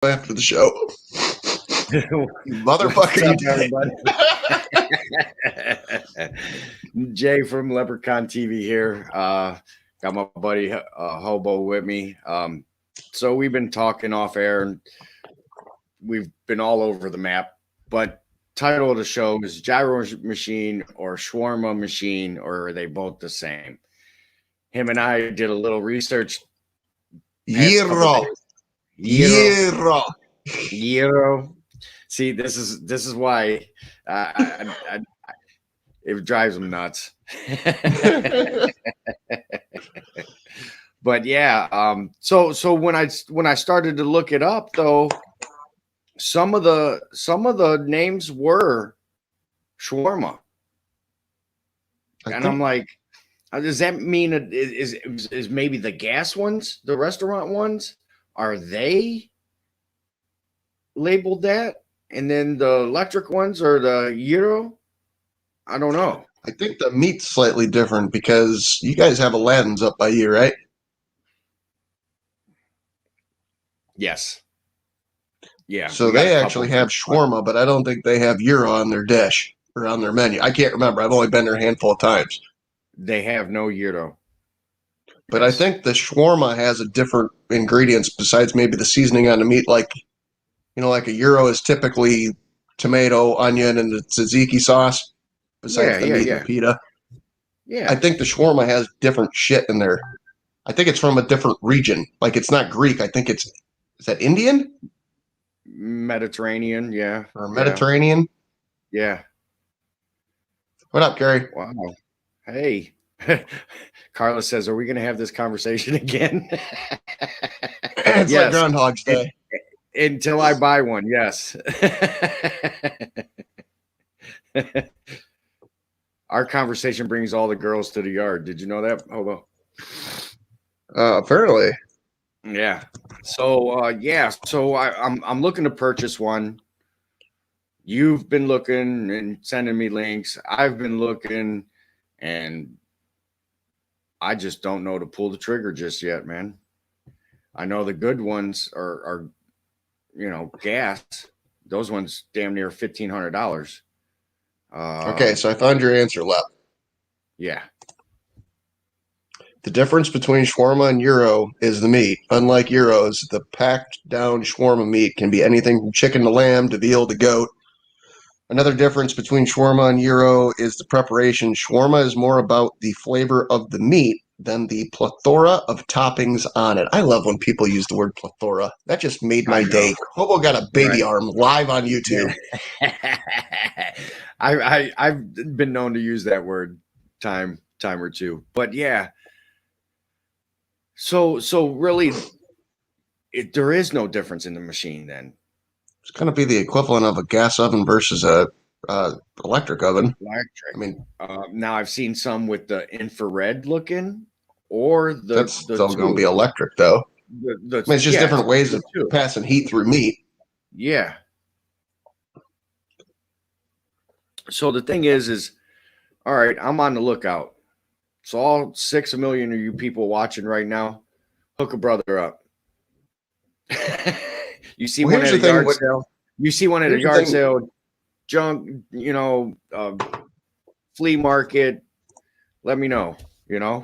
after the show. You motherfucker, What's you up, did. everybody? Jay from Leprechaun TV here. Got my buddy Hobo with me. So we've been talking off air, and we've been all over the map. But title of the show is Gyro Machine or Shawarma Machine, or are they both the same? Him and I did a little research. Gyro. Gyro. Gyro. See, this is why it drives them nuts. But yeah, so when I started to look it up, though, some of the names were shawarma, and I'm like, does that mean is maybe the gas ones, the restaurant ones, are they labeled that, and then the electric ones are the gyro? I don't know. I think the meat's slightly different because you guys have Aladdin's up by you, right? Yes. Yeah. So they actually have shawarma, but I don't think they have gyro on their dish or on their menu. I can't remember. I've only been there a handful of times. They have no gyro. But yes. I think the shawarma has a different ingredients besides maybe the seasoning on the meat. Like, like a gyro is typically tomato, onion, and the tzatziki sauce. Besides the meat and the pita. Yeah. I think the shawarma has different shit in there. I think it's from a different region. Like, it's not Greek. I think is that Indian? Mediterranean, yeah. Or Mediterranean? Yeah. What up, Gary? Wow. Hey. Carla says, are we going to have this conversation again? It's like Groundhog's Day. Until I buy one, yes. Our conversation brings all the girls to the yard. Did you know that? Hobo? Apparently. Yeah. So So I'm looking to purchase one. You've been looking and sending me links. I've been looking, and I just don't know to pull the trigger just yet, man. I know the good ones are gas. Those ones damn near $1,500. Okay, so I found your answer, Lep. Yeah. The difference between shawarma and gyro is the meat. Unlike gyros, the packed down shawarma meat can be anything from chicken to lamb to veal to goat. Another difference between shawarma and gyro is the preparation. Shawarma is more about the flavor of the meat than the plethora of toppings on it. I love when people use the word plethora. That just made my day. Hobo got a baby arm live on YouTube. I've been known to use that word time or two, but yeah. So really, there is no difference in the machine then. It's going to be the equivalent of a gas oven versus a electric oven. Electric. I mean, now I've seen some with the infrared looking, or that's still going to be electric though. It's just different ways of passing heat through meat. Yeah. So the thing is, all right, I'm on the lookout. So all 6 million of you people watching right now, hook a brother up. You see one at a yard sale. You see one at a yard sale, junk, flea market. Let me know. Well,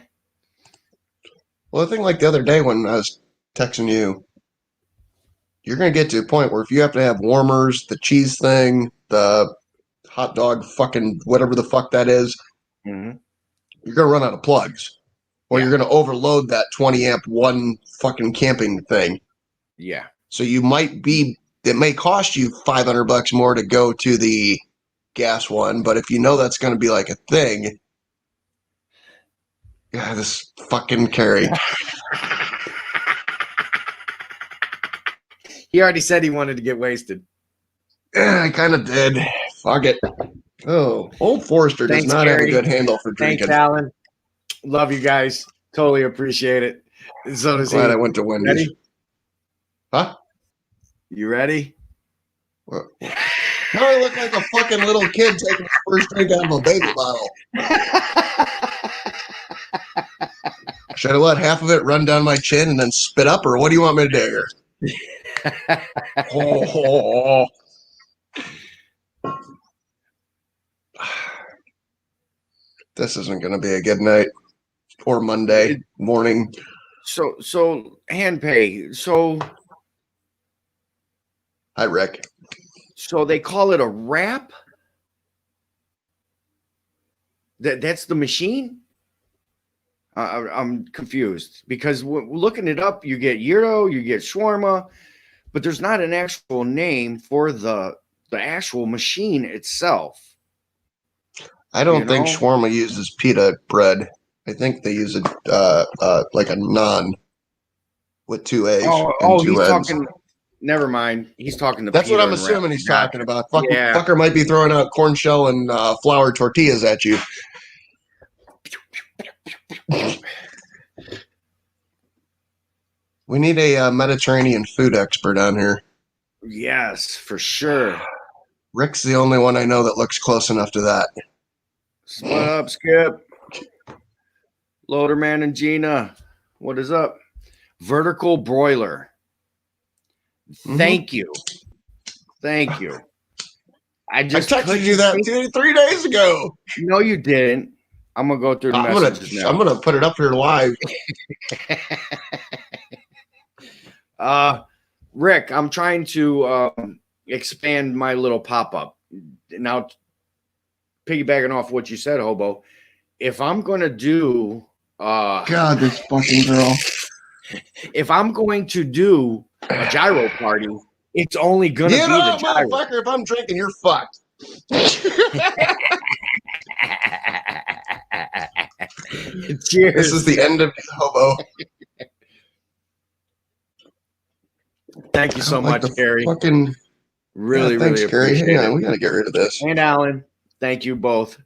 the thing like the other day when I was texting you, you're going to get to a point where if you have to have warmers, the cheese thing, the hot dog fucking whatever the fuck that is, mm-hmm. You're going to run out of plugs. Or you're going to overload that 20 amp one fucking camping thing. Yeah. So it may cost you $500 more to go to the gas one, but if you know that's going to be like a thing, this fucking Carrie. He already said he wanted to get wasted. Yeah, I kind of did. Fuck it. Oh, Old Forester does not have a good handle for drinking. Thanks, Alan. Love you guys. Totally appreciate it. So does glad I went to Wendy's. Ready? Huh? You ready? Well, now I look like a fucking little kid taking his first drink out of a baby bottle. Should I let half of it run down my chin and then spit up, or what do you want me to do here? Oh. This isn't going to be a good night or Monday morning. So hand pay. So Hi, Rick. they call it a wrap. That's the machine. I'm confused because looking it up, you get Gyro, you get Shawarma, but there's not an actual name for the actual machine itself. I don't think shawarma uses pita bread. I think they use like a naan with two A's and two He's N's. talking. Never mind. He's talking to That's Peter what I'm and Rap. assuming he's Gotcha. talking about. Yeah. Fucker might be throwing out corn shell and flour tortillas at you. We need a Mediterranean food expert on here. Yes, for sure. Rick's the only one I know that looks close enough to that. What up, Skip? Loaderman and Gina. What is up? Vertical broiler. Thank you. Thank you. I texted you that 3 days ago. No, you didn't. I'm gonna go through the messages now. I'm gonna put it up here live. Rick, I'm trying to expand my little pop-up. Now, piggybacking off what you said, Hobo, if I'm gonna do God, this fucking girl. If I'm going to do a gyro party, it's only gonna be the gyro. Motherfucker, if I'm drinking, you're fucked. Cheers. This is the end of Hobo. Thank you so much, Gary. Fucking really, thanks, really Gary. appreciate it. We gotta get rid of this. And Alan, thank you both.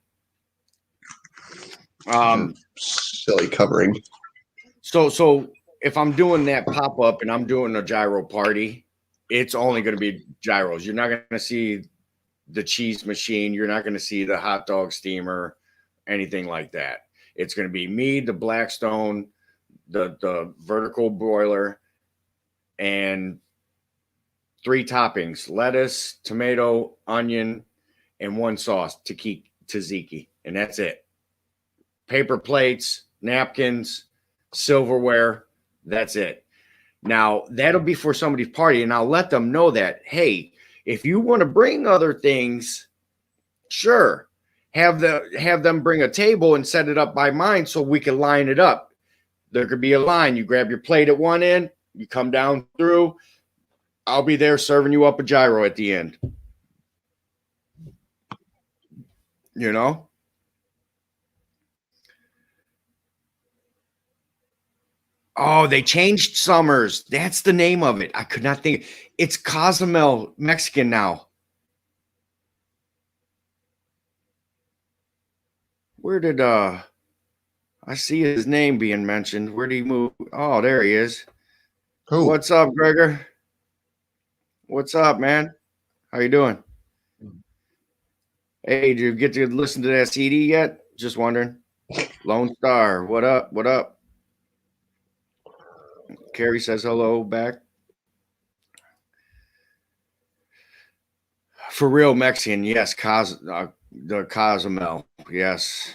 Silly covering. So if I'm doing that pop-up and I'm doing a gyro party, it's only going to be gyros. You're not going to see the cheese machine. You're not going to see the hot dog steamer, anything like that. It's going to be me, the Blackstone, the vertical broiler, and 3 toppings: lettuce, tomato, onion, and 1 sauce, tzatziki, and that's it. Paper plates, napkins, silverware, that's it. Now, that'll be for somebody's party, and I'll let them know that, hey, if you want to bring other things, sure, have them bring a table and set it up by mine so we can line it up. There could be a line. You grab your plate at one end, you come down through, I'll be there serving you up a gyro at the end. You know? Oh, they changed Summers. That's the name of it. I could not think. It's Cozumel Mexican now. Where did I see his name being mentioned? Where did he move? Oh, there he is. Who? What's up, Gregor? What's up, man? How you doing? Hey, did you get to listen to that CD yet? Just wondering. Lone Star, what up? What up? Carrie says hello back. For real Mexican, yes. The Cozumel, yes.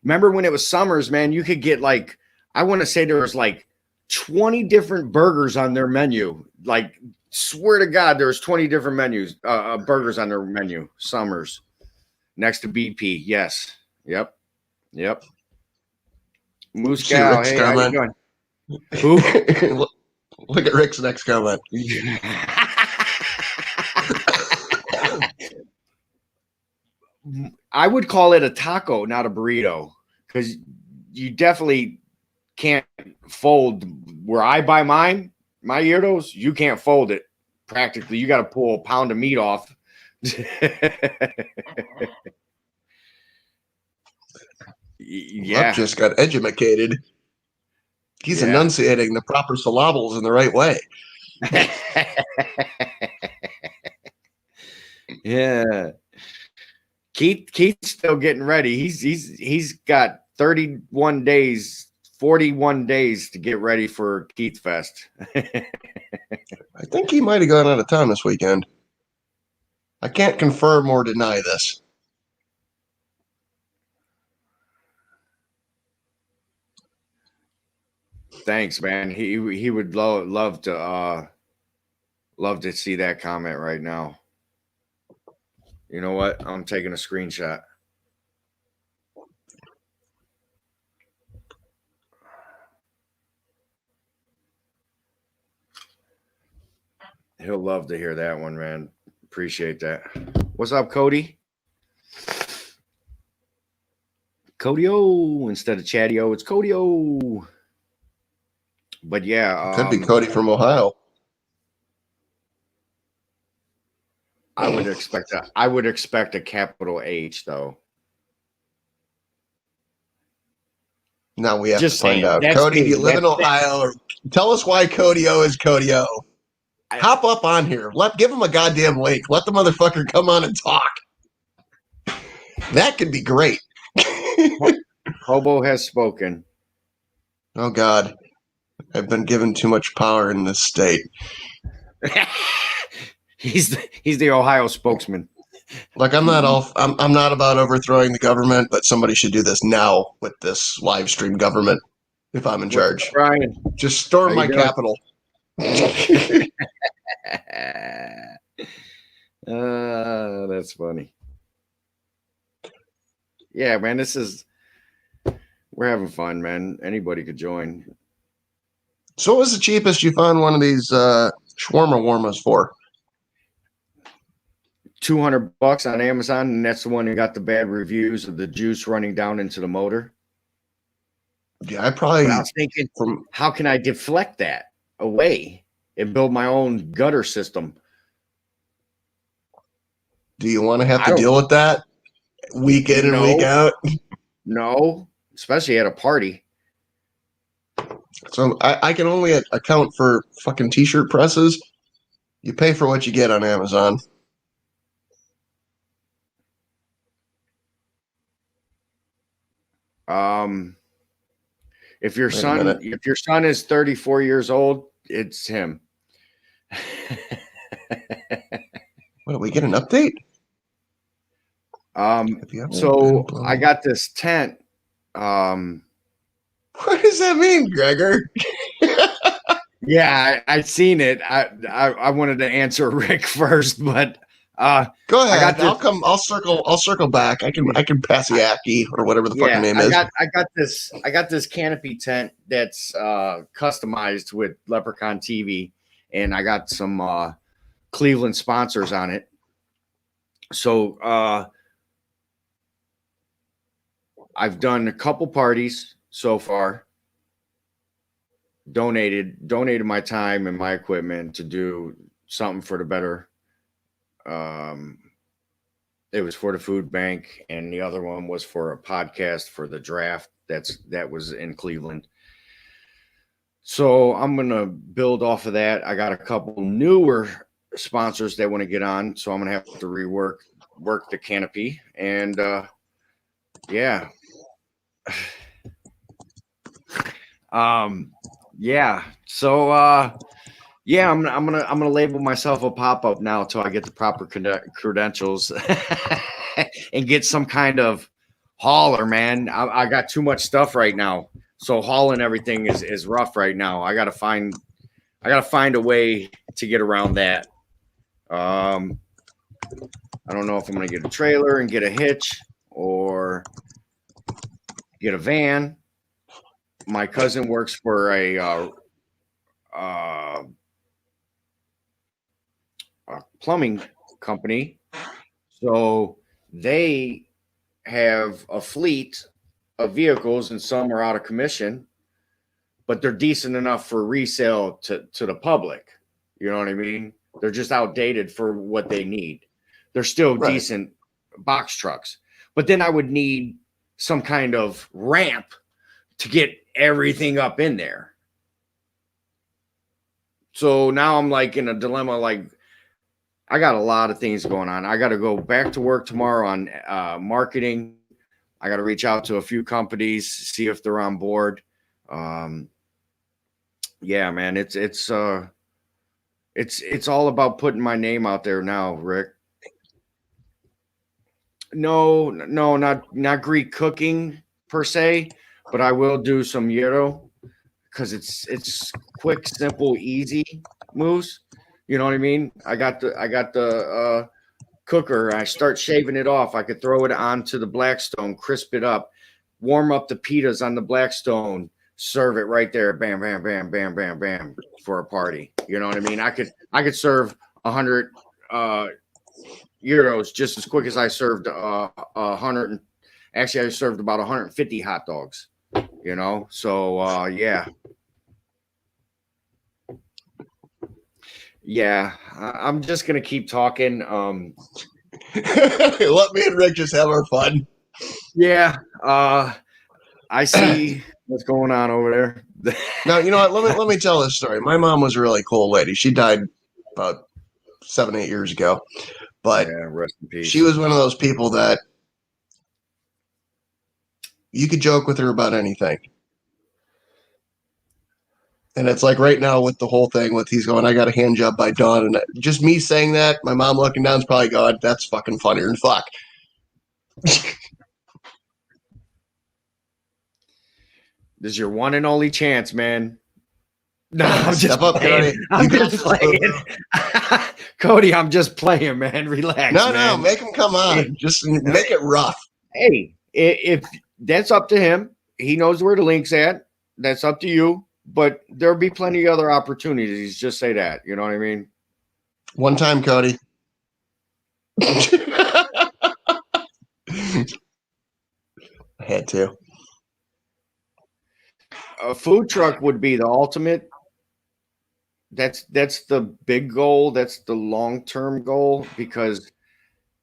Remember when it was Summers, man? You could get like, I want to say there was like 20 different burgers on their menu. Like, swear to God, there was 20 different menus, burgers on their menu. Summers, next to BP, yes, yep. Moose Cow, hey, how you doing? Who? Look at Rick's next comment. I would call it a taco, not a burrito, because you definitely can't fold. Where I buy my gyros, you can't fold it practically. You got to pull a pound of meat off. Yeah. Buck just got educated. He's enunciating the proper syllables in the right way. Yeah. Keith's still getting ready. He's got 41 days, 41 days to get ready for Keith Fest. I think he might have gone out of town this weekend. I can't confirm or deny this. Thanks, man. He would love to see that comment right now. You know what? I'm taking a screenshot. He'll love to hear that one, man. Appreciate that. What's up, Cody? Cody-O instead of Chatty-O, it's Cody-O. But yeah, Could be Cody from Ohio. I would expect a capital H though. Now we have Just to find saying. out. That's Cody, if you me. live in Ohio, tell us why Cody-O is Cody-O. Hop up on here. Give him a goddamn link. Let the motherfucker come on and talk. That could be great. Hobo has spoken. Oh God, I've been given too much power in this state. He's the Ohio spokesman. Like I'm not about overthrowing the government, but somebody should do this now with this live stream government. If I'm in charge, Brian, just storm my capital. That's funny. Yeah, man, we're having fun, man. Anybody could join. So what was the cheapest you found one of these shawarma warmas for? $200 on Amazon, and that's the one that got the bad reviews of the juice running down into the motor. Yeah, I was thinking, how can I deflect that away and build my own gutter system? Do you want to have to deal with that week in and week out? No, especially at a party. So I can only account for fucking t-shirt presses. You pay for what you get on Amazon. If your son is 34 years old, it's him. What, we get an update? So I got this tent. What does that mean, Gregor? Yeah, I seen it. I wanted to answer Rick first, but go ahead. I'll circle back. I can pass Yaki or whatever the fucking name is. I got this canopy tent that's customized with Leprechaun TV, and I got some Cleveland sponsors on it. So I've done a couple parties so far. Donated my time and my equipment to do something for the better. It was for the food bank, and the other one was for a podcast for the draft that was in Cleveland. So I'm gonna build off of that. I got a couple newer sponsors that want to get on, so I'm gonna have to work the canopy, and yeah. Yeah. So yeah, I'm gonna label myself a pop-up now until I get the proper credentials and get some kind of hauler, man. I got too much stuff right now. So hauling everything is rough right now. I gotta find a way to get around that. I don't know if I'm gonna get a trailer and get a hitch or get a van. My cousin works for a plumbing company, so they have a fleet of vehicles, and some are out of commission, but they're decent enough for resale to the public. You know what I mean? They're just outdated for what they need. They're still decent box trucks, but then I would need some kind of ramp to get everything up in there. So now I'm like in a dilemma. Like, I got a lot of things going on. I got to go back to work tomorrow on marketing. I got to reach out to a few companies, see if they're on board. Yeah, man, it's It's all about putting my name out there now, Rick. No, not Greek cooking per se, but I will do some gyro because it's quick, simple, easy moves. You know what I mean? I got the cooker. I start shaving it off. I could throw it onto the Blackstone, crisp it up, warm up the pitas on the Blackstone, serve it right there. Bam, bam, bam, bam, bam, bam for a party. You know what I mean? I could serve 100 euros just as quick as I served 100. Actually, I served about 150 hot dogs. You know, so yeah. Yeah, I'm just gonna keep talking. Let me and Rick just have our fun. Yeah, I see what's going on over there. Now, you know what? Let me tell this story. My mom was a really cool lady. She died about 7, 8 years ago, but Yeah, rest in peace. she was one of those people that you could joke with her about anything. And it's like right now with the whole thing with he's going, I got a hand job by Dawn. And just me saying that, my mom looking down is probably going, that's fucking funnier than fuck. This is your one and only chance, man. No, I'm just Step up, playing. Cody. I'm You got just this, playing. Cody, I'm just playing, man. Relax. No, man. make him come on. Just make it rough. Hey, if that's up to him, he knows where the link's at. That's up to you. But there'll be plenty of other opportunities. Just say that. You know what I mean? One time, Cody. I had to. A food truck would be the ultimate. That's the big goal. That's the long-term goal because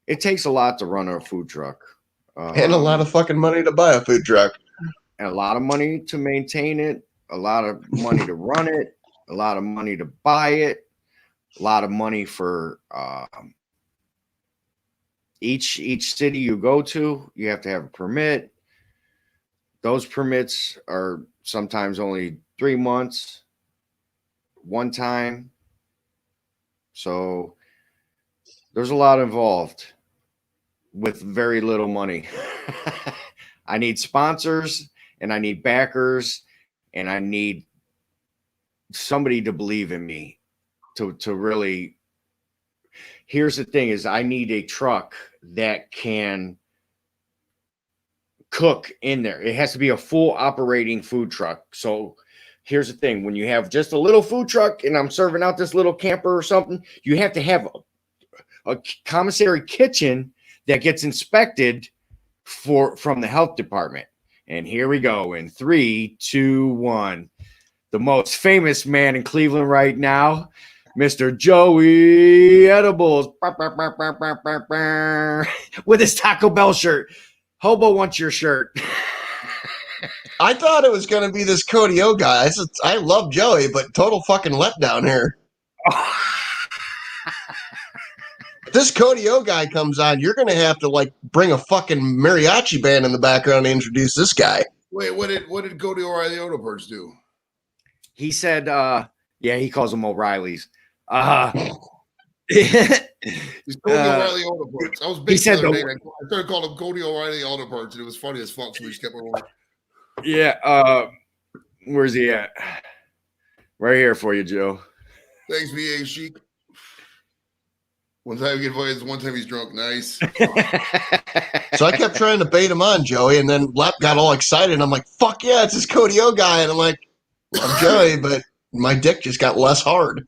it takes a lot to run a food truck. And a lot of fucking money to buy a food truck. And a lot of money to maintain it, a lot of money to run it, a lot of money to buy it, a lot of money for each city you go to. You have to have a permit. Those permits are sometimes only 3 months, one time. So there's a lot involved with very little money. I need sponsors and I need backers and I need somebody to believe in me to really. Here's the thing is I need a truck that can cook in there. It has to be a full operating food truck. So here's the thing. When you have just a little food truck and I'm serving out this little camper or something, you have to have a commissary kitchen that gets inspected from the health department. And here we go in 3, 2, 1. The most famous man in Cleveland right now, Mr. Joey Edibles, with his Taco Bell shirt. Hobo wants your shirt. I thought it was going to be this Cody O guy. I love Joey, but total fucking letdown here. If this Cody O guy comes on, you're going to have to like bring a fucking mariachi band in the background to introduce this guy. Wait, what did Cody O'Reilly Auto Parts do? He said, yeah, he calls them O'Reilly's. He's Cody O'Reilly Auto Parts. I was big the other day. I started calling him Cody O'Reilly Auto Parts, and it was funny as fuck, so we just kept rolling. Yeah, where's he at? Right here for you, Joe. Thanks, VA Chic. One time we get invited, one time he's drunk. Nice. So I kept trying to bait him on, Joey, and then Lep got all excited. And I'm like, fuck yeah, it's this Cody O guy. And I'm like, I'm Joey, but my dick just got less hard.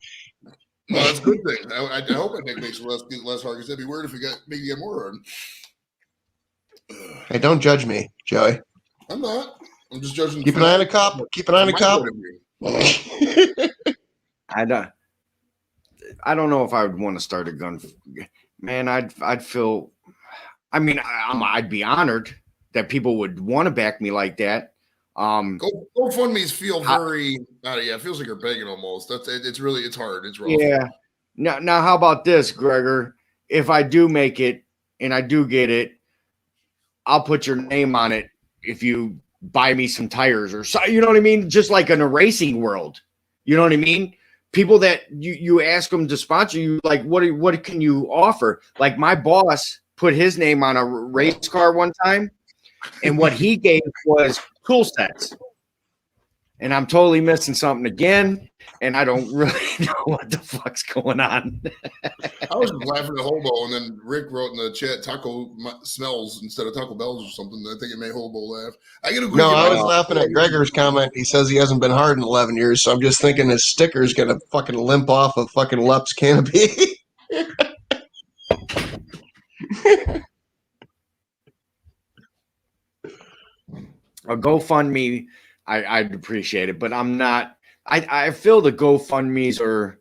Well, that's a good thing. I hope my dick makes it less hard because that'd be weird if make you get more hard. Hey, don't judge me, Joey. I'm not. I'm just judging. Keep an eye on a cop. Keep an eye on a cop. I don't know if I would want to start a gun. Man, I'd feel. I mean, I'd be honored that people would want to back me like that. GoFundMe's feel very. It feels like you're begging almost. It's hard. It's rough. Yeah. Now, how about this, Gregor? If I do make it and I do get it, I'll put your name on it if you buy me some tires or so. You know what I mean? Just like in a racing world. You know what I mean? people that you ask them to sponsor you, like, what can you offer? Like my boss put his name on a race car one time, and what he gave was tool sets. And I'm totally missing something again, and I don't really know what the fuck's going on. I was just laughing at Hobo, and then Rick wrote in the chat, "Taco smells" instead of Taco Bell's or something. I think it made Hobo laugh. I was laughing at Gregor's comment. He says he hasn't been hard in 11 years, so I'm just thinking his sticker's gonna fucking limp off of fucking Lep's canopy. A GoFundMe, I'd appreciate it, but I'm not. I feel the GoFundMes are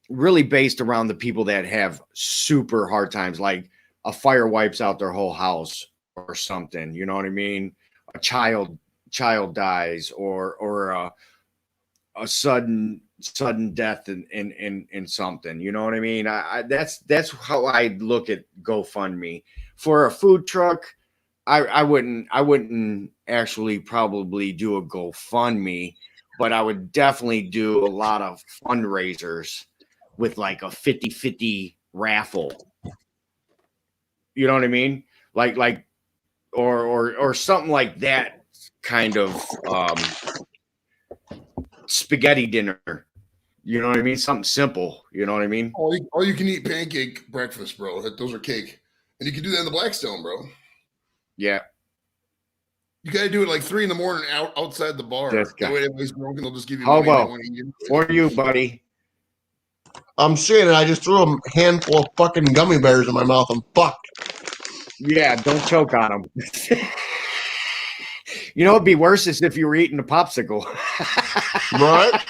really based around the people that have super hard times, like a fire wipes out their whole house or something. You know what I mean? A child dies, or a sudden death in something. You know what I mean? That's how I look at GoFundMe. For a food truck, I wouldn't actually probably do a GoFundMe, but I would definitely do a lot of fundraisers with like a 50-50 raffle. You know what I mean? Like or something like that kind of spaghetti dinner. You know what I mean? Something simple. You know what I mean? All you can eat pancake breakfast, bro. Those are cake. And you can do that in the Blackstone, bro. Yeah. You got to do it like 3 a.m. outside the bar. That way everybody's drunk and they'll just give you Hobo. money. For you, buddy. I'm seeing it. I just threw a handful of fucking gummy bears in my mouth. I'm fucked. Yeah, don't choke on them. You know, it'd be worse is if you were eating a popsicle. Right?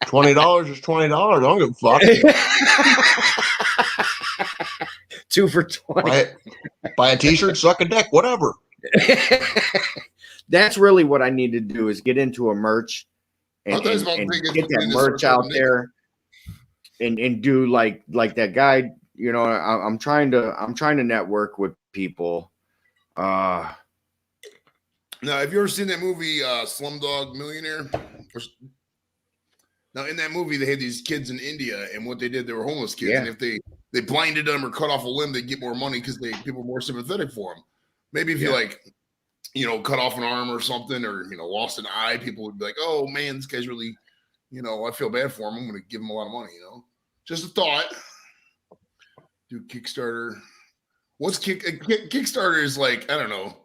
$20 is $20. I don't give a fuck. 2 for $20. Buy a t-shirt, suck a dick, whatever. That's really what I need to do is get into a merch and get that merch out there and do like that guy. You know, I'm trying to network with people. Now, have you ever seen that movie Slumdog Millionaire? Now, in that movie, they had these kids in India, and what they did, they were homeless kids, and if they blinded them or cut off a limb, they'd get more money because people were more sympathetic for them. Maybe if you cut off an arm or something, or lost an eye, people would be like, "Oh man, this guy's really, I feel bad for him. I'm going to give him a lot of money." Just a thought. Do Kickstarter. What's Kickstarter is like? I don't know.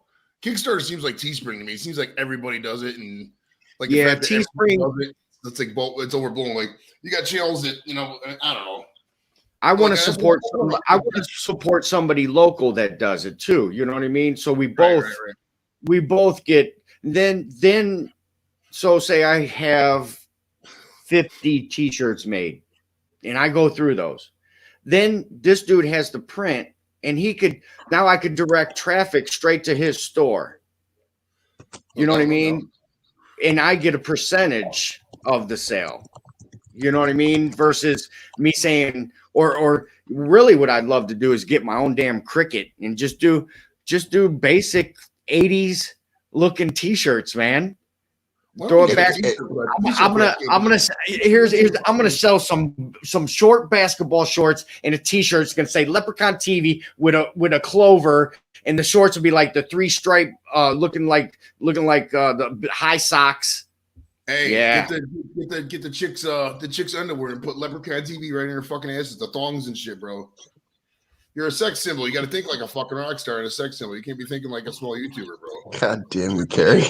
Kickstarter seems like Teespring to me. It seems like everybody does it, and like Teespring. It's like it's overblown. Like you got channels that I don't know. I want to support. I want to support somebody local that does it too. You know what I mean? So we both get then. So say I have 50 T-shirts made, and I go through those. Then this dude has the print, and I could direct traffic straight to his store. You know what I mean? And I get a percentage of the sale. You know what I mean? Versus me saying, or really what I'd love to do is get my own damn Cricut and just do basic 80s looking T-shirts, man. Throw it back. I'm gonna sell some short basketball shorts and a T-shirt. It's gonna say Leprechaun TV with a clover, and the shorts will be like the 3-stripe, looking like the high socks. Hey, get the chicks underwear and put Leprechaun TV right in her fucking asses, the thongs and shit, bro. You're a sex symbol. You got to think like a fucking rock star and a sex symbol. You can't be thinking like a small YouTuber, bro. God damn you, Carrie.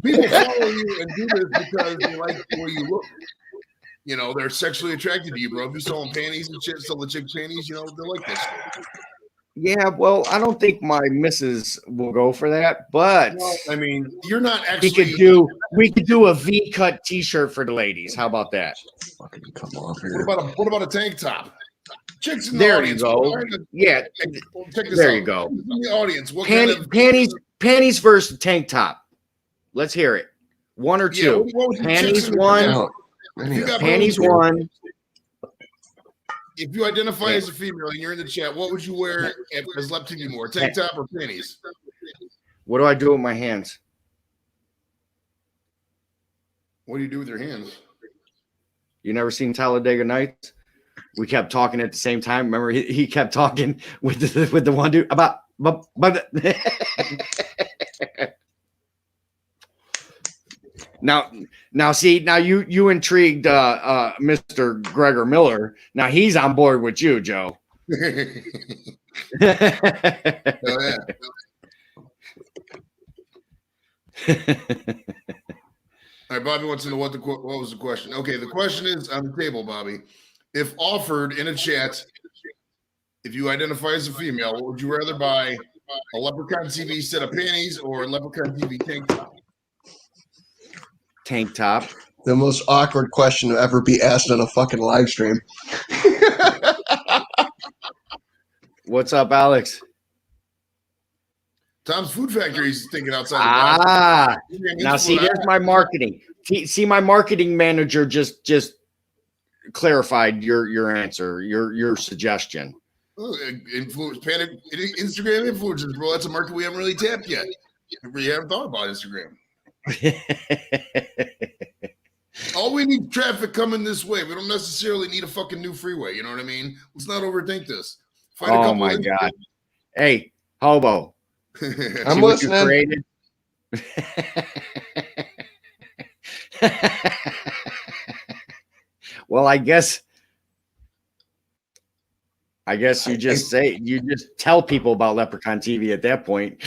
People follow you and do this because they like the way you look. They're sexually attracted to you, bro. If you're selling panties and shit, sell the chick panties, they like this shit. Yeah, well, I don't think my missus will go for that, but I mean, you're not actually. We could do a V-cut T-shirt for the ladies. How about that? Fucking come off here. What about a tank top? Chicks in the there audience. You go. Yeah, check this there out. you go. In the audience, what panties versus tank top. Let's hear it. One or two. Panties one. Panties one. If you identify as a female and you're in the chat, what would you wear as Lep TV more, tank top or panties? What do I do with my hands? What do you do with your hands? You never seen Talladega Nights? We kept talking at the same time. Remember, he kept talking with the one dude about but now see, now you intrigued Mr. Gregor Miller. Now he's on board with you, Joe. Oh, yeah. All right, Bobby wants to know what was the question. Okay, the question is on the table, Bobby. If offered in a chat, if you identify as a female, what would you rather buy? A Leprechaun TV set of panties or a Leprechaun TV tank top? Tank top. The most awkward question to ever be asked on a fucking live stream. What's up, Alex? Tom's Food Factory is thinking outside the box. Now see, there's my marketing. See, my marketing manager just clarified your answer, your suggestion. Oh, Instagram influencers, bro. That's a market we haven't really tapped yet. We haven't thought about Instagram. All we need traffic coming this way. We don't necessarily need a fucking new freeway. You know what I mean? Let's not overthink this. Oh my God. Hey, hobo. I'm listening. Well, I guess you just tell people about Leprechaun TV at that point.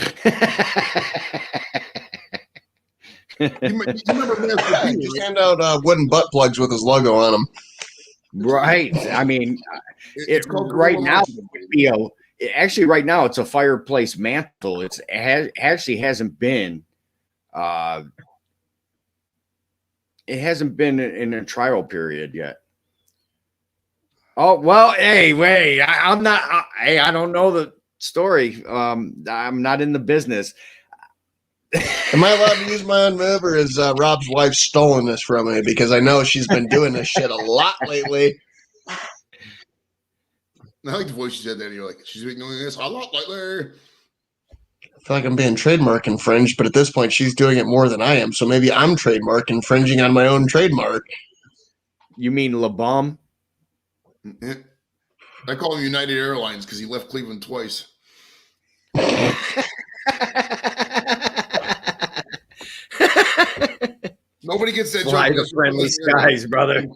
Just hand out wooden butt plugs with his logo on them. Right. I mean, right now it's a fireplace mantle. It actually hasn't been. It hasn't been in a trial period yet. Oh well, hey, wait! I'm not. I don't know the story. I'm not in the business. Am I allowed to use my own move, or is Rob's wife stolen this from me? Because I know she's been doing this shit a lot lately. I like the voice you said that. You're like, she's been doing this a lot lately. I feel like I'm being trademark infringed, but at this point, she's doing it more than I am. So maybe I'm trademark infringing on my own trademark. You mean LeBum? I call him United Airlines because he left Cleveland twice. Nobody gets that Fly the friendly skies, brother.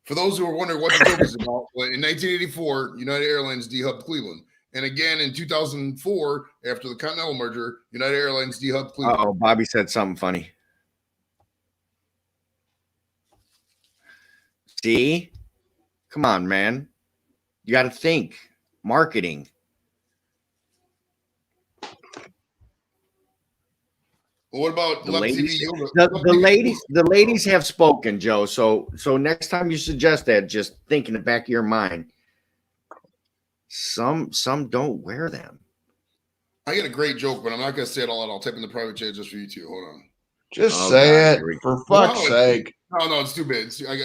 For those who are wondering what the joke is about, in 1984, United Airlines dehubbed Cleveland. And again in 2004, after the Continental merger, United Airlines dehubbed Cleveland. Oh, Bobby said something funny. See? Come on, man. You got to think. Marketing. Well, what about the ladies? The ladies have spoken, Joe. So next time you suggest that, just think in the back of your mind. Some don't wear them. I got a great joke, but I'm not going to say it all out. I'll type in the private chat just for you two. Hold on. Just say it, for fuck's sake. No, it's too bad. I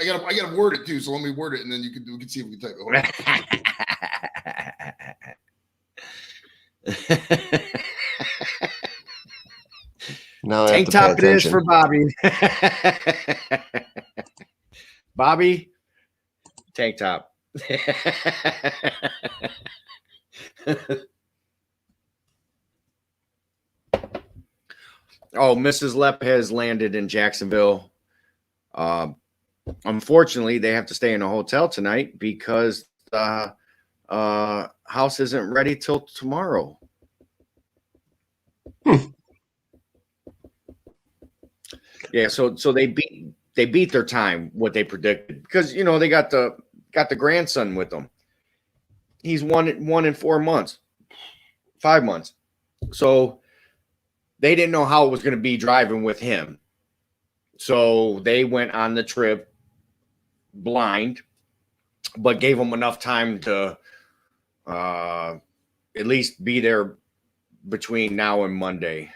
got to word it too. So let me word it, and then we can see if we can type it. Now tank top it is for Bobby. Bobby, tank top. Oh, Mrs. Lepp has landed in Jacksonville. Unfortunately, they have to stay in a hotel tonight because the house isn't ready till tomorrow. Yeah, so they beat their time, what they predicted, because they got the grandson with them. He's one in 4 months, 5 months. So they didn't know how it was going to be driving with him. So they went on the trip blind, but gave him enough time to at least be there between now and Monday.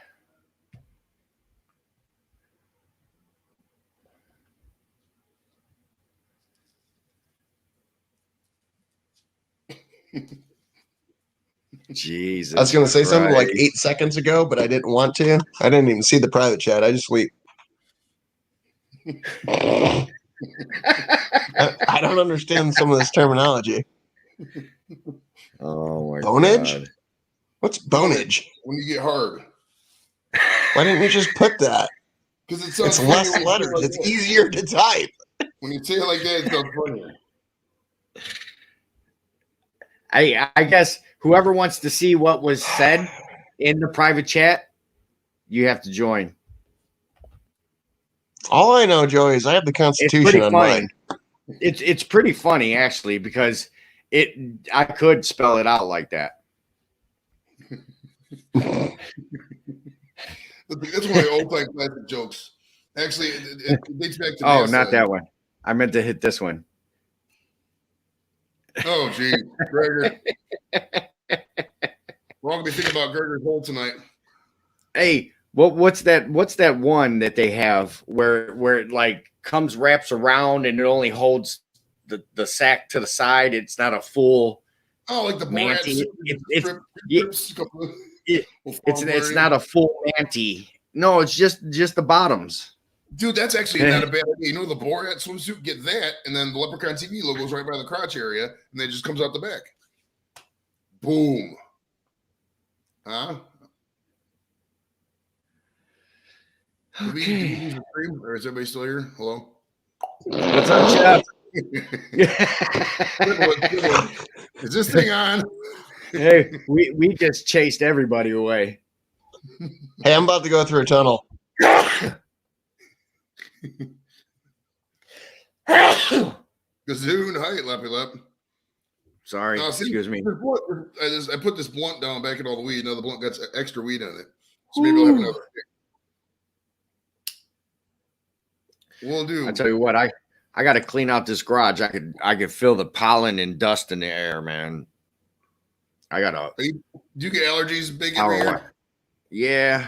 Jesus. I was going to say something like 8 seconds ago, but I didn't want to. I didn't even see the private chat. I just sleep. I don't understand some of this terminology. Oh my Bonage? God. What's bonage? When you get hard. Why didn't you just put that? Because it sounds It's funny less when you say it letters. like It's that. easier to type. When you say it like that, it sounds funnier. I guess whoever wants to see what was said in the private chat, you have to join. All I know, Joey, is I have the It's Constitution pretty on funny. mine. It's pretty funny actually because I could spell it out like that. That's one of the old time classic jokes. Actually, it dates back to Oh, NASA. not that one. I meant to hit this one. Oh, gee, Gregor. We're all gonna be thinking about Gregor's hole tonight. Hey, what's that? What's that one that they have where it like wraps around and it only holds the sack to the side? It's not a full. Oh, like the Borat manty. It's it's not a full manty. No, it's just the bottoms. Dude, that's actually not a bad idea. You know, the Borat swimsuit, get that, and then the Leprechaun TV logo's right by the crotch area, and then it just comes out the back. Boom. Huh? Did we lose the stream, or is everybody still here? Hello? What's up, Jeff? Good one. Is this thing on? Hey, we just chased everybody away. Hey, I'm about to go through a tunnel. Gazoon, hi, Lappy Lap. Sorry, excuse me. I put this blunt down back in all the weed. Now the blunt got extra weed in it. So maybe I'll have another kick. We'll do. I tell you what, I got to clean out this garage. I could feel the pollen and dust in the air, man. I gotta. Do you get allergies big every year? Yeah.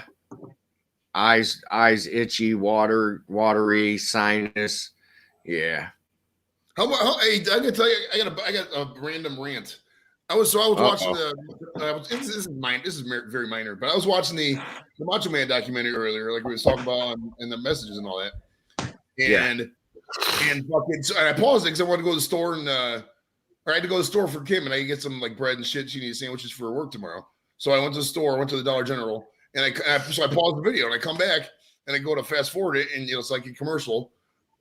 Eyes itchy, watery, sinus. Yeah. Hey, I gotta tell you, I got a random rant. I was watching this is very minor, but I was watching the Macho Man documentary earlier, like we was talking about in the messages and all that. And fucking, so I paused it because I wanted to go to the store and or I had to go to the store for Kim and I get some like bread and shit. She needs sandwiches for work tomorrow. So I went to the store, went to the Dollar General, and so I paused the video and I come back and I go to fast forward it, and it's like a commercial,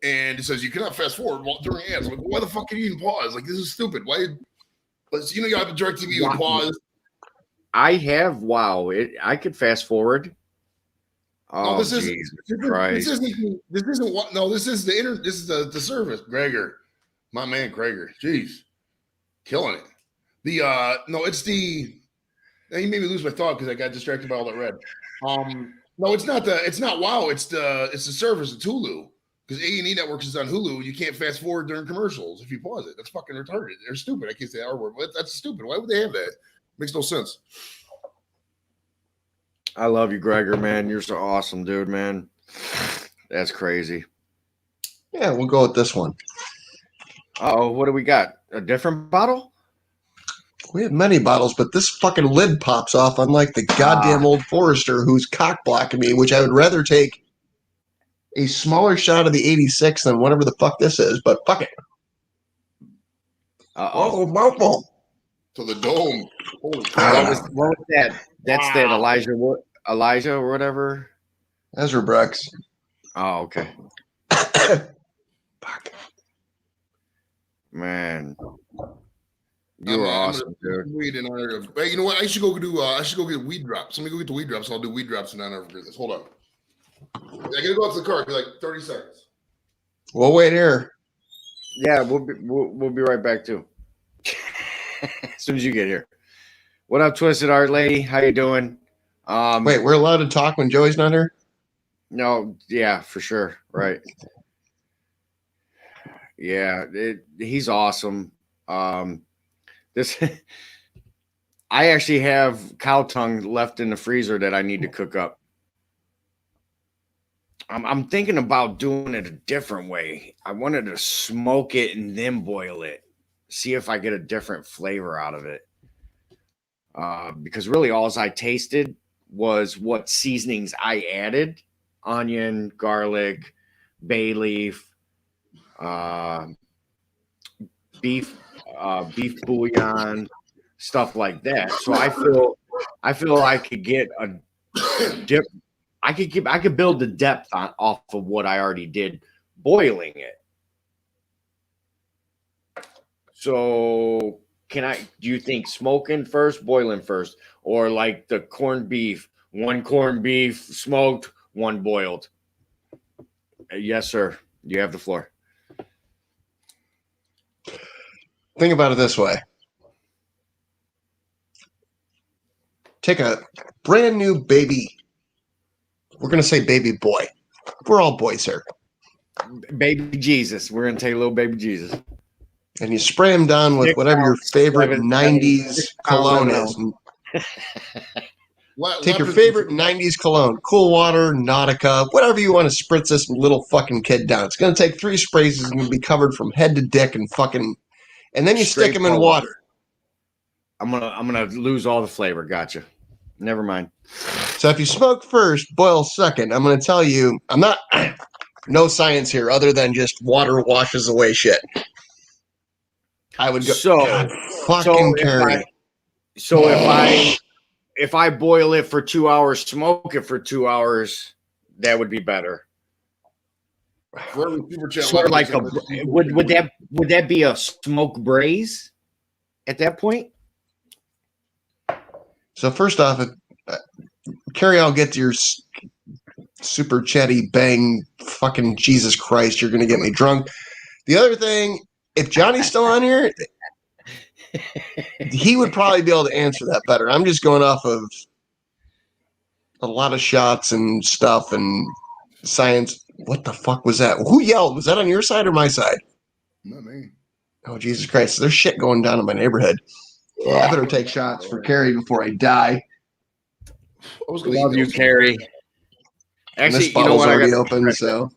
and it says you cannot fast forward during ads. I'm like, why the fuck can you even pause? Like, this is stupid. Why? You have a direct TV with pause. I have I could fast forward. Oh, this is the service. Gregor, my man, Gregor. Jeez, killing it. Now you made me lose my thought because I got distracted by all that red. No, it's not WoW. It's the service. It's Hulu, because A&E Networks is on Hulu. You can't fast forward during commercials if you pause it. That's fucking retarded. They're stupid. I can't say the R word, but that's stupid. Why would they have that? Makes no sense. I love you, Gregor, man. You're so awesome, dude, man. That's crazy. Yeah, we'll go with this one. Oh, what do we got? A different bottle? We have many bottles, but this fucking lid pops off, unlike the goddamn old Forester who's cock blocking me, which I would rather take a smaller shot of the 86 than whatever the fuck this is, but fuck it. Uh-oh. To the dome. Holy cow. What was that? That's that Elijah or whatever? Ezra Brex. Oh, okay. Fuck. Man. You were awesome, dude. Weed in honor of, hey, you know what? I should go get weed drops. Let me go get the weed drops. I'll do weed drops in honor of this. Hold on. I gotta go out to the car. It'll be like 30 seconds. We'll wait here. Yeah, we'll be right back too. As soon as you get here. What up, Twisted Art Lady? How you doing? Wait, we're allowed to talk when Joey's not here? No, yeah, for sure. Right. Yeah, he's awesome. This I actually have cow tongue left in the freezer that I need to cook up. I'm thinking about doing it a different way. I wanted to smoke it and then boil it. See if I get a different flavor out of it. Because really all I tasted was what seasonings I added: onion, garlic, bay leaf, beef, beef bouillon, stuff like that. So I feel I could get a dip. I could build the depth off of what I already did boiling it. So do you think smoking first, boiling first, or like the corned beef, one corned beef smoked, one boiled? Yes, sir. You have the floor. Think about it this way. Take a brand new baby. We're going to say baby boy. We're all boys here. Baby Jesus. We're going to take a little baby Jesus. And you spray him down with whatever your favorite 90s cologne is. Take your favorite 90s cologne, Cool Water, Nautica, whatever you want to spritz this little fucking kid down. It's going to take 3 sprays. It's going to be covered from head to dick and fucking, and then you stick him in water. I'm gonna lose all the flavor. Gotcha. Never mind. So if you smoke first, boil second. I'm going to tell you, I'm not, no science here other than just water washes away shit. I would go. If I boil it for 2 hours, smoke it for 2 hours, that would be better. Sort of like would that be a smoke braise at that point? So first off, Carrie, I'll get to your super chatty bang. Fucking Jesus Christ, you're gonna get me drunk. The other thing, if Johnny's still on here, he would probably be able to answer that better. I'm just going off of a lot of shots and stuff and science. What the fuck was that? Who yelled? Was that on your side or my side? Not me. Oh, Jesus Christ. There's shit going down in my neighborhood. I better take shots for Carrie before I die. I was gonna love you, Carrie. Actually, this bottle's already open, so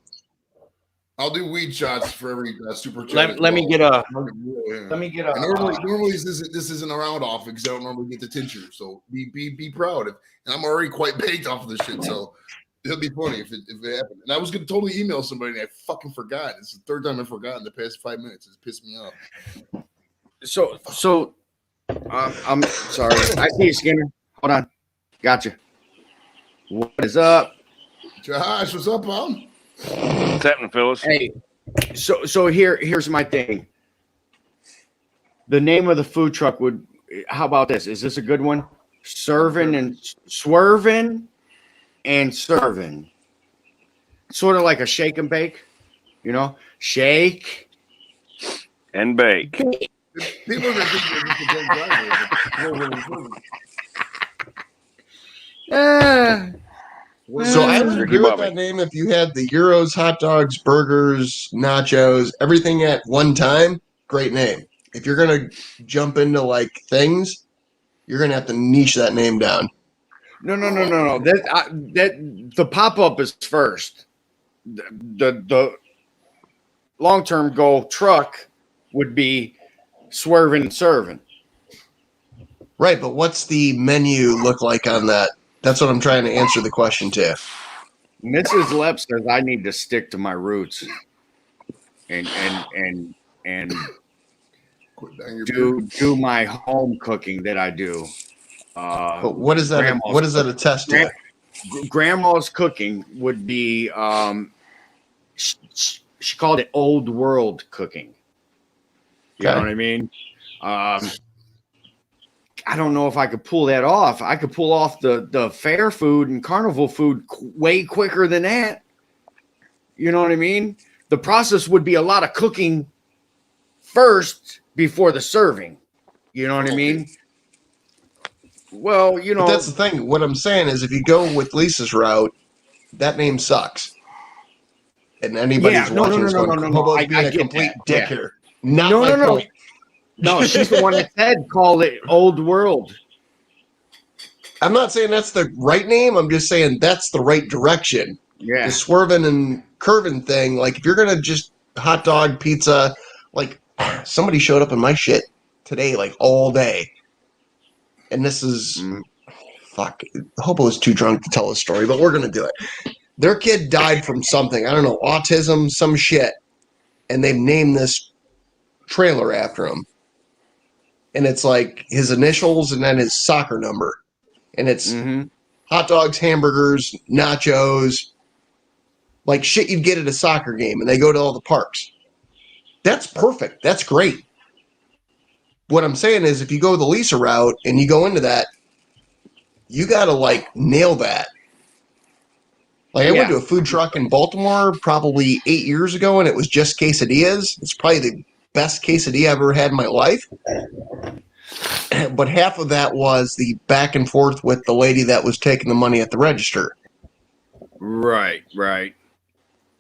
I'll do weed shots for every super chat. Let me get a. Normally this isn't a round off because I don't normally get the tincture. So be proud. And I'm already quite baked off of this shit. So it'll be funny if it happened. And I was gonna totally email somebody and I fucking forgot. It's the third time I've forgotten the past 5 minutes. It's pissed me off. So I'm sorry. I see you, Skinner. Hold on. Gotcha. What is up? Josh, what's up, pal? What's happening, fellas? Hey, so here's my thing. The name of the food truck would. How about this? Is this a good one? Swerving and serving. Sort of like a shake and bake, you know? Shake and bake. People are gonna think you're just a driver. So I would agree with that name if you had the gyros, hot dogs, burgers, nachos, everything at one time. Great name. If you're gonna jump into like things, you're gonna have to niche that name down. No. That the pop up is first. The long term goal truck would be swerving and serving. Right, but what's the menu look like on that? That's what I'm trying to answer the question to. Mrs. Lepp says I need to stick to my roots and do my home cooking that I do. But what is that? What does that attest to? Grandma's cooking would be she called it old world cooking. You know what I mean? I don't know if I could pull that off. I could pull off the fair food and carnival food way quicker than that. You know what I mean? The process would be a lot of cooking first before the serving. You know what I mean? Well, you know. But that's the thing. What I'm saying is if you go with Lisa's route, that name sucks. And anybody's watching is going, Hobo's being a complete dick here. Not my point. No, she's the one that said call it old world. I'm not saying that's the right name. I'm just saying that's the right direction. Yeah. The swerving and curving thing. Like if you're going to just hot dog, pizza, like somebody showed up in my shit today, like all day. And this is, fuck, Hobo is too drunk to tell a story, but we're going to do it. Their kid died from something. I don't know, autism, some shit. And they've named this trailer after him. And it's like his initials and then his soccer number. And it's hot dogs, hamburgers, nachos, like shit you'd get at a soccer game. And they go to all the parks. That's perfect. That's great. What I'm saying is if you go the Lisa route and you go into that, you got to like nail that. Like I went to a food truck in Baltimore probably 8 years ago and it was just quesadillas. It's probably the best quesadilla I've ever had in my life. But half of that was the back and forth with the lady that was taking the money at the register. Right.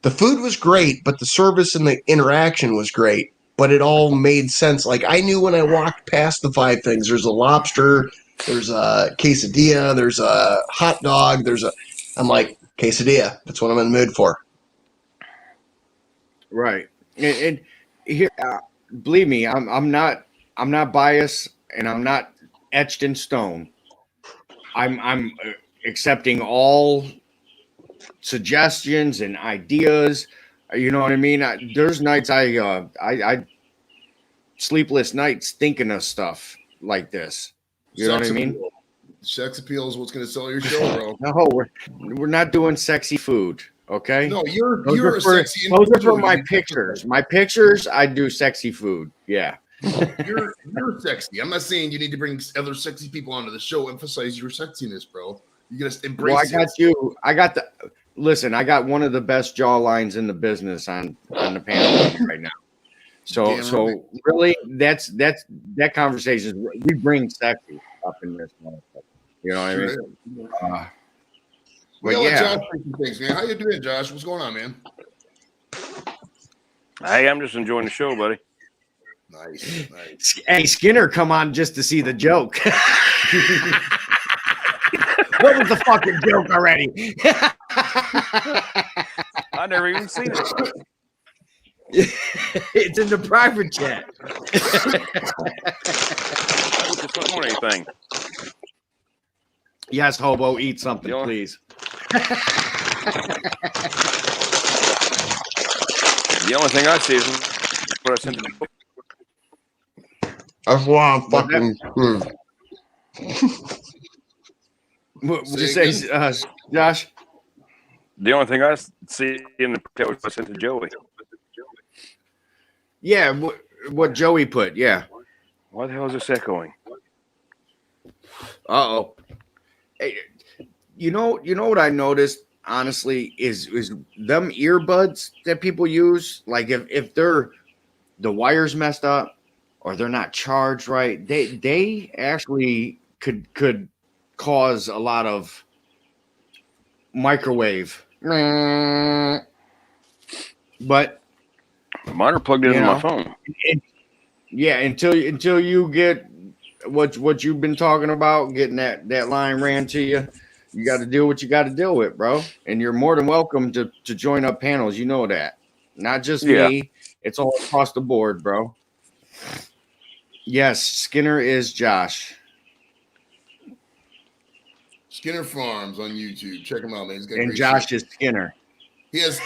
The food was great, but the service and the interaction was great. But it all made sense. Like I knew when I walked past the 5 things, there's a lobster, there's a quesadilla, there's a hot dog, I'm like, quesadilla. That's what I'm in the mood for. Right. And here, believe me, I'm not biased and I'm not etched in stone. I'm accepting all suggestions and ideas. You know what I mean? There's nights I sleepless nights thinking of stuff like this. You know what I mean? Sex appeal is what's going to sell your show, bro. No, we're not doing sexy food. Okay. No, you're sexy. Those are for my pictures. My pictures, I do sexy food. Yeah. You're sexy. I'm not saying you need to bring other sexy people onto the show. Emphasize your sexiness, bro. You gotta embrace. Well, I got listen. I got one of the best jawlines in the business on the panel right now. So really, that conversation. We bring sexy up in this one. You know what I mean? Well, Josh, things, man. How you doing, Josh? What's going on, man? Hey, I'm just enjoying the show, buddy. Nice. Hey, Skinner, come on just to see the joke. What was the fucking joke already? I never even seen it. It's in the private chat. I don't just want anything. Yes, hobo, eat something, please. The only thing I see is what I sent to the That's why I'm fucking. What would you say, Josh? The only thing I see in the that was I sent to Joey. Yeah, what Joey put. Yeah. Why the hell is this echoing? Uh-oh. Hey, you know what I noticed, honestly, is them earbuds that people use. Like if they're the wires messed up or they're not charged right, they actually could cause a lot of microwave. But mine are plugged into my phone. Yeah, until you get what you've been talking about, getting that line ran to you, you got to deal what you got to deal with, bro. And you're more than welcome to join up panels. You know that. Not just me. It's all across the board, bro. Yes, Skinner is Josh. Skinner Farms on YouTube. Check him out, man. He's got and Josh shit. Is Skinner. He has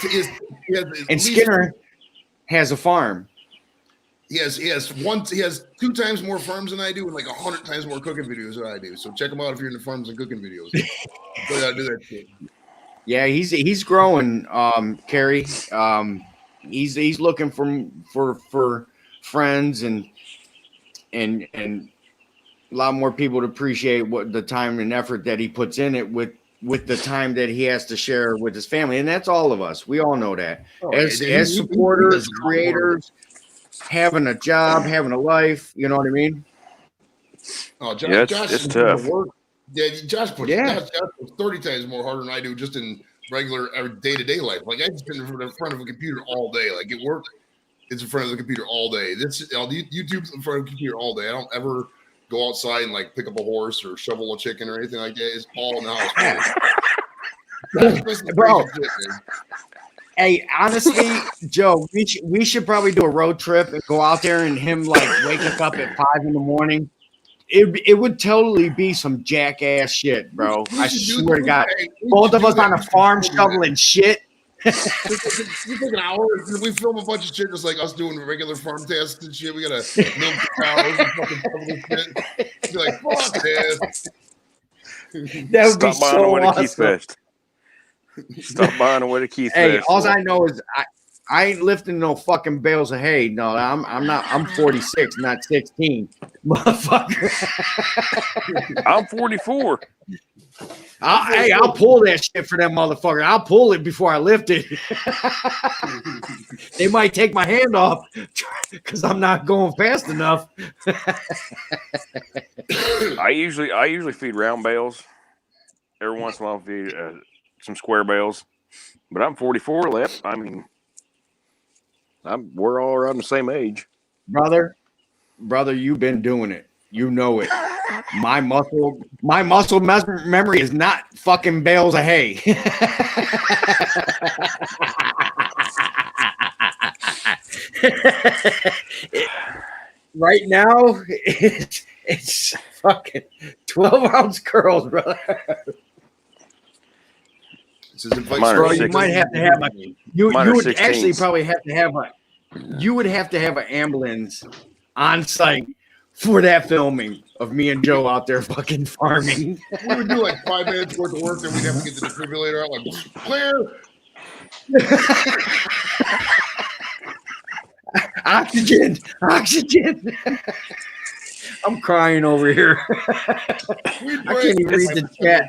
and Skinner has a farm. He has 2 times more farms than I do and like 100 times more cooking videos than I do. So check him out if you're into farms and cooking videos. So gotta do that shit. Yeah, he's growing, Carrie. He's looking for friends and a lot more people to appreciate what the time and effort that he puts in it with the time that he has to share with his family. And that's all of us. We all know that. As supporters, creators, having a job, having a life, you know what I mean? Oh, Josh it's tough. Yeah, Josh puts 30 times more harder than I do just in regular day-to-day life. Like I just been in front of a computer all day. Like at work, it's in front of the computer all day. YouTube's in front of the computer all day. I don't ever go outside and like pick up a horse or shovel a chicken or anything like that. It's all in the house. Bro. Hey, honestly, Joe, we should probably do a road trip and go out there and him like wake us up at 5 a.m. it would totally be some jackass shit, bro. I swear to God. Both of us on a farm shoveling shit. Just like an hour. We film a bunch of shit just like us doing regular farm tasks and shit. We gotta milk the cows and fucking shovel shit. Be like, fuck this. That would be so awesome. Keith Fest. Stop buying away to Keith Hey, Fest. all I know is I ain't lifting no fucking bales of hay. No, I'm not. I'm 46, not 16, motherfucker. I'm 44. I'll pull that shit for that motherfucker. I'll pull it before I lift it. They might take my hand off because I'm not going fast enough. I usually feed round bales. Every once in a while, I feed some square bales. But I'm 44 left. I mean, we're all around the same age, brother. You've been doing it. You know it. My muscle memory is not fucking bales of hay. Right now, it's fucking 12-ounce curls, brother. Bro, you might have to have a. You would 16s. Actually probably have to have a. You would have to have an ambulance on site for that filming of me and Joe out there fucking farming. We would do like 5 minutes worth of work, then we'd have to get the defibrillator out. Like, clear. Oxygen. I'm crying over here. I can't even read the chat.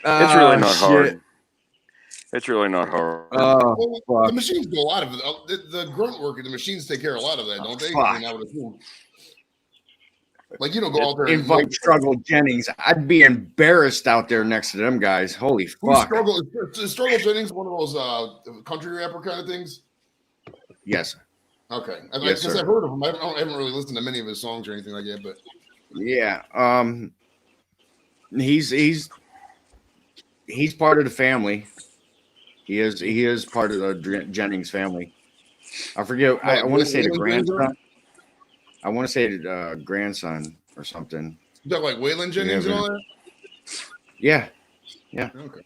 It's really not hard. It's really not hard. Well, the machines do a lot of it. The grunt work, the machines take care of a lot of that, don't they? I mean, I would assume. Like, you don't go out there and invite Struggle Jennings. I'd be embarrassed out there next to them guys. Holy fuck. Is Struggle Jennings one of those country rapper kind of things? Yes. Okay. Yes, I've heard of him. I haven't really listened to many of his songs or anything like that, but yeah. He's part of the family. He is part of the Jennings family. I forget. I want to say the grandson. I want to say the grandson or something. Is that like Waylon Jennings and all that? Yeah. Yeah. Okay.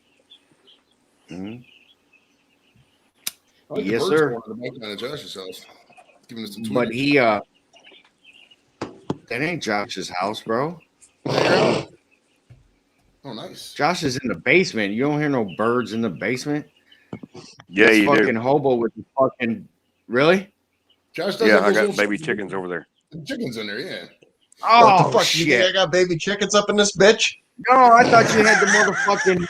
Mm-hmm. Like yes, sir. But he that ain't Josh's house, bro. Oh, nice. Josh is in the basement. You don't hear no birds in the basement. Yeah, that's you fucking do. hobo with the fucking really. Josh does. Yeah, I got baby chickens over there. Chickens in there, yeah. Oh, what the fuck? shit. You think I got baby chickens up in this bitch? No, I thought you had the motherfucking.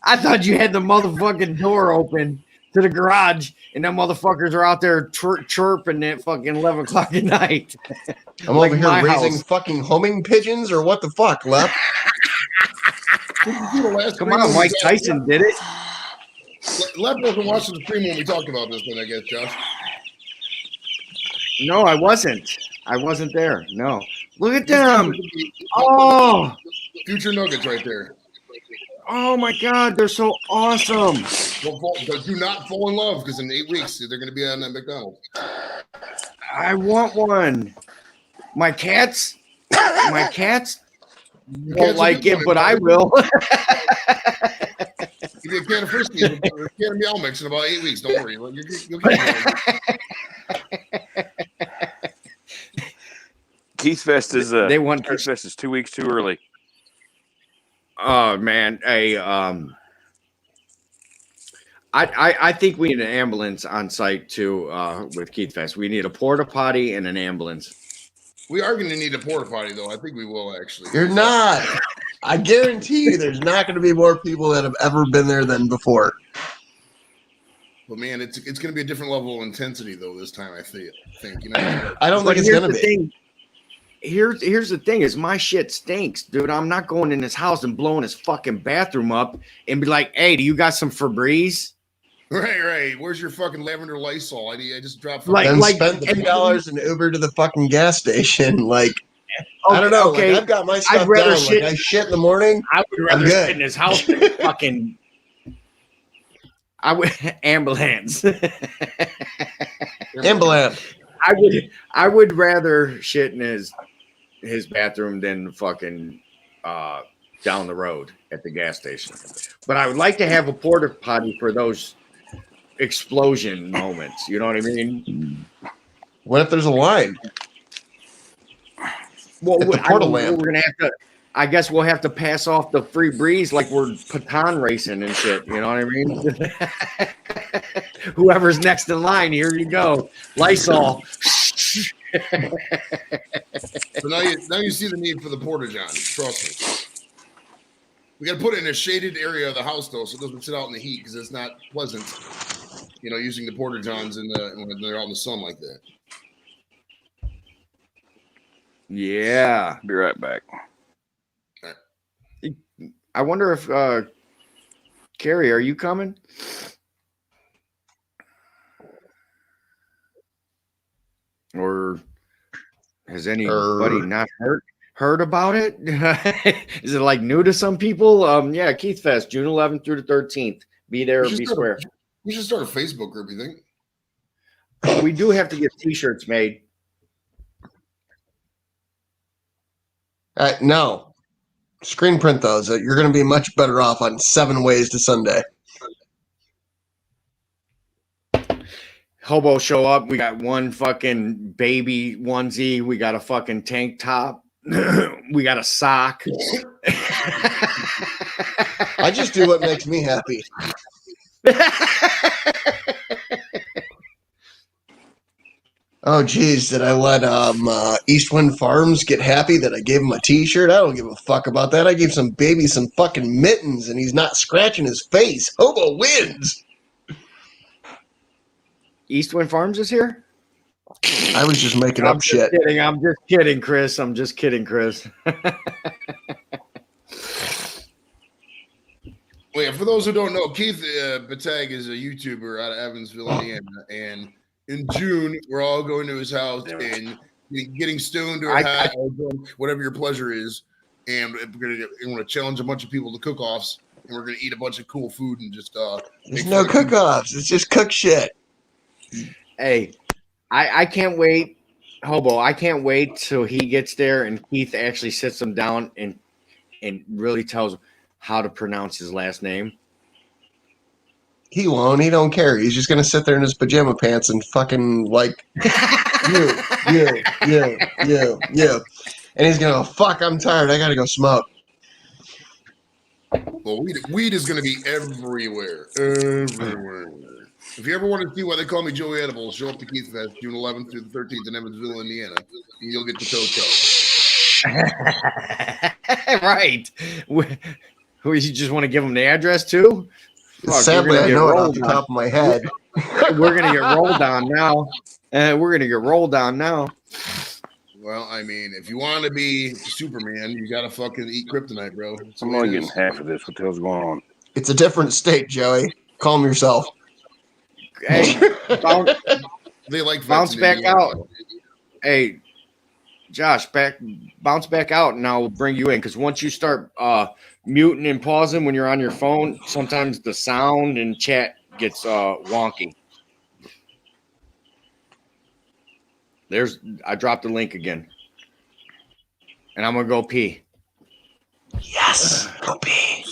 I thought you had the motherfucking door open to the garage, and them motherfuckers are out there chirping at fucking 11 o'clock at night. I'm like over here raising fucking homing pigeons, or what the fuck, Lep? Come on, Mike Tyson did it. Lep wasn't watching the stream when we talked about this, then I guess, Josh. No, I wasn't. I wasn't there. No. Look at them. Oh, future nuggets right there. Oh my God, they're so awesome. Do not fall in love because in 8 weeks they're going to be on that McDonald's. I want one. My cats won't like it, but I will. You get a can of Friskies, a can of Meow Mix in about 8 weeks. Don't worry. You'll get Keith Fest is Keith Fest is 2 weeks too early. Oh man, I think we need an ambulance on site too with Keith Fest. We need a porta potty and an ambulance. We are going to need a porta potty though. I think we will actually. You're not. I guarantee you, there's not going to be more people that have ever been there than before. But man, it's going to be a different level of intensity though this time. I think. You know. I don't think it's going to be. Here's the thing: is my shit stinks, dude. I'm not going in his house and blowing his fucking bathroom up and be like, "Hey, do you got some Febreze?" Right. Where's your fucking lavender Lysol? I just dropped. Then spent the $2 in Uber to the fucking gas station. Like, I don't know. Okay. Like, I've got my stuff down. Like, I shit in the morning. I would rather sit in his house than fucking. I would ambulance. Ambulance. I would rather shit in his bathroom than fucking down the road at the gas station. But I would like to have a porta potty for those explosion moments. You know what I mean? What if there's a line? Well, At the porta lamp. we're gonna have to. I guess we'll have to pass off the free breeze like we're Patan racing and shit. You know what I mean? Whoever's next in line, here you go. Lysol. So now you see the need for the porta john. Trust me. We got to put it in a shaded area of the house though, so it doesn't sit out in the heat because it's not pleasant. You know, using the porta johns when they're out in the sun like that. Yeah. Be right back. I wonder if Carrie, are you coming? Or has anybody not heard about it? Is it like new to some people? Yeah, Keith Fest, June 11th through the 13th. Be there or be square. We should start a Facebook group, you think? We do have to get t-shirts made. No. Screen print those. You're going to be much better off on 7 Ways to Sunday. Hobo show up. We got one fucking baby onesie. We got a fucking tank top. We got a sock. I just do what makes me happy. Oh, geez, did I let Eastwind Farms get happy that I gave him a t-shirt? I don't give a fuck about that. I gave some baby some fucking mittens, and he's not scratching his face. Hobo wins! Eastwind Farms is here? I was just making up shit. Kidding. I'm just kidding, Chris. I'm just kidding, Chris. Wait, for those who don't know, Keith Batag is a YouTuber out of Evansville, Indiana, and in June, we're all going to his house and getting stoned or high, or whatever your pleasure is. And we're going to challenge a bunch of people to cook-offs, and we're going to eat a bunch of cool food and just there's no cook-offs. It's just cook shit. Hey, I can't wait, Hobo. I can't wait till he gets there and Keith actually sits him down and really tells him how to pronounce his last name. He won't. He don't care. He's just going to sit there in his pajama pants and fucking like, you. And he's going to go, fuck, I'm tired. I got to go smoke. Well, weed is going to be everywhere. Everywhere. If you ever want to see why they call me Joey Edibles, show up to Keith Fest, June 11th through the 13th in Evansville, Indiana, and you'll get the toe. Right. You just want to give them the address too? Fuck, sadly, I know it off the top of my head. We're going to get rolled on now. We're going to get rolled on now. Well, I mean, if you want to be Superman, you got to fucking eat kryptonite, bro. I'm only getting half of this. What the hell's going on? It's a different state, Joey. Calm yourself. Hey, they like bounce back out. Hey, Josh, bounce back out, and I'll bring you in. Because once you start muting and pausing when you're on your phone, sometimes the sound and chat gets wonky. I dropped the link again, and I'm gonna go pee. Yes, go pee.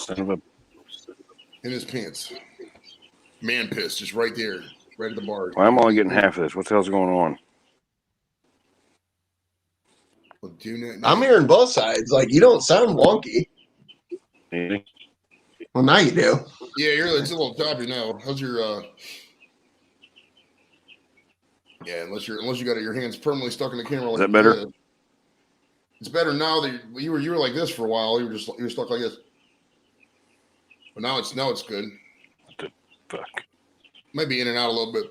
In his pants. Man piss, just right there, right at the bar. Well, I'm only getting half of this. What the hell's going on? Well, I'm hearing both sides. Like, you don't sound wonky. Anything? Well, now you do. Yeah, it's a little choppy now. How's your Yeah, unless you got your hands permanently stuck in the camera. Is that better? It's better now that you were like this for a while. You were stuck like this. But now it's good. What the fuck? Might be in and out a little bit.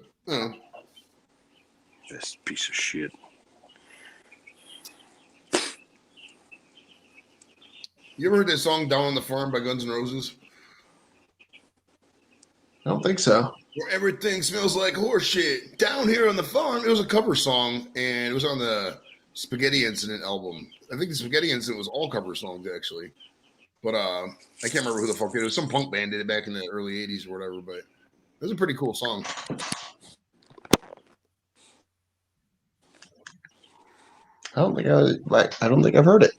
This piece of shit. You ever heard that song "Down on the Farm" by Guns N' Roses? I don't think so. Where everything smells like horse shit down here on the farm. It was a cover song, and it was on the Spaghetti Incident album. I think the Spaghetti Incident was all cover songs, actually. But I can't remember who the fuck it was. Some punk band did it back in the early 80s or whatever, but it was a pretty cool song. I don't think I've heard it.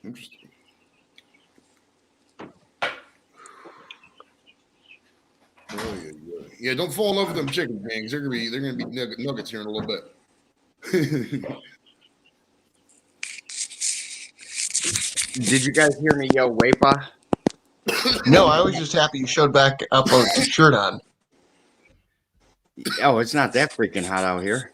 Interesting. Oh, yeah, don't fall in love with them chicken things. They're gonna be nuggets here in a little bit. Did you guys hear me yell "Wepa"? No, I was just happy you showed back up a shirt on. Oh, it's not that freaking hot out here.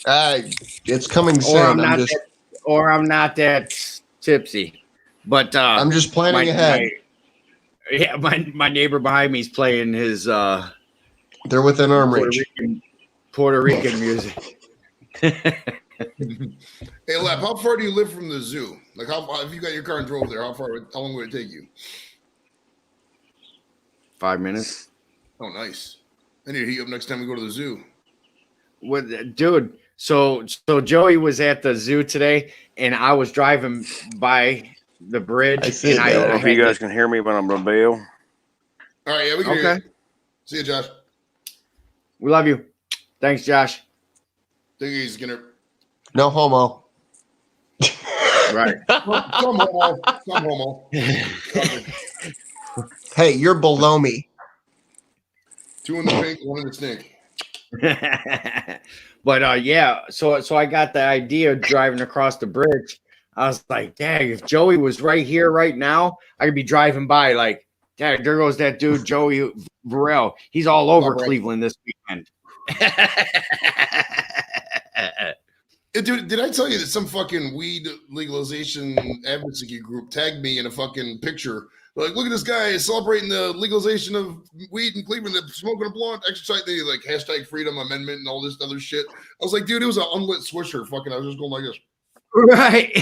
It's coming Or soon. I'm not that tipsy. But I'm just planning ahead. My neighbor behind me is playing his They're within arm reach. Puerto Rican music. Hey, Lap, how far do you live from the zoo? Like, if you got your car and drove there, how long would it take you? 5 minutes. Oh, nice. I need to hit you up next time we go to the zoo. What, dude? So Joey was at the zoo today, and I was driving by the bridge. I see and I don't know if you guys can hear me, but I'm gonna bail. All right, yeah, we can hear you. See you, Josh. We love you. Thanks, Josh. Think he's gonna. No homo. Right. Some homo. Hey, you're below me. 2 in the pink, 1 in the stink. But yeah, so I got the idea of driving across the bridge. I was like, dang, if Joey was right here right now, I could be driving by like, dang, there goes that dude, Joey Varel. He's all over Cleveland this weekend. Dude, did I tell you that some fucking weed legalization advocacy group tagged me in a fucking picture? Like, look at this guy celebrating the legalization of weed in Cleveland, smoking a blunt, exercise, they like hashtag freedom amendment and all this other shit. I was like, dude, it was an unlit swisher. Fucking, I was just going like this. Right.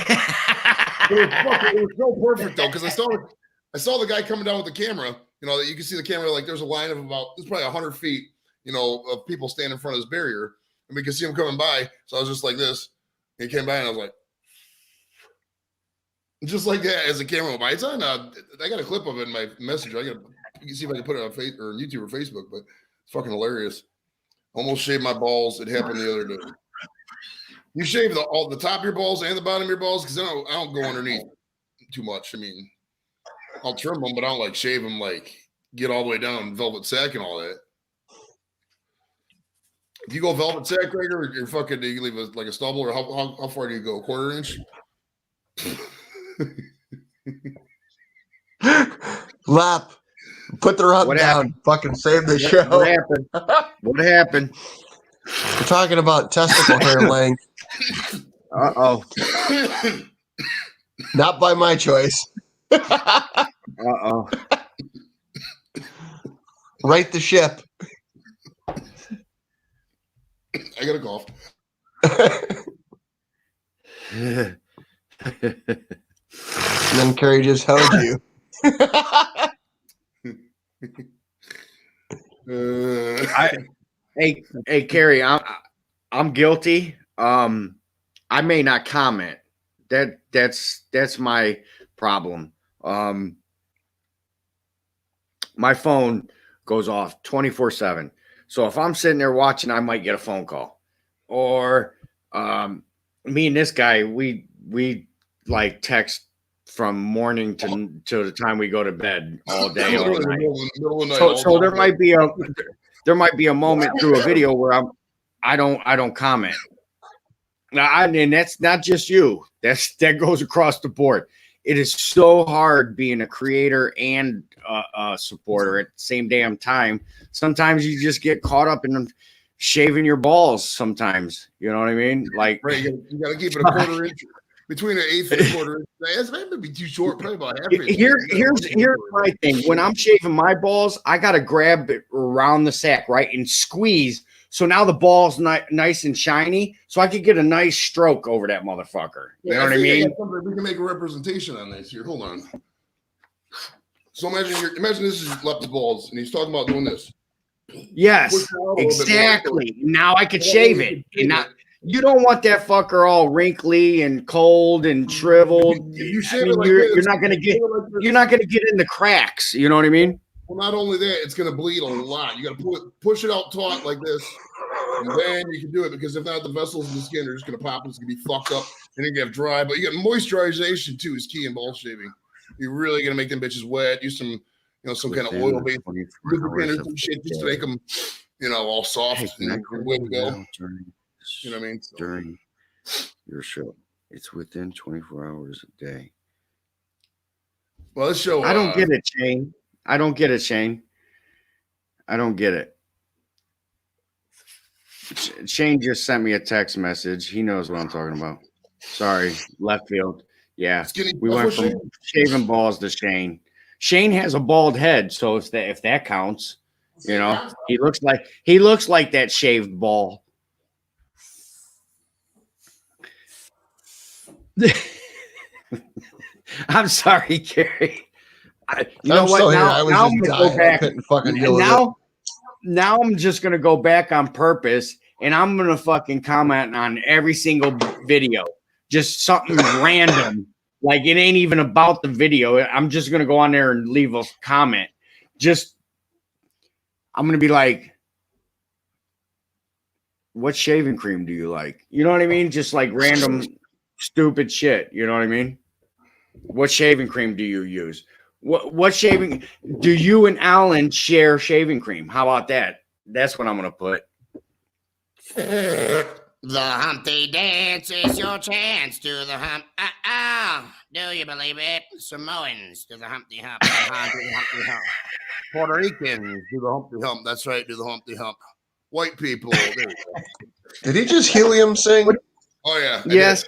It was so perfect though, because I saw the guy coming down with the camera. You know, you can see the camera, like there's a line of it's probably 100 feet, you know, of people standing in front of this barrier. And we could see him coming by. So I was just like this. He came by and I was like, just like that as the camera went by. It's on. I got a clip of it in my messenger. You can see if I can put it on Facebook or YouTube or Facebook, but it's fucking hilarious. Almost shaved my balls. It happened the other day. You shave the top of your balls and the bottom of your balls because I don't go underneath too much. I mean, I'll trim them, but I don't like shave them like get all the way down velvet sack and all that. Do you go velvet sack, Gregor, or you're fucking? Do you leave like a stubble, or how far do you go? 1/4 inch? Lap, put the rub down. Happened? Fucking save the show. What happened? What happened? We're talking about testicle hair length. Uh-oh. Not by my choice. Uh-oh. Right the ship. I got a golf. And then Carrie just held you. Hey, Carrie, I'm guilty. I may not comment. That's my problem. My phone goes off 24/7. So if I'm sitting there watching, I might get a phone call. Or me and this guy, we like text from morning to the time we go to bed all day, all night. So there might be a moment through a video where I don't comment. Now, and that's not just you. That goes across the board. It is so hard being a creator and a supporter at the same damn time. Sometimes you just get caught up in shaving your balls. Sometimes, you know what I mean? Like, right, you got to keep it a 1/4 inch between an 1/8 and a 1/4 inch. That's maybe too short. Probably about half inch. Here's my thing. When I'm shaving my balls, I gotta grab it around the sack, right, and squeeze. So now the ball's nice and shiny, so I could get a nice stroke over that motherfucker. You know what I mean? We can make a representation on this here. Hold on. So imagine this is left balls, and he's talking about doing this. Yes, exactly. Now I could shave it, and not. You don't want that fucker all wrinkly and cold and shriveled. You're not gonna get in the cracks. You know what I mean? Well, not only that, it's gonna bleed a lot. You gotta push it out taut like this. And then you can do it, because if not, the vessels in the skin are just going to pop and it's going to be fucked up. And you're going to have dry. But you got moisturization too is key in ball shaving. You're really going to make them bitches wet. Use some, some kind of oil-based lubricant or some shit just to make them, all soft and way to go. You know what I mean? So. During your show, it's within 24 hours a day. Well, this show. I don't get it, Shane. I don't get it, Shane. I don't get it. Shane just sent me a text message. He knows what I'm talking about. Sorry, left field. Yeah, we went from shaving balls to Shane. Shane has a bald head, so if that counts, he looks like that shaved ball. I'm sorry, Gary. You know what? Now I'm gonna go back. Now I'm just gonna go back on purpose, and I'm gonna fucking comment on every single video, just something random, like it ain't even about the video. I'm just gonna go on there and leave a comment. I'm gonna be like, "What shaving cream do you like?" You know what I mean? Just like random, stupid shit. You know what I mean? What shaving cream do you use? What shaving do you and Alan share shaving cream? How about that? That's what I'm gonna put. The Humpty Dance is your chance. Do the hump. Do you believe it? Samoans do the Humpty Hump. Do the Humpty Hump. Puerto Ricans do the Humpty Hump. That's right. Do the Humpty Hump. White people. There we go. Did he just helium sing? Oh yeah. Yes.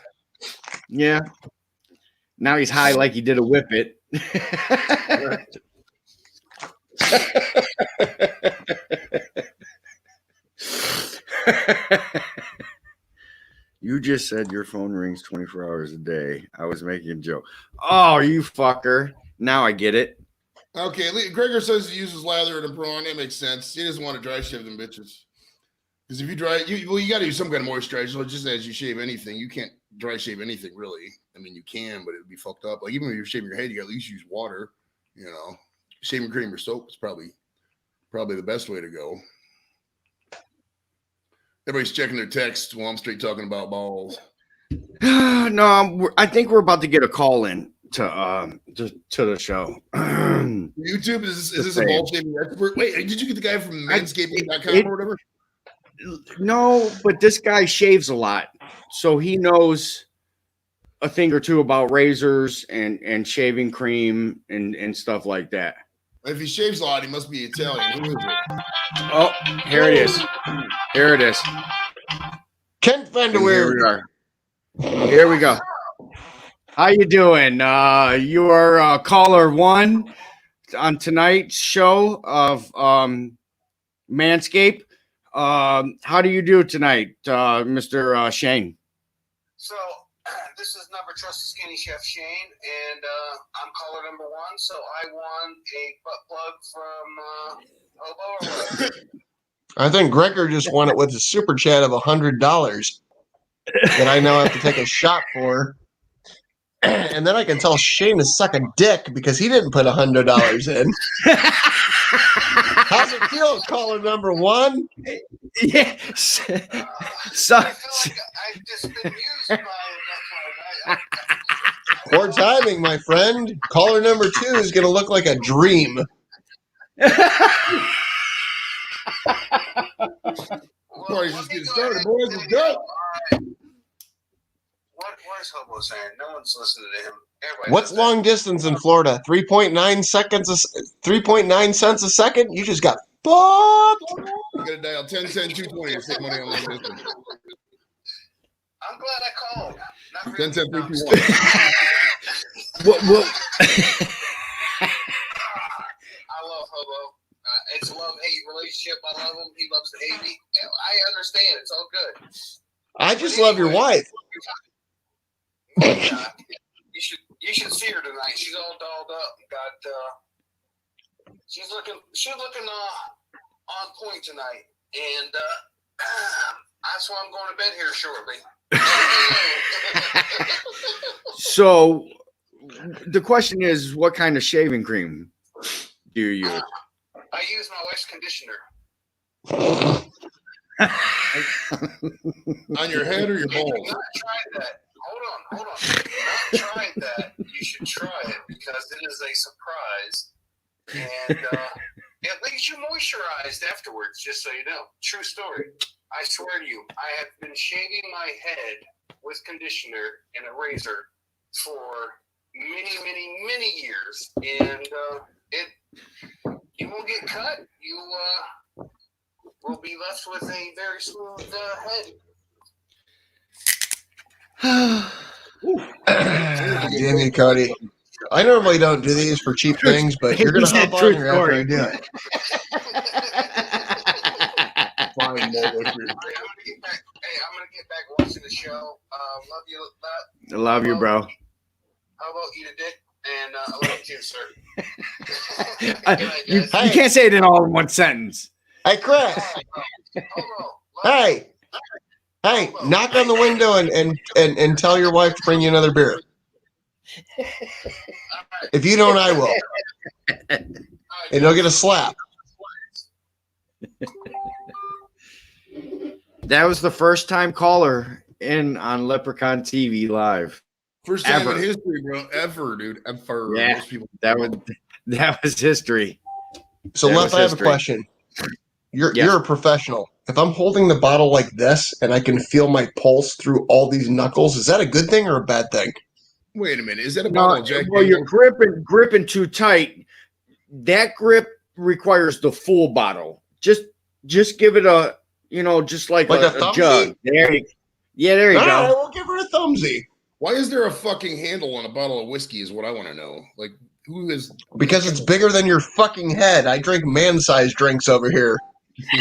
Yeah. Now he's high like he did a whippet. You just said your phone rings 24 hours a day. I was making a joke. Oh, you fucker. Now I get it. Okay, Gregor says he uses lather and a prawn. That makes sense. He doesn't want to dry shave them bitches. Because if you dry, you got to use some kind of moisturizer. So just as you shave anything, you can't dry shave anything really. I mean, you can, but it would be fucked up. Like even when you're shaving your head, you got to at least use water. Shaving cream or soap is probably the best way to go. Everybody's checking their text while I'm straight talking about balls. No, I think we're about to get a call in to the show. YouTube is this a ball shaving expert? Wait, did you get the guy from manscaping.com or whatever? No, but this guy shaves a lot, so he knows a thing or two about razors and shaving cream and stuff like that. If he shaves a lot, he must be Italian. Who is it? Oh, here it is. Here it is. Kent Vanderweer. Here we are. Here we go. How you doing? You are caller 1 on tonight's show of Manscaped. How do you do tonight, Mr. Shane? So this is Never Trust the Skinny Chef Shane, and I'm caller number 1. So I won a butt plug from Hobo. I think Gregor just won it with a super chat of $100 that I now have to take a shot for. And then I can tell Shane to suck a dick because he didn't put $100 in. How's it feel, caller number 1? Yeah. I feel like I've just been used by it. Poor timing, my friend. Caller number 2 is going to look like a dream. Party's just getting started, boys. Let's go. What is Hobo saying? No one's listening to him. Anyway, What's long distance in Florida? 3.9 seconds. 3.9 cents a second. You just got fucked. You gotta dial 10-10-220 to save money on long distance. I'm glad I called. 10-10-321. What? I love Hobo. It's a love-hate relationship. I love him. He loves to hate me. I understand. It's all good. I just love your wife. Yeah, you should see her tonight. She's all dolled up. She's looking on point tonight, and that's why I'm going to bed here shortly. So the question is, what kind of shaving cream do you use? I use my wife's conditioner. On your head or your If you've balls? not tried that, hold on. If you've not tried that, you should try it because it is a surprise. And it leaves you moisturized afterwards, just so you know. True story. I swear to you, I have been shaving my head with conditioner and a razor for many years. And you won't get cut. You will be left with a very smooth head. Damn you, Cody. I normally don't do these for cheap things, but you're going to hop on here after I do it. Fine, I'm gonna get back watching the show. Love you. I love you, bro. How about you, Dick? And I love you too, sir. You can't say it in all in one sentence. Hey, Chris. Hey, knock on the window and tell your wife to bring you another beer. If you don't, I will. And you'll get a slap. That was the first time caller in on Leprechaun TV Live. First time Ever. in history, bro. Ever, dude. Ever. Yeah, Most people that was history. So, That Lep, was I have a history. question. Yes. You're a professional. If I'm holding the bottle like this and I can feel my pulse through all these knuckles, is that a good thing or a bad thing? Wait a minute. Is that a No, bottle of Jack well, you're Daniels? gripping too tight. That grip requires the full bottle. Just give it a, just like Like a a thumbsy? jug. There you All right, go. we'll give her a thumbsy. Why is there a fucking handle on a bottle of whiskey is what I want to know. Like, who is... Because it's bigger than your fucking head. I drink man-sized drinks over here.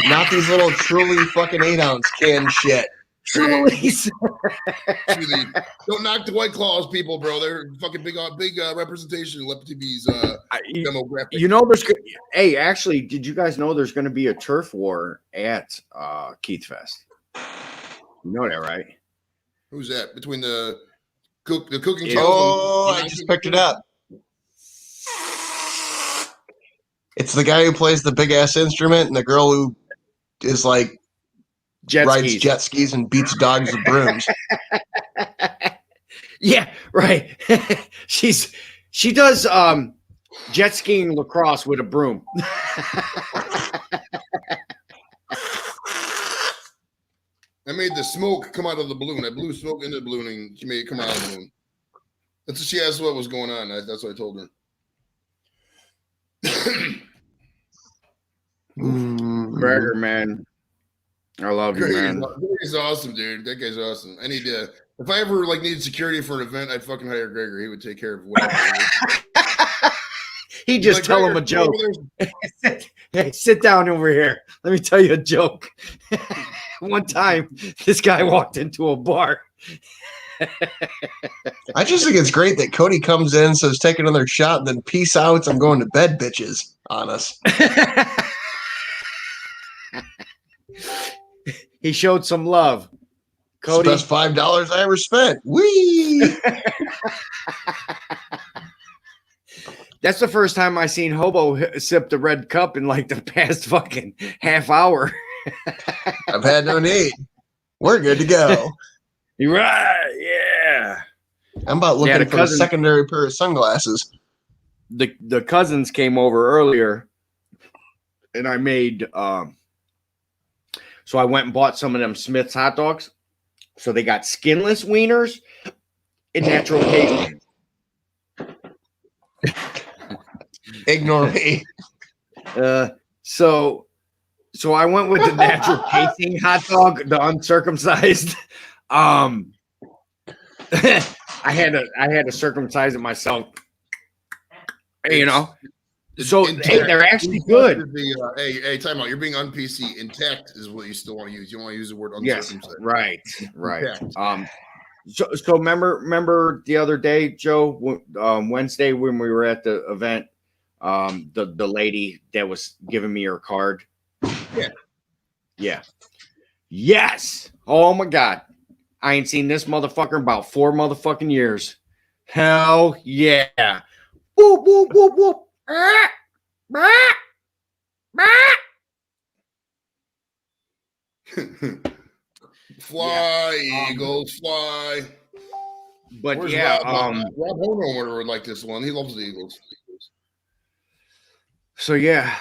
Not these little truly fucking 8-ounce can shit. Truly. Truly. Don't knock the White Claws, people, bro. They're fucking big representation of Lep TV's demographic. Hey, actually, did you guys know there's going to be a turf war at Keith Fest? You know that, right? Who's that? Between the cooking Yeah. shows Oh, and- I just picked it up. It's the guy who plays the big-ass instrument and the girl who is like rides jet skis and beats dogs with brooms. Yeah, right. She does jet skiing lacrosse with a broom. I made the smoke come out of the balloon. I blew smoke into the balloon and she made it come out of the balloon. That's what she asked what was going on. That's what I told her. Gregor, man. I love you, man. He's awesome, dude. That guy's awesome. I need to, if I ever needed security for an event, I'd fucking hire Gregor. He would take care of whatever. He just tell him a joke. Hey, sit down over here. Let me tell you a joke. One time, this guy walked into a bar. I just think it's great that Cody comes in, says take another shot, and then peace out. I'm going to bed, bitches. On us. He showed some love. Cody, It's the best $5 I ever spent. Whee! That's the first time I seen Hobo sip the red cup in like the past fucking half hour. I've had no need. We're good to go. You're right. Yeah. I'm about looking for a secondary pair of sunglasses. The cousins came over earlier, and I made. So I went and bought some of them Smith's hot dogs. So they got skinless wieners and natural casing. Ignore me. So I went with the natural casing hot dog, the uncircumcised. I had to circumcise it myself. So hey, they're actually good. Hey, time out. You're being un-PC. Intact is what you still want to use. You want to use the word uncircumcised. Yes, right. So remember the other day, Joe, Wednesday when we were at the event, the lady that was giving me her card. Yeah. Yes. Oh my God. I ain't seen this motherfucker in about 4 motherfucking years. Hell yeah. Whoop, whoop, whoop, whoop. Fly, Eagles, fly. But Where's yeah, Rob Horner would like this one. He loves the Eagles. So yeah,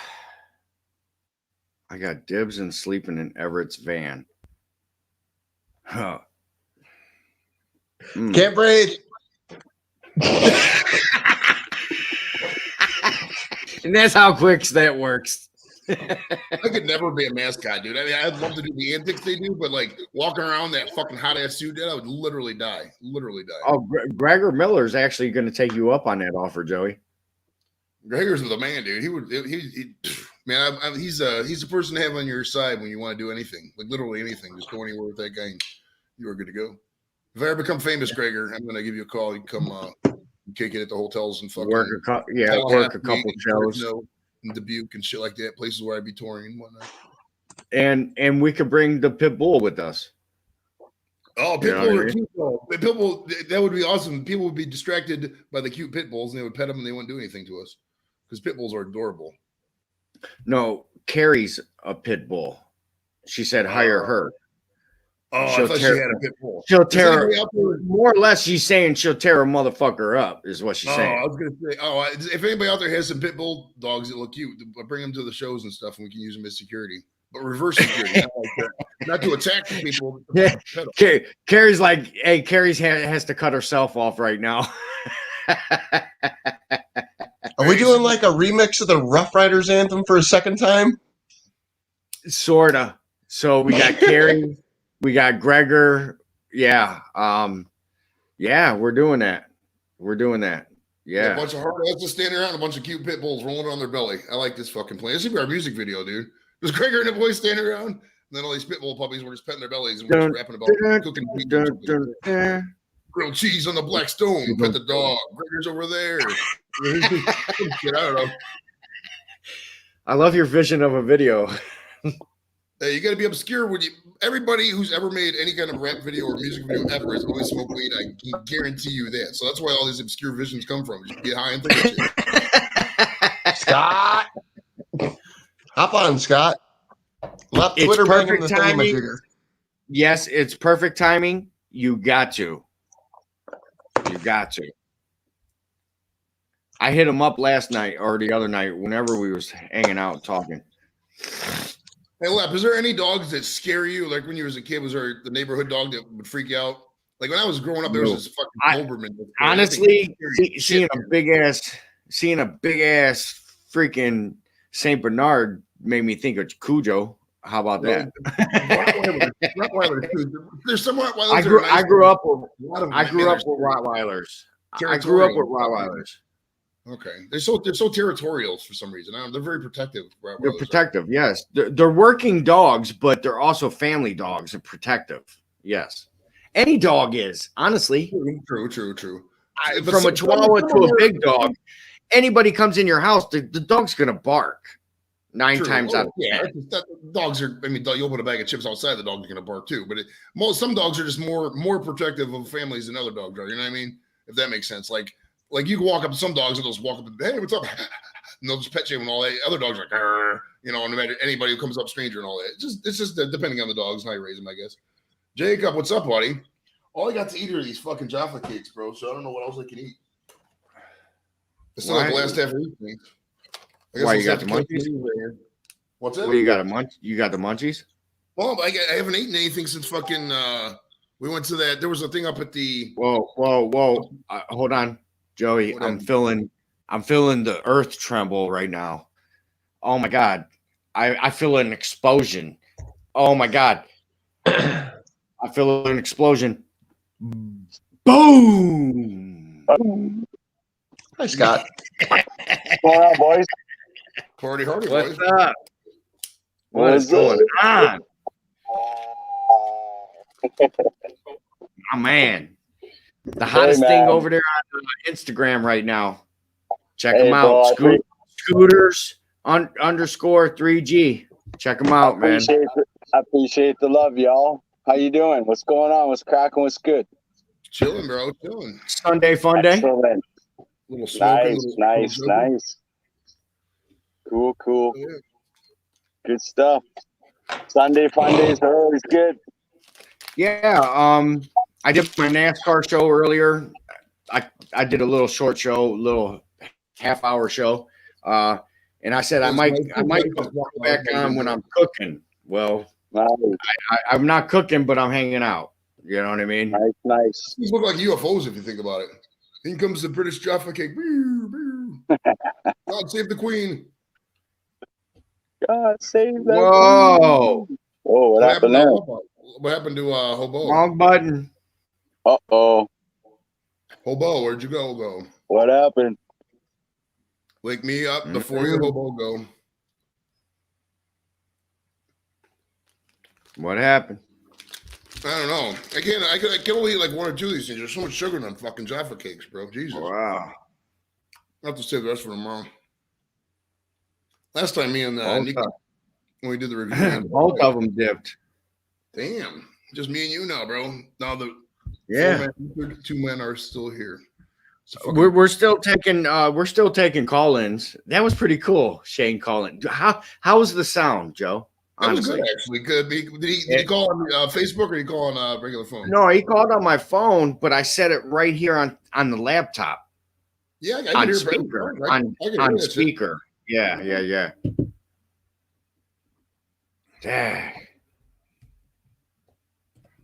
I got dibs and sleeping in Everett's van. Huh. Can't breathe. And that's how quick that works. I could never be a mascot, dude. I mean, I'd love to do the antics they do, but like walking around that fucking hot ass suit, I would literally die. Literally die. Oh, Gregor Miller's actually going to take you up on that offer, Joey. Gregor's the man, dude. Man, he's a person to have on your side when you want to do anything, like literally anything. Just go anywhere with that guy, and you are good to go. If I ever become famous, Gregor, I'm gonna give you a call. You can come kick it at the hotels and fucking work a couple shows in Dubuque and shit like that. Places where I'd be touring and whatnot. And we could bring the pit bull with us. Oh, pit bull are cute though. Pit bull, that would be awesome. People would be distracted by the cute pit bulls and they would pet them and they wouldn't do anything to us because pit bulls are adorable. No, Carrie's a pit bull. She said hire her. Oh, I thought she had a pit bull. She'll tear more or less. She's saying she'll tear a motherfucker up, is what she's saying. I was gonna say, if anybody out there has some pit bull dogs that look cute, bring them to the shows and stuff, and we can use them as security. But reverse security, not to attack people. Yeah. Carrie's like, hey, Carrie's has to cut herself off right now. Are we doing like a remix of the Rough Riders anthem for a second time? Sorta. So we got Carrie. We got Gregor. Yeah. Yeah, we're doing that. Yeah. A bunch of hard asses standing around, a bunch of cute pit bulls rolling on their belly. I like this fucking plan. This should be our music video, dude. There's Gregor and the boys standing around, and then all these pit bull puppies were just petting their bellies and we're just rapping about cooking grilled cheese on the black stone. Pet the dog. Gregor's over there. Shit, I don't know. I love your vision of a video. Hey, you got to be obscure. Everybody who's ever made any kind of rap video or music video ever has always smoked weed. I can guarantee you that. So that's why all these obscure visions come from. Just get high and think of shit. Scott, hop on, Scott. Let Twitter bring him the thingamajigger. Yes, it's perfect timing. You got to. I hit him up last night or the other night whenever we was hanging out talking. Hey, Lep, is there any dogs that scare you? Like when you was a kid, was there the neighborhood dog that would freak you out? Like when I was growing up, there was this fucking Doberman. Honestly, seeing a big ass freaking Saint Bernard made me think of Cujo. How about that? There's some Rottweilers. I grew up with Rottweilers. Okay, they're so territorial for some reason. They're very protective. They're protective, yes. They're working dogs, but they're also family dogs and protective. Yes, any dog is honestly true. From a Chihuahua to a big dog, anybody comes in your house, the dog's gonna bark 9 times out of 10. Dogs are. I mean, you open a bag of chips outside, the dog's gonna bark too. But some dogs are just more protective of families than other dogs are. You know what I mean? If that makes sense, like you can walk up to some dogs and they'll just walk up and hey, what's up? And they'll just pet you and all that. Other dogs are like, arr, no matter anybody who comes up stranger and all that. It's just depending on the dogs and how you raise them, I guess. Jacob, what's up, buddy? All I got to eat are these fucking Jaffa cakes, bro. So I don't know what else I can eat. It's still like the last half of the week. Why you got the munchies? What's that? What you got You got the munchies? Well, I haven't eaten anything since fucking. We went to that. There was a thing up at the. Whoa! Hold on, Joey. I'm feeling the earth tremble right now. Oh my god! I feel an explosion. Oh my god! I feel an explosion. Boom! Hi, Scott. What's going on, boys? Party hardy, What's boys. up? What is going on? My man. The hottest thing over there on Instagram right now. Check them out. Scooters underscore 3G. Check them out, man. I appreciate the love, y'all. How you doing? What's going on? What's cracking? What's good? Chilling, bro. Chilling. Sunday fun day. Excellent. Little smoking, Nice. Cool. Yeah. Good stuff. Sunday fun days are always good. Yeah. I did my NASCAR show earlier. I did a little short show, little half-hour show. And I said I might go back on when I'm cooking. Well, Nice, I'm not cooking, but I'm hanging out. You know what I mean? nice. These look like UFOs if you think about it. In comes the British Jaffa cake. God save the Queen. God save that. Whoa! Oh, what happened there? What happened to Hobo? Wrong button. Uh-oh. Hobo, where'd you go? What happened? Wake me up before you Hobo go. What happened? I don't know. I can only eat like one or two of these things. There's so much sugar in them fucking Jaffa cakes, bro. Jesus. Wow. I'll have to save the rest for tomorrow. Last time me and Nick, when we did the review, both of them dipped. Damn. Just me and you now, bro. Now the two men are still here. We're still taking call-ins. That was pretty cool, Shane calling. How was the sound, Joe? That was good, actually. Good. Did he call on Facebook or did he call on regular phone? No, he called on my phone, but I said it right here on the laptop. Yeah, I on speaker. On speaker. Yeah. Dang.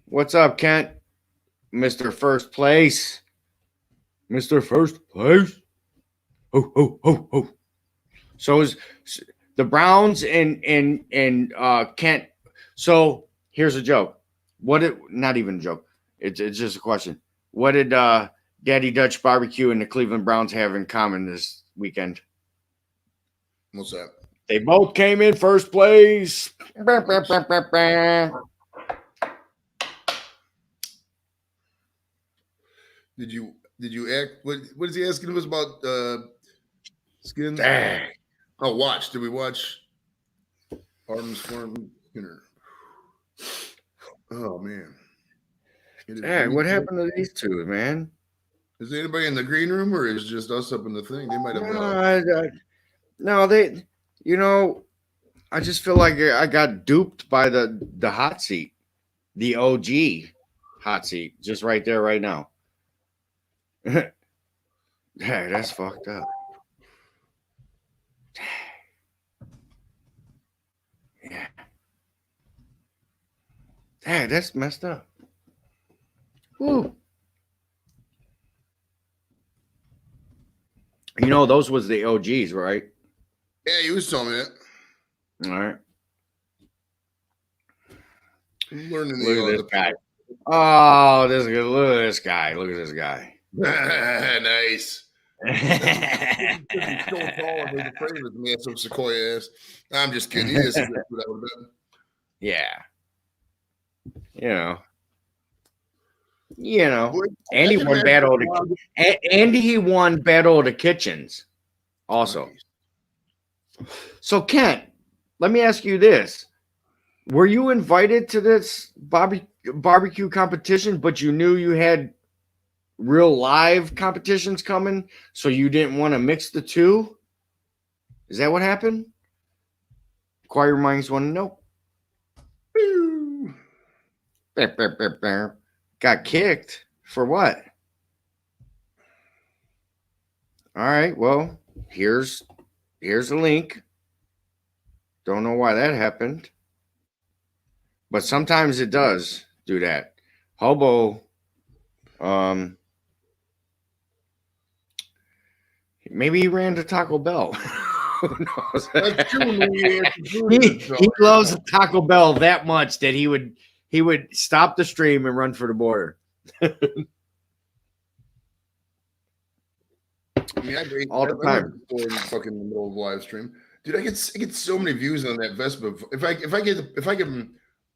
What's up, Kent? Mr. First Place. Mr. First Place. Oh. So is the Browns and Kent. So here's a joke. Not even a joke. It's just a question. What did Daddy Dutch Barbecue and the Cleveland Browns have in common this weekend? What's that? They both came in first place. Did you act? What is he asking us about? Skins. Dang. Oh, watch. Did we watch Artemis Farm Skinner? Oh man. Hey, what happened to these two, man? Is anybody in the green room or is it just us up in the thing? They might have. No, they. I just feel like I got duped by the hot seat, the OG hot seat, just right there, right now. Hey, that's fucked up. Yeah. Hey, that's messed up. Woo. Those was the OGs, right? Yeah, he was telling me that. All right. I'm learning Look at this guy. Oh, this good. Look at this guy. Look at this guy. Nice. Some Sequoia ass. I'm just kidding. He is exactly what I would have been. Yeah. Andy won Battle of the Andy won Battle of the Kitchens also. Nice. So Kent, let me ask you this. Were you invited to this barbecue competition, but you knew you had real live competitions coming, so you didn't want to mix the two? Is that what happened? Choir minds want to know. Got kicked for what? All right, well, here's the link. Don't know why that happened, but sometimes it does do that. Hobo, maybe he ran to Taco Bell. Who knows? He loves Taco Bell that much that he would stop the stream and run for the border. All the time. Fucking in the middle of the live stream, dude. I get so many views on that Vespa. If I get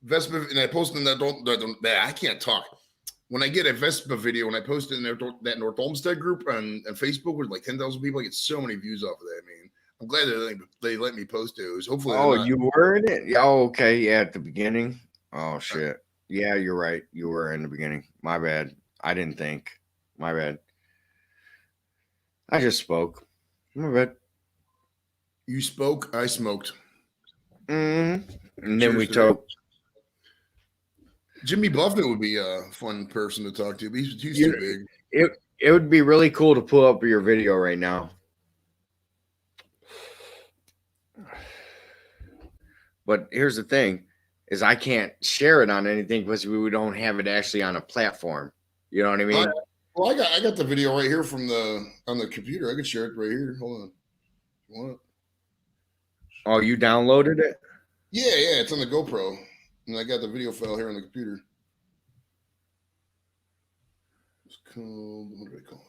Vespa and I post in that I can't talk. When I get a Vespa video and I post it in that North Olmsted group on Facebook with like 10,000 people, I get so many views off of that. I mean, I'm glad that they let me post it. It was hopefully. Oh, you were in it? Oh, okay. Yeah, at the beginning. Oh shit. Yeah, you're right. You were in the beginning. My bad. I didn't think. My bad. I just spoke. My bad. You spoke. I smoked. And then Cheers we to took. Jimmy Buffett would be a fun person to talk to. But he's too big. It would be really cool to pull up your video right now. But here's the thing, is I can't share it on anything because we don't have it actually on a platform. You know what I mean? Well, I got the video right here from on the computer. I could share it right here. Hold on. You want it? Oh, you downloaded it? Yeah, it's on the GoPro. And I got the video file here on the computer. It's called, what do I call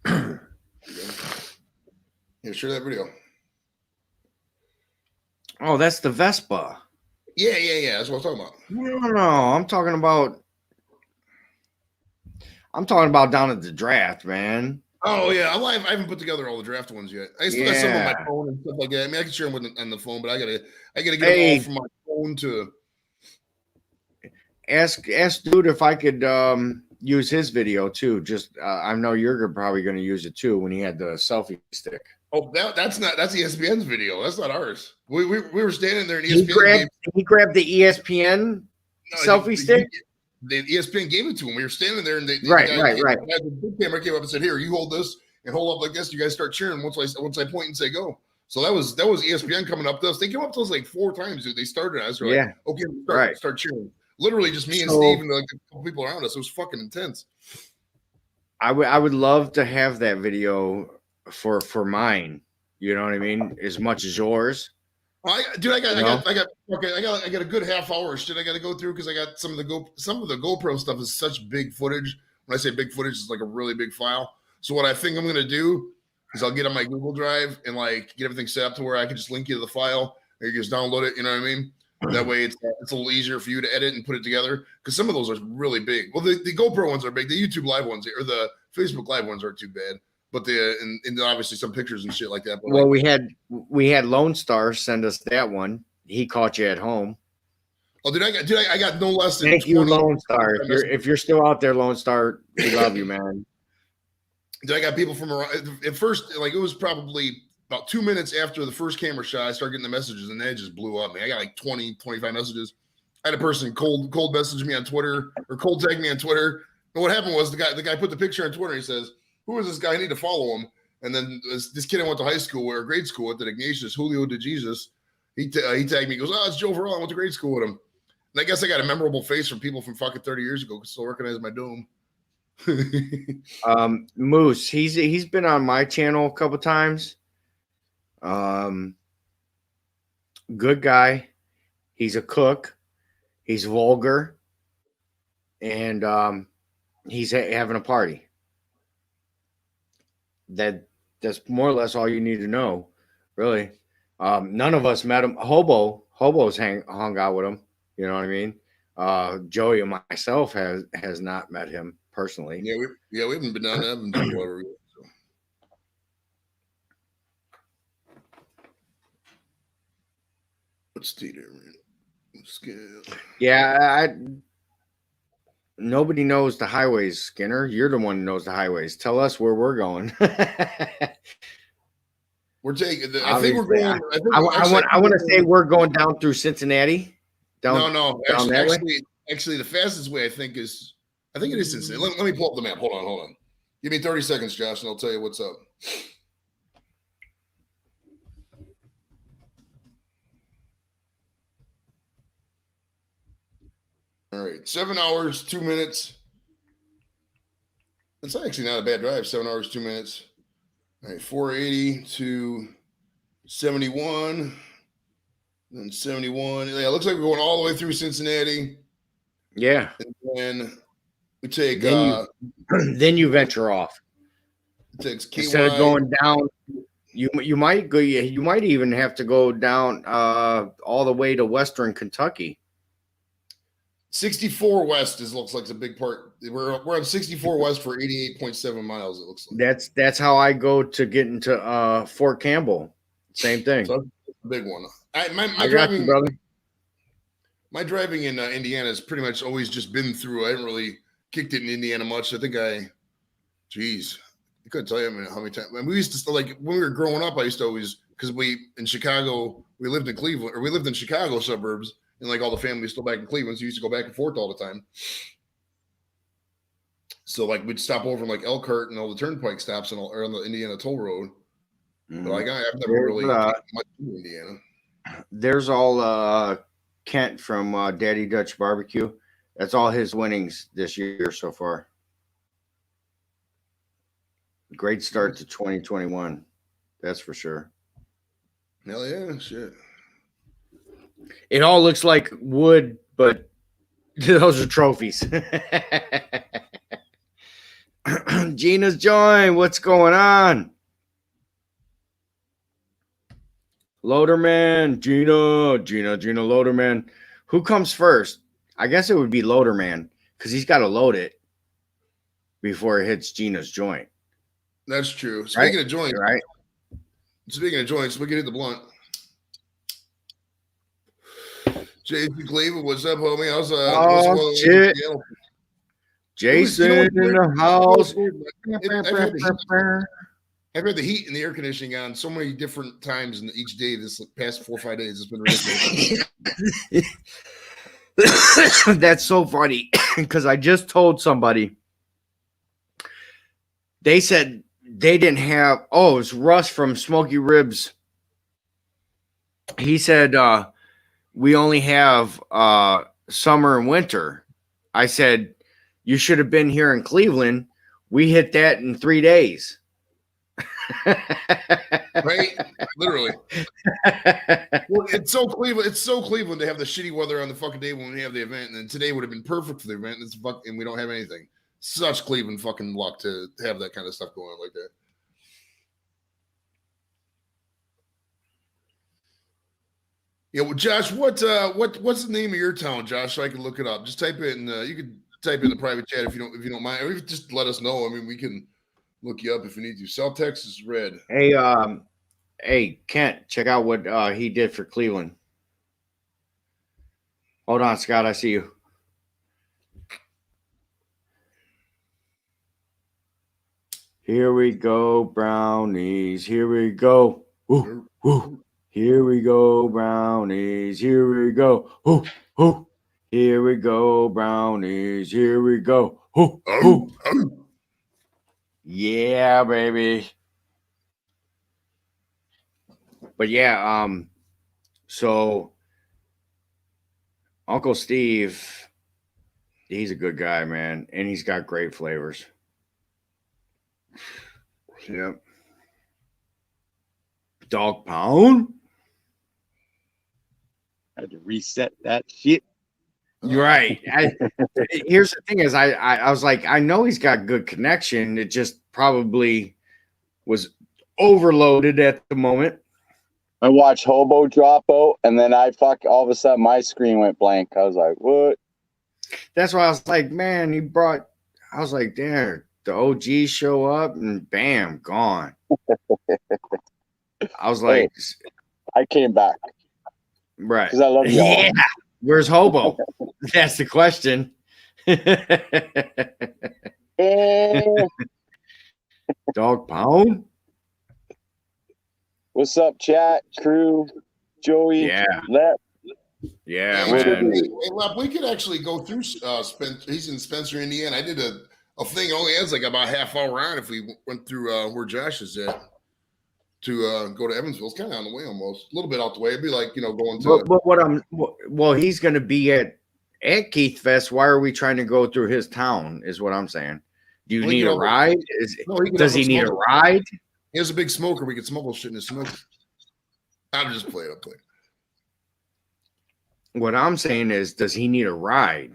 it? Yeah, share that video. Oh, that's the Vespa. Yeah. That's what I'm talking about. No. I'm talking about down at the draft, man. Oh yeah, I haven't put together all the draft ones yet. I still got some on my phone and stuff like that. I mean, I can share them on the phone, but I gotta get them all from my phone to. Ask dude if I could use his video too. Just I know you're probably going to use it too when he had the selfie stick. Oh, that's ESPN's video. That's not ours. We were standing there and ESPN he grabbed the ESPN selfie stick. The ESPN gave it to him. We were standing there and right. The big camera came up and said, "Here, you hold this and hold up like this. You guys start cheering once I point and say go." So that was ESPN coming up to us. They came up to us like 4 times. They started us. We're like, okay, start cheering. Literally just me and Steve and like a couple people around us. It was fucking intense. I would love to have that video for mine. You know what I mean? As much as yours. I got a good half hour shit I got to go through because I got some of the GoPro stuff is such big footage. When I say big footage, it's like a really big file. So what I think I'm gonna do is I'll get on my Google Drive and like get everything set up to where I can just link you to the file or you just download it. You know what I mean? That way it's a little easier for you to edit and put it together because some of those are really big. Well, the GoPro ones are big. The YouTube Live ones or the Facebook Live ones aren't too bad. But and obviously some pictures and shit like that. But well, we had Lone Star send us that one. He caught you at home. Oh, I got no less than. Thank you, Lone Star. If you're still out there, Lone Star, we love you, man. I got people from around. At first, like it was probably about 2 minutes after the first camera shot, I started getting the messages, and then it just blew up. Man, I got like 20, 25 messages. I had a person cold message me on Twitter or cold tag me on Twitter. And what happened was the guy put the picture on Twitter. He says, "Who is this guy? I need to follow him." And then this kid I went to high school or grade school with at Ignatius, Julio de Jesus, he tagged me. He goes, "Oh, it's Joe Verrell. I went to grade school with him." And I guess I got a memorable face from people from fucking 30 years ago because still recognize my dome. Moose, he's been on my channel a couple times. Good guy. He's a cook. He's vulgar, and he's having a party. That's more or less all you need to know, really. None of us met him. Hobo's hung out with him. You know what I mean? Joey and myself has not met him personally. Yeah, we haven't been down to Evans before. So. Let's see there, man. Yeah, nobody knows the highways, Skinner. You're the one who knows the highways. Tell us where we're going. We're taking. I think we're going. I want to say we're going down through Cincinnati. No. Actually, the fastest way I think it is Cincinnati. Let me pull up the map. Hold on. Give me 30 seconds, Josh, and I'll tell you what's up. All right, 7 hours, 2 minutes. It's actually not a bad drive. 7 hours, 2 minutes. All right, 480 to 71. Then 71. Yeah, it looks like we're going all the way through Cincinnati. Yeah. And then we take. Then you venture off. It takes KY. Instead of going down, you might go. You might even have to go down all the way to Western Kentucky. 64 West looks like it's a big part. We're on 64 West for 88.7 miles. It looks like that's how I go to get into Fort Campbell. Same thing. So that's a big one. I got you, brother. My driving in Indiana has pretty much always just been through. I haven't really kicked it in Indiana much. I think I couldn't tell you how many times. I mean, we used to like when we were growing up. I used to always because in Chicago, we lived in Cleveland, or we lived in Chicago suburbs, and like all the families still back in Cleveland, so we used to go back and forth all the time. So like we'd stop over in like Elkhart and all the turnpike stops and or on the Indiana toll road. But like I've never really much in Indiana. There's all Kent from Daddy Dutch Barbecue. That's all his winnings this year so far. Great start to 2021. That's for sure. Hell yeah, shit. It all looks like wood, but those are trophies. Gina's joined. What's going on? Loaderman, Gina, Loaderman. Who comes first? I guess it would be Loaderman because he's got to load it before it hits Gina's joint. That's true. Speaking of joints, right? Speaking of joints, we can hit the blunt. JC Cleveland, what's up, homie? How's shit. Jason in the house. I've had the heat and the air conditioning on so many different times in each day this past 4 or 5 days. It's been ridiculous. That's so funny because I just told somebody. They said they didn't have. Oh, it's Russ from Smoky Ribs. He said we only have summer and winter. I said you should have been here in Cleveland. We hit that in 3 days. Right, literally. Well, it's so Cleveland to have the shitty weather on the fucking day when we have the event, and then today would have been perfect for the event. And we don't have anything. Such Cleveland fucking luck to have that kind of stuff going on like that. Yeah, well, Josh, what's the name of your town, Josh? So I can look it up. Just type it in. You could type in the private chat if you don't mind, or just let us know. I mean, we can look you up if you need to. South Texas Red. Hey, Kent, check out what he did for Cleveland. Hold on, Scott. I see you. Here we go, brownies. Here we go. Ooh, ooh. Here we go, brownies. Here we go. Ooh, ooh. Here we go, brownies. Here we go. Ooh, ooh. Yeah, baby. But yeah, so Uncle Steve, he's a good guy, man, and he's got great flavors. Yep. Dog pound. Had to reset that shit. You're right. Here's the thing: is I was like, I know he's got good connection. It just probably was overloaded at the moment. I watched Hobo drop out, and then all of a sudden my screen went blank. I was like, what? That's why I was like, man, I was like, damn, the OGs show up and bam, gone. I was like, I came back. Right. Because I love y'all. Yeah. Where's Hobo? That's the question. Dog pound. What's up, chat, crew, Joey? Yeah. Lep. Yeah, man. Hey, Lep, we could actually go through Spencer. He's in Spencer, Indiana. I did a thing. It only has like about half hour on if we went through where Josh is at to go to Evansville. It's kind of on the way almost. A little bit out the way. It'd be like, going to. He's going to be at Keith Fest. Why are we trying to go through his town is what I'm saying. Do you need a ride? Does he need a ride? He has a big smoker. We could smuggle shit in his smoker. I'm just playing. What I'm saying is, does he need a ride?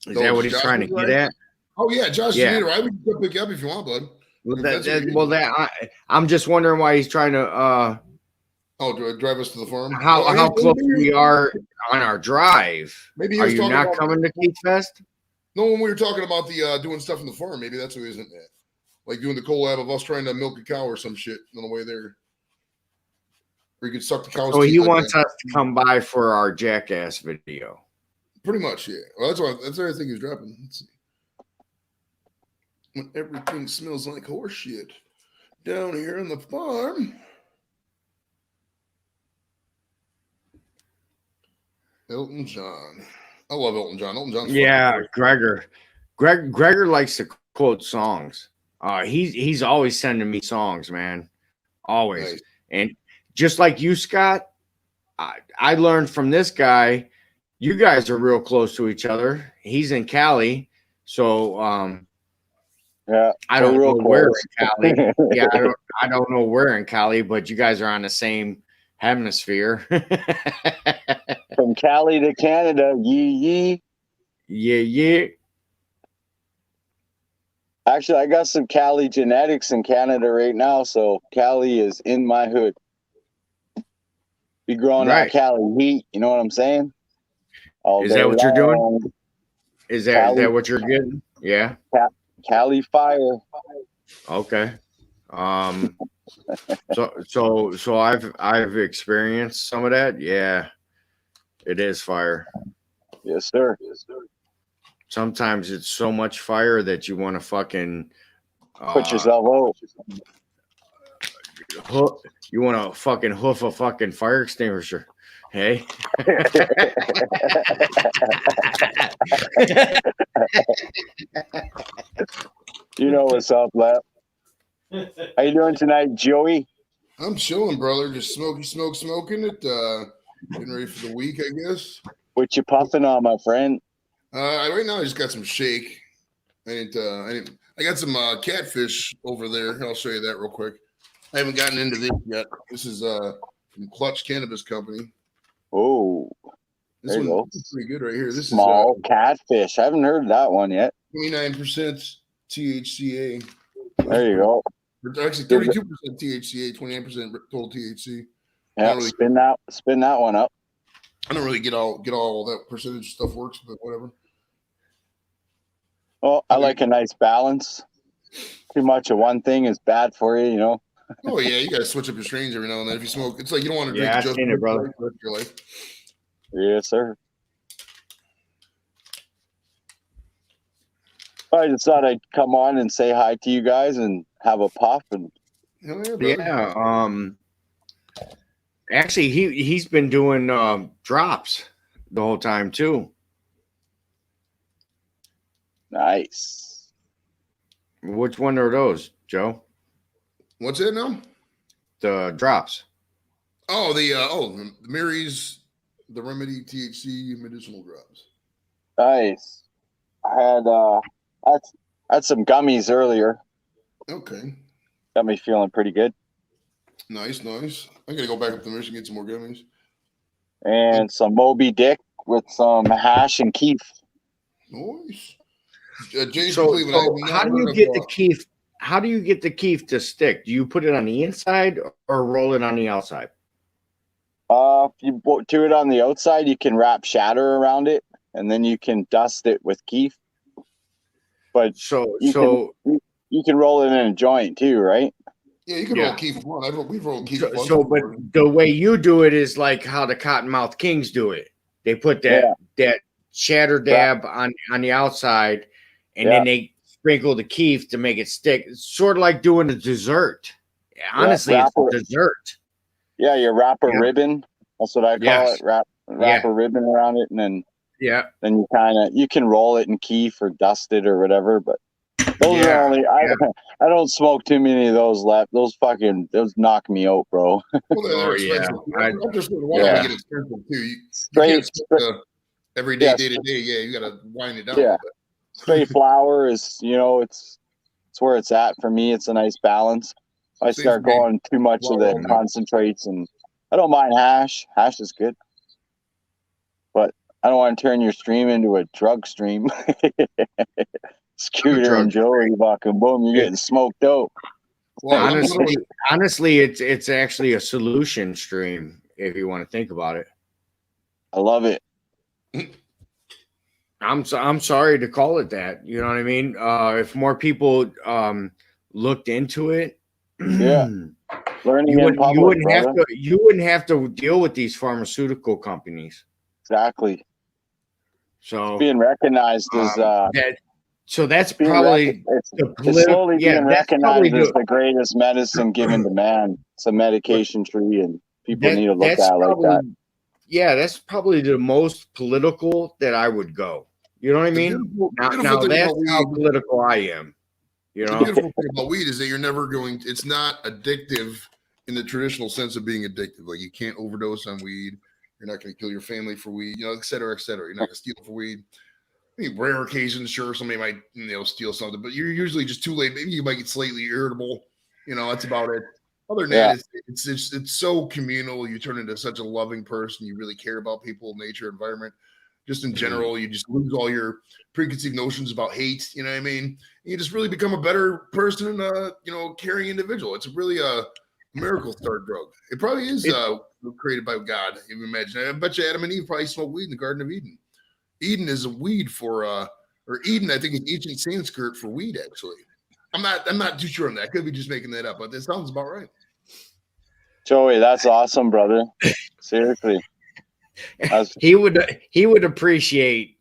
Is that what he's trying to get at? Oh, yeah, Josh, you need a ride. We can go pick you up if you want, bud. I'm just wondering why he's trying to drive us to the farm. How close we are on our drive. Maybe are you not coming to Keith Fest? No, when we were talking about the doing stuff in the farm, maybe that's who isn't that. Like doing the collab of us trying to milk a cow or some shit on the way there. Or you could suck the cow's teeth. He like wants us to come by for our jackass video. Pretty much, yeah. Well, that's everything he's dropping. Let's see. When everything smells like horse shit down here on the farm. Elton John. I love Elton John. Elton John's Yeah, fucking Gregor likes to quote songs. He's always sending me songs, man. Always. Nice. And just like you, Scott, I learned from this guy. You guys are real close to each other. He's in Cali, so Yeah, I don't know where close. in Cali. Yeah, I don't know where in Cali, but you guys are on the same hemisphere. From Cali to Canada, yee. Yeah. Actually, I got some Cali genetics in Canada right now, so Cali is in my hood. Be growing that Cali heat, you know what I'm saying? All Is that what you're doing? Is Cali, that what you're getting? Yeah. Cali fire. Okay. So I've experienced some of that. Yeah. It is fire. Yes, sir. Sometimes it's so much fire that you want to fucking put yourself out. You want to fucking hoof a fucking fire extinguisher. Hey. You know what's up, Lep. How you doing tonight, Joey? I'm chilling, brother. Just smoking it. Getting ready for the week, I guess. What you puffing on, my friend? Right now I just got some shake. I got some catfish over there. I'll show you that real quick. I haven't gotten into this yet. This is from Clutch Cannabis Company. Oh, this one's pretty good right here. This small catfish. I haven't heard of that one yet. 29% THCA. There you go. Actually, 32% THCA, 29% total THC. Yeah, spin that one up. I don't really get all that percentage stuff works, but whatever. Well, I like a nice balance. Too much of one thing is bad for you, you know. Oh yeah, you gotta switch up your strains every now and then. If you smoke, it's like you don't want to drink just it, brother. Your life. Yes, sir. I just thought I'd come on and say hi to you guys and have a puff and Actually, he's been doing drops the whole time too. Nice. Which one are those, Joe? What's it now? The drops. Oh, the Mary's, the Remedy THC medicinal drops. Nice. I had some gummies earlier. Okay. Got me feeling pretty good. Nice. I gotta go back up to Michigan and get some more gummies. And some Moby Dick with some hash and keef. Nice. James So Cleveland, how do you get the keef? How do you get the keef to stick? Do you put it on the inside or roll it on the outside? If you do it on the outside, you can wrap shatter around it, and then you can dust it with keef. But you can roll it in a joint too, right? Yeah, you can roll keef one. We've rolled keef one. But the way you do it is like how the Cottonmouth Kings do it. They put that shatter dab on the outside, and then they sprinkle the keef to make it stick. It's sort of like doing a dessert. Honestly, it's a dessert. Yeah, you wrap a ribbon. That's what I call it. Wrap a ribbon around it, and then then you can roll it in keef or dust it or whatever. But those are only I don't smoke too many of those left. Those knock me out, bro. Well, I'm just want to get expensive too. You can't smoke every day, day to day. Yeah, you got to wind it down. Yeah. Straight flower is, it's where it's at for me. It's a nice balance. I start going too much of the concentrates, and I don't mind hash. Hash is good, but I don't want to turn your stream into a drug stream. Scooter and Joey, fucking boom, you're getting smoked out. Well, honestly, it's actually a solution stream if you want to think about it. I love it. I'm sorry to call it that. You know what I mean? If more people looked into it, learning you wouldn't have to deal with these pharmaceutical companies. Exactly. So it's being recognized as so that's probably it's slowly being recognized as the greatest medicine given to man. It's a medication tree, and people need to look at it like that. that's probably the most political that I would go. You know what I mean? Now that's how political I am. You know, the beautiful thing about weed is that you're never going. It's not addictive in the traditional sense of being addictive. Like you can't overdose on weed. You're not going to kill your family for weed. You know, et cetera, et cetera. You're not going to steal for weed. I mean, rare occasions, sure, somebody might steal something, but you're usually just too late. Maybe you might get slightly irritable. You know, that's about it. Other than that, it's so communal. You turn into such a loving person. You really care about people, nature, environment. Just in general, you just lose all your preconceived notions about hate. You know what I mean? You just really become a better person and caring individual. It's really a miracle start drug. It probably is created by God. You imagine? I bet you Adam and Eve probably smoked weed in the Garden of Eden. Eden is a weed for or Eden, I think, is ancient Sanskrit for weed. Actually, I'm not too sure on that. I could be just making that up, but that sounds about right. Joey, that's awesome, brother. Seriously. He would appreciate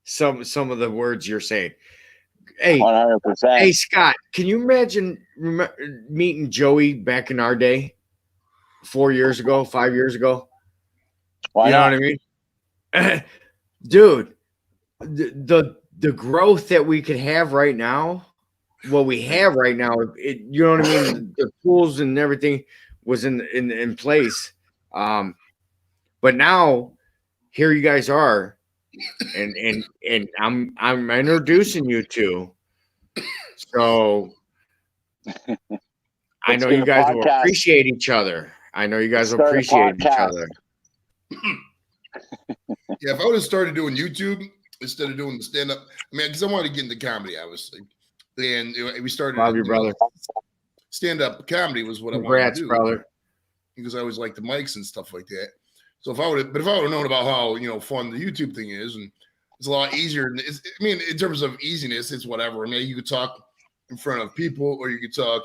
some of the words you're saying. Hey, 100%. Hey, Scott, can you imagine meeting Joey back in our day, 4 years ago, 5 years ago? Why know not? what I mean? Dude, the growth that we could have right now, what we have right now, you know what I mean? The tools and everything was in place. But now here you guys are, and I'm introducing you to. So I know you guys will appreciate each other. I know you guys will appreciate each other. Yeah, if I would have started doing YouTube instead of doing the stand-up, I mean, because I wanted to get into comedy, obviously. And we started. Love you, brother. Stand-up comedy was what Congrats, I wanted to do, brother. Because I always liked the mics and stuff like that. So if I would have known about how fun the YouTube thing is, and it's a lot easier. In terms of easiness, it's whatever. I mean, you could talk in front of people, or you could talk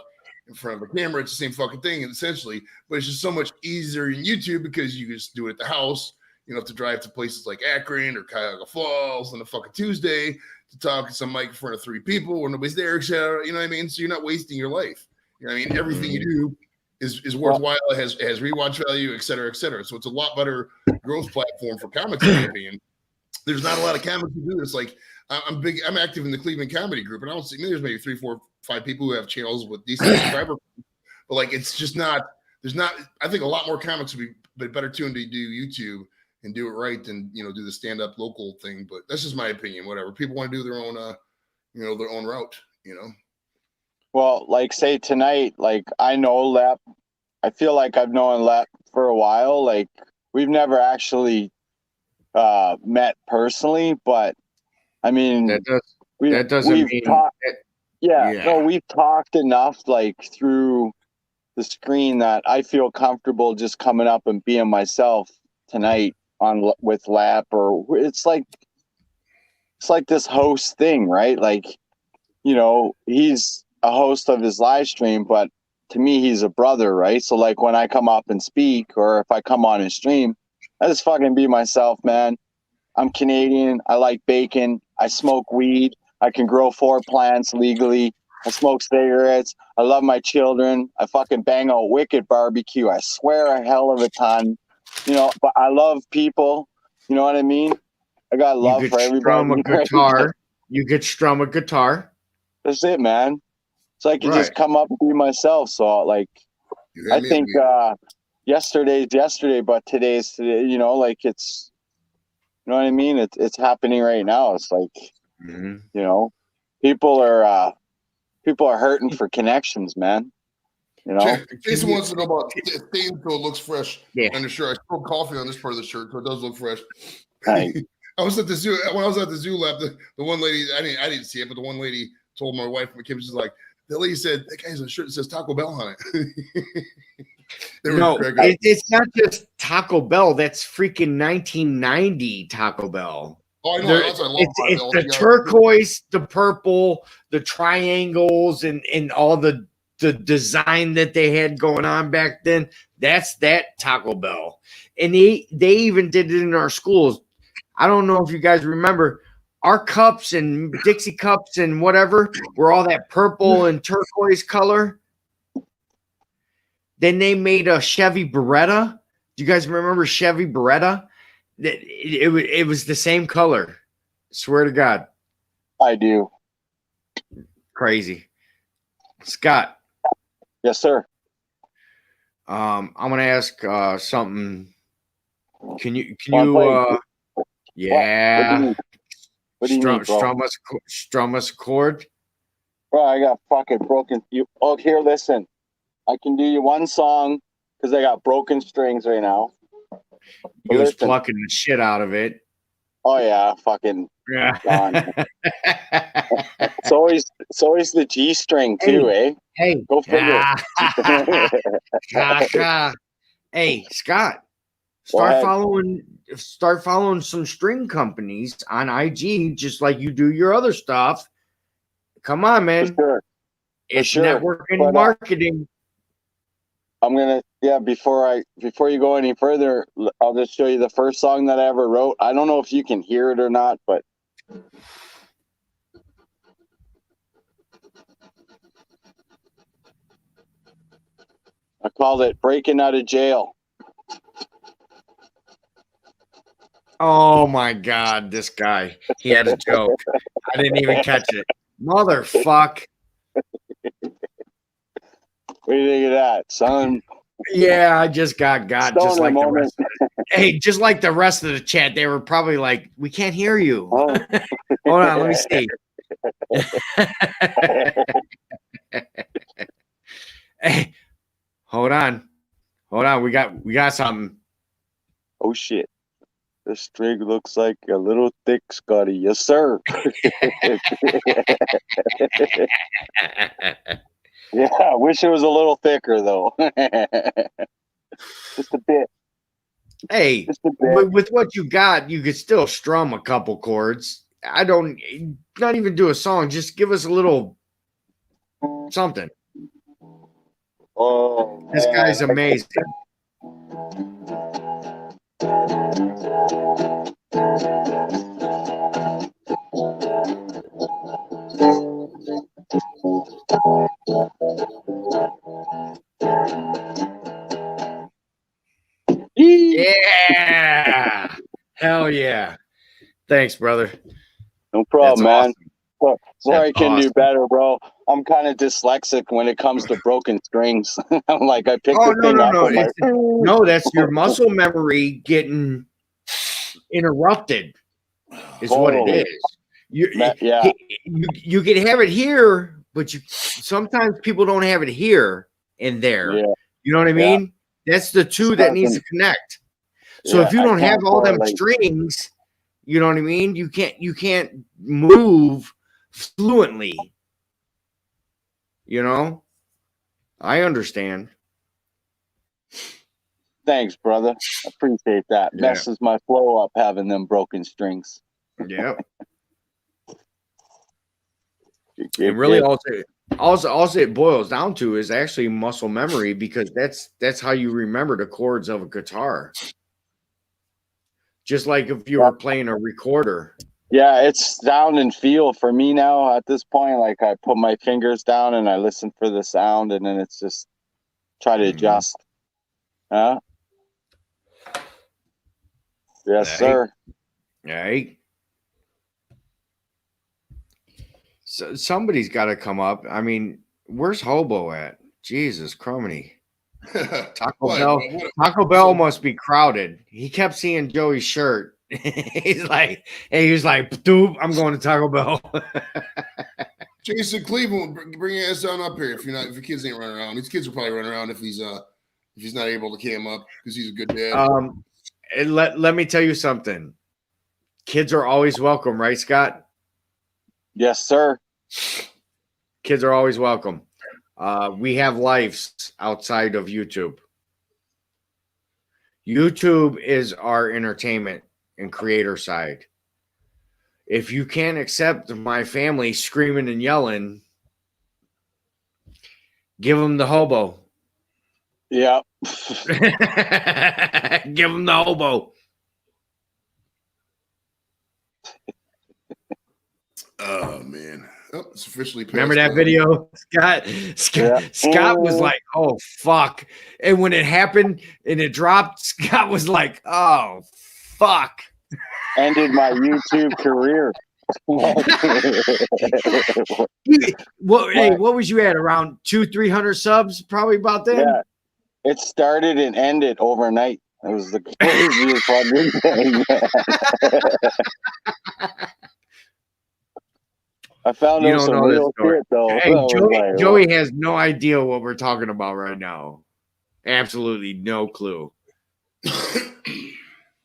in front of a camera. It's the same fucking thing, essentially. But it's just so much easier in YouTube because you just do it at the house. You don't have to drive to places like Akron or Cuyahoga Falls on a fucking Tuesday to talk to some mic in front of 3 people where nobody's there, etc. You know what I mean? So you're not wasting your life. You know what I mean? Everything you do is worthwhile, has rewatch value, et cetera, et cetera. So it's a lot better growth platform for comics, in my opinion. There's not a lot of comics who do this. Like I'm active in the Cleveland comedy group, and I don't see there's maybe 3, 4, 5 people who have channels with decent subscriber, but like it's just not. There's not. I think a lot more comics would be better tuned to do YouTube and do it right than do the stand up local thing. But that's just my opinion. Whatever people want to do their own, their own route. Well, like say tonight, like I know Lep. I feel like I've known Lep for a while. Like we've never actually met personally, but I mean, that doesn't mean talked, we've talked enough like through the screen that I feel comfortable just coming up and being myself tonight with Lap, or it's like this host thing, right? Like, he's a host of his live stream, but to me, he's a brother, right? So like when I come up and speak, or if I come on his stream, I just fucking be myself, man. I'm Canadian. I like bacon. I smoke weed. I can grow 4 plants legally. I smoke cigarettes. I love my children. I fucking bang out wicked barbecue. I swear a hell of a ton, but I love people. You know what I mean? I got love for everybody. You could strum a guitar. That's it, man. So I can just come up and be myself. So like, I think yesterday's yesterday, but today's today. Like it's, you know what I mean? It's happening right now. It's like, people are hurting for connections, man. Jason wants to know about staying so it looks fresh on the shirt. I spilled coffee on this part of the shirt, so it does look fresh. Right. I was at the zoo. When I was at the zoo lab, the one lady, I didn't see it, but the one lady told my wife, Kim, she's like, the lady said, that guy has a shirt that says Taco Bell on it. No, it's not just Taco Bell. That's freaking 1990 Taco Bell. Oh, I know. It's the turquoise, the purple, the triangles, and all the design that they had going on back then. That's that Taco Bell. And they even did it in our schools. I don't know if you guys remember, our cups and Dixie cups and whatever were all that purple and turquoise color. Then they made a Chevy Beretta Do you guys remember Chevy Beretta? It was the same color. Swear to God. I do. Crazy. Scott. Yes, sir. I'm gonna ask something. Can you yeah. What do you need, bro? Strum us a chord. Bro, I got fucking broken. Here, listen. I can do you one song because I got broken strings right now. You was plucking the shit out of it. Oh yeah, fucking gone. It's always the G string too, Hey, go figure. Hey, Scott, start following some string companies on IG, just like you do your other stuff. Come on, man. It's networking marketing. I'm gonna before you go any further, I'll just show you the first song that I ever wrote. I don't know if you can hear it or not, but I called it Breaking Out of Jail. Oh my God, this guy. He had a joke. I didn't even catch it. Motherfuck. What do you think of that, son? Yeah, I just got just like the rest of it. Hey, just like the rest of the chat, they were probably like, we can't hear you. Oh. Hold on, let me see. Hey, hold on. We got something. Oh shit. The string looks like a little thick, Scotty. Yes, sir. Yeah, I wish it was a little thicker though. Just a bit. Hey, with what you got, you could still strum a couple chords. Not even do a song. Just give us a little something. Oh, this guy's amazing. Yeah. Hell yeah. Thanks, brother. No problem, man. Awesome. Sorry, I can do better, bro. I'm kind of dyslexic when it comes to broken strings. I'm like, I picked the thing up. No, that's your muscle memory getting interrupted. Is what it is. You can have it here, but sometimes people don't have it here and there. Yeah. You know what I mean? That's the two that needs to connect. So if you don't have all them strings, you know what I mean? You can't move fluently. You know? I understand. Thanks, brother. I appreciate that. Yeah. Messes my flow up having them broken strings. Yeah. And really also it boils down to is actually muscle memory, because that's how you remember the chords of a guitar. Just like if you were playing a recorder. Yeah, it's sound and feel for me now at this point. Like I put my fingers down and I listen for the sound, and then it's just try to adjust. Huh? Yes, sir. Right. So somebody's got to come up. I mean, where's Hobo at? Jesus crumbly. Taco Bell must be crowded. He kept seeing Joey's shirt. He's like, dude, I'm going to Taco Bell. Jason Cleveland, bring your ass down up here if your kids ain't running around. These kids will probably run around if he's not able to cam up because he's a good dad. And let me tell you something. Kids are always welcome, right, Scott? Yes, sir. Kids are always welcome. We have lives outside of YouTube. YouTube is our entertainment and creator side. If you can't accept my family screaming and yelling, give them the hobo. Yeah. Give them the hobo. Oh, man. Oh, it's officially passed. Remember that video? Scott was like, oh, fuck. And when it happened and it dropped, Scott was like, oh, fuck. Ended my YouTube career. What was you at? Around 200-300 subs, probably about then? Yeah. It started and ended overnight. It was the craziest fucking thing. I found out some real shit, though. Hey, Joey has no idea what we're talking about right now. Absolutely no clue. Yeah,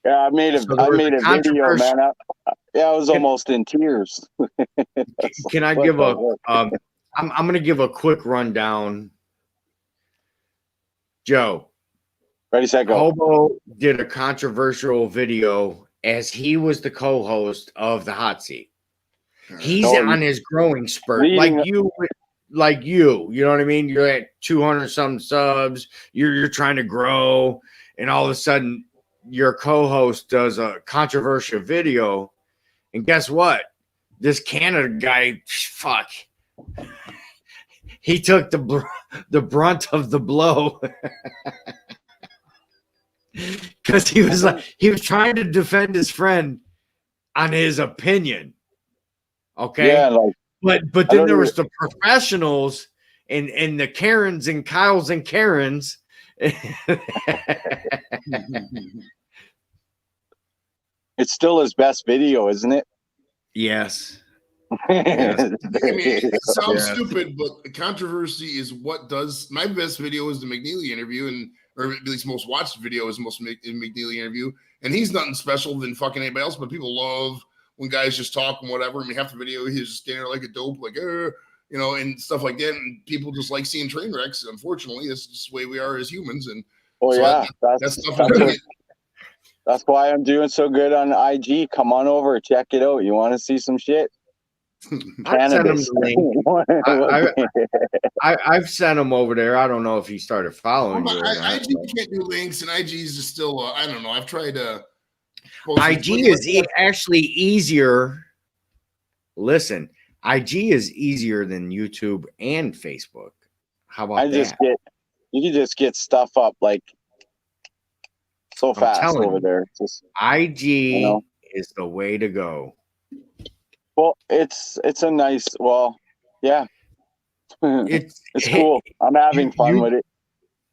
I made a video, man. I was almost in tears. Can I give I'm going to give a quick rundown. Joe. Ready, set, go. Hobo did a controversial video as he was the co-host of the Hot Seat. He's on his growing spurt, like you. You know what I mean? You're at 200 some subs. You're trying to grow, and all of a sudden, your co-host does a controversial video, and guess what? This Canada guy, fuck, he took the brunt of the blow because he was trying to defend his friend on his opinion. Okay. Yeah, but then there was the professionals and the Karens and Kyles and Karens. It's still his best video, isn't it? Yes. Yes. I mean, it sounds stupid, but the controversy is what does. My best video is the McNeely interview, or at least most watched video is the most McNeely interview, and he's nothing special than fucking anybody else. But people love when guys just talk and whatever. I mean, half the video he's just standing there like a dope, like and stuff like that. And people just like seeing train wrecks. Unfortunately, that's just the way we are as humans. And that's why I'm doing so good on IG. Come on over, check it out. You want to see some shit? I've sent him over there. I don't know if he started following you. IG can't do links, and IG is just still. I don't know. I've tried to. IG is actually easier. Listen, IG is easier than YouTube and Facebook. How about that? You can just get stuff up like so fast over there. IG is the way to go. Well, it's a nice. Well, yeah, it's cool. I'm having fun with it.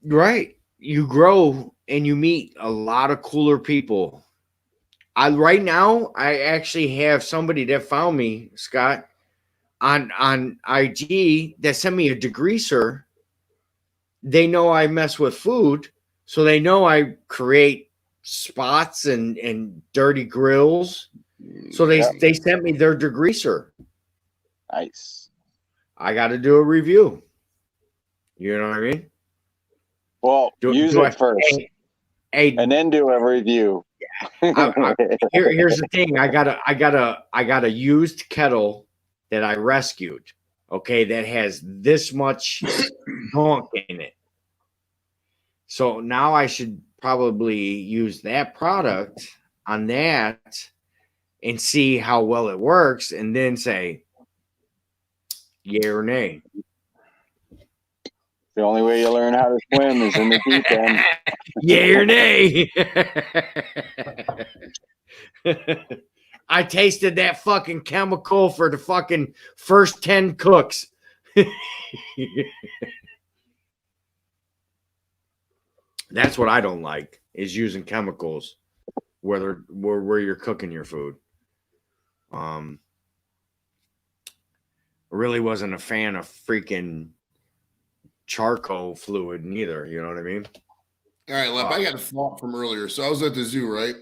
Right, you grow and you meet a lot of cooler people. Right now, I actually have somebody that found me, Scott, on IG that sent me a degreaser. They know I mess with food, so they know I create spots and dirty grills. So they sent me their degreaser. Nice. I got to do a review. You know what I mean? Well, use it first, and then do a review. Here's the thing. I got a used kettle that I rescued. Okay, that has this much gunk in it. So now I should probably use that product on that and see how well it works, and then say yay or nay. The only way you learn how to swim is in the deep end. Yay or nay. I tasted that fucking chemical for the fucking first 10 cooks. That's what I don't like, is using chemicals where you're cooking your food. I really wasn't a fan of freaking charcoal fluid neither. You know what I mean? All right, Lep, I got a thought from earlier. So I was at the zoo, right?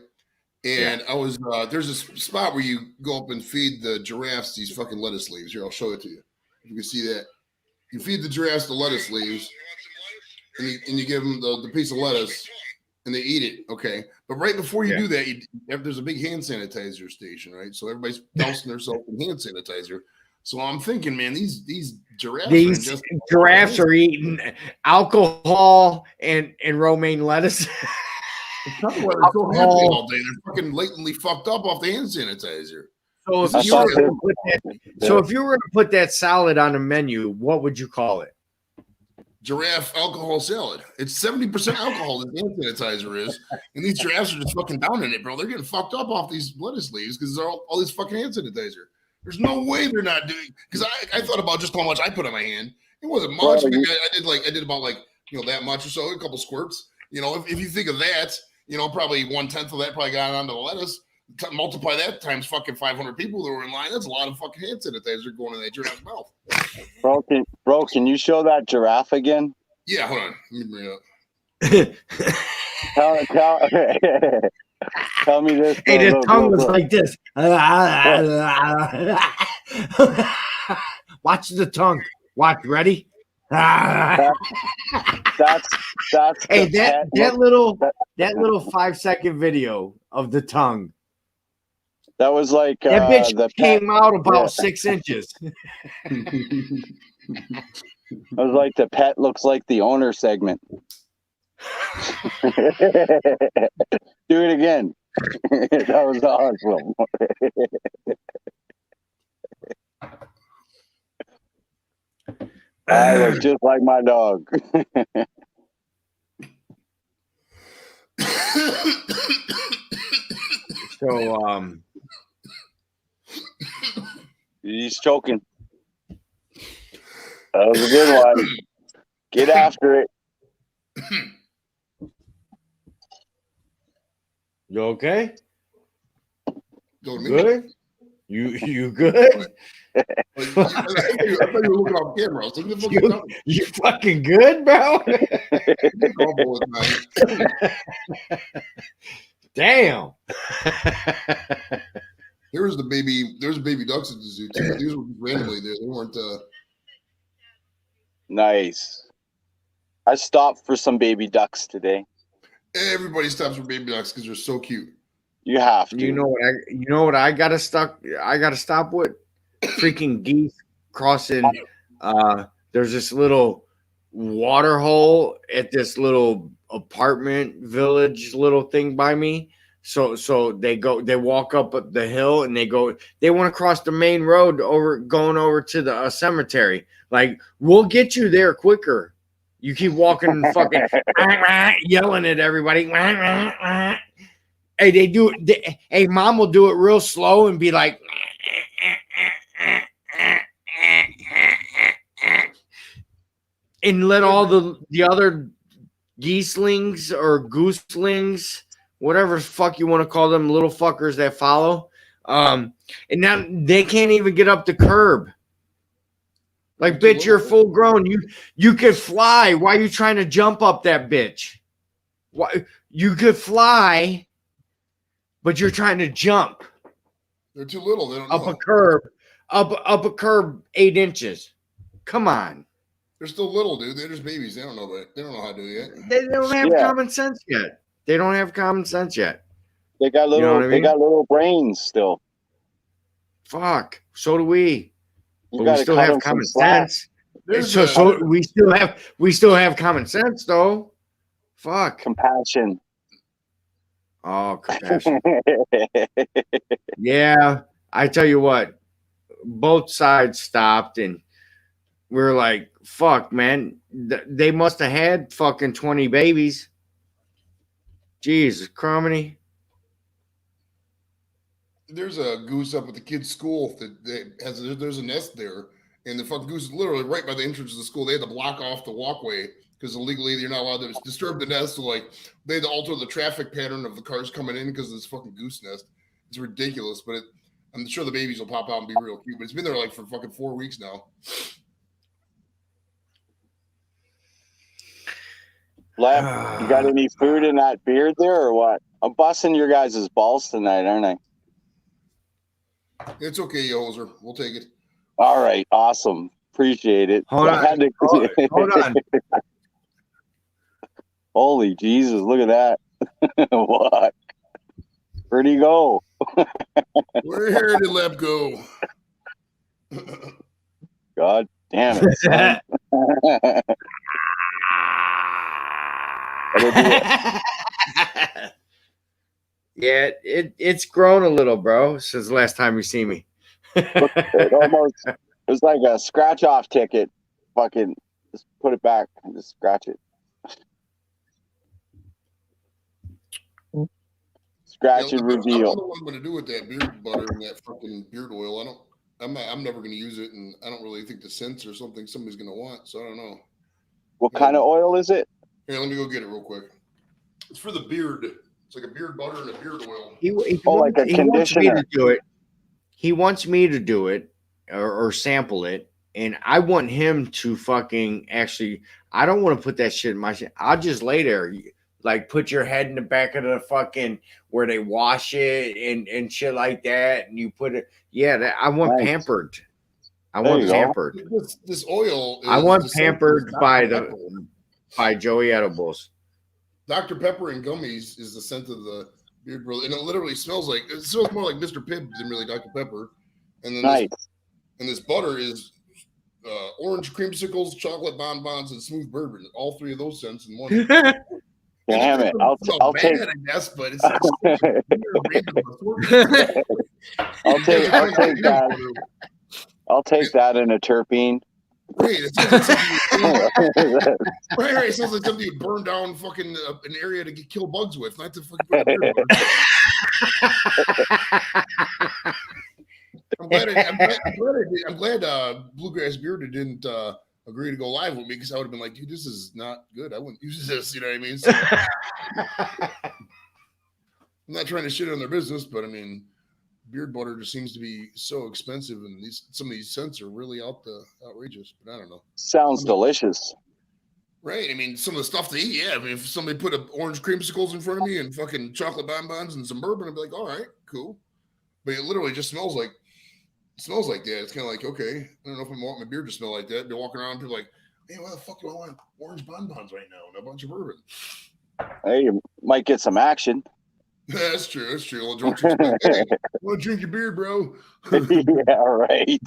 And I was there's a spot where you go up and feed the giraffes these fucking lettuce leaves. Here, I'll show it to you. You can see that. You feed the giraffes the lettuce leaves, and you give them the piece of lettuce, and they eat it. Okay, but right before you do that, there's a big hand sanitizer station, right? So everybody's dousing themselves in hand sanitizer. So I'm thinking, man, these giraffes are eating alcohol and romaine lettuce. They're so happy all day. They're fucking latently fucked up off the hand sanitizer. So if you were to put if you were to put that salad on a menu, what would you call it? Giraffe alcohol salad. It's 70% alcohol that the hand sanitizer is, and these giraffes are just fucking down in it, bro. They're getting fucked up off these lettuce leaves because there's all these fucking hand sanitizer. There's no way they're not doing. Because I thought about just how much I put on my hand. It wasn't much. Maybe I did about like that much or so, a couple squirts. If you think of that, probably 1/10 of that probably got onto the lettuce. Multiply that times fucking 500 people that were in line. That's a lot of fucking hand sanitizer going in that giraffe's mouth. Bro, can you show that giraffe again? Yeah, hold on. Let me bring it up. Tell me this. Hey, the tongue was like this. Watch the tongue. Watch. Ready? That's hey, that little 5-second video of the tongue. That was like that bitch came out about 6 inches. It was like the pet looks like the owner segment. Do it again. That was awesome. I look just like my dog. So, he's choking. That was a good one. Get after it. You okay? Good? You good? I thought you were looking off camera. I was looking you fucking good, bro? Damn. There's baby ducks at the zoo too. These were randomly there. They weren't Nice. I stopped for some baby ducks today. Everybody stops for baby ducks because they're so cute. You have to. You know what I gotta stop with? Freaking geese crossing. There's this little water hole at this little apartment village little thing by me. So they walk up the hill and they want to cross the main road going over to the cemetery. Like, we'll get you there quicker. You keep walking and fucking yelling at everybody. Hey, mom will do it real slow and be like, and let all the other geeselings or gooselings, whatever fuck you want to call them, little fuckers that follow. And now they can't even get up the curb. Like, bitch, you're full grown. You could fly. Why are you trying to jump up that bitch? Why you could fly, but you're trying to jump. They're too little. They don't up know. a curb, up a curb 8 inches. Come on. They're still little, dude. They're just babies. They don't know that. They don't know how to do it yet. They don't have common sense yet. They don't have common sense yet. They got little. They got little brains still. Fuck. So do we. But we still have common sense. So we still have common sense though. Fuck. Compassion. Oh, compassion. Yeah, I tell you what. Both sides stopped and we're like, fuck, man. They must have had fucking 20 babies. Jesus, Cromedy. There's a goose up at the kids' school there's a nest there, and the fucking goose is literally right by the entrance of the school. They had to block off the walkway because illegally you're not allowed to disturb the nest. So like they had to alter the traffic pattern of the cars coming in because of this fucking goose nest. It's ridiculous, but I'm sure the babies will pop out and be real cute. But it's been there like for fucking 4 weeks now. Lap, you got any food in that beard there or what? I'm busting your guys' balls tonight, aren't I? It's okay, you hoser. We'll take it. All right, awesome. Appreciate it. Hold on. Holy Jesus, look at that. What? Where'd he go? Where did Lep go? God damn it, son. Yeah, it's grown a little, bro, since the last time you see me. It was like a scratch off ticket. Fucking just put it back and just scratch it. Scratch and reveal. I don't know what I'm going to do with that beard butter and that fucking beard oil. I'm never going to use it, and I don't really think the scents or something somebody's going to want. So I don't know. What kind of oil is it? Here, let me go get it real quick. It's for the beard. It's like a beard butter and a beard oil. He wants me to do it. He wants me to do it or sample it, and I want him to fucking actually. I don't want to put that shit in my shit. I'll just lay there, like put your head in the back of the fucking where they wash it and shit like that, and you put it. Yeah, I want pampered. I want pampered. This oil. I want pampered by Joey Edibles. Dr. Pepper and gummies is the scent of the beard roll, and it literally smells more like Mr. Pibb than really Dr. Pepper. And then this butter is orange creamsicles, chocolate bonbons, and smooth bourbon. All three of those scents in one. Damn it! I'll take. I guess, but it's I'll take that. I'll take that in a terpene. Right, it sounds like something you burn down fucking an area to kill bugs with, not to fucking I'm glad Bluegrass Bearded didn't agree to go live with me, because I would have been like, dude, this is not good. I wouldn't use this, you know what I mean? So, I'm not trying to shit on their business, but I mean, beard butter just seems to be so expensive, and some of these scents are really outrageous. But I don't know. Sounds delicious, right? I mean, some of the stuff they eat. Yeah, I mean, if somebody put orange creamsicles in front of me and fucking chocolate bonbons and some bourbon, I'd be like, all right, cool. But it literally just smells like that. It's kind of like, okay, I don't know if I want my beard to smell like that. Be walking around, people like, hey, why the fuck do I want orange bonbons right now and a bunch of bourbon? Hey, you might get some action. That's true. That's true. Well, drunk chicks like, hey, want to drink your beer, bro? Yeah, right.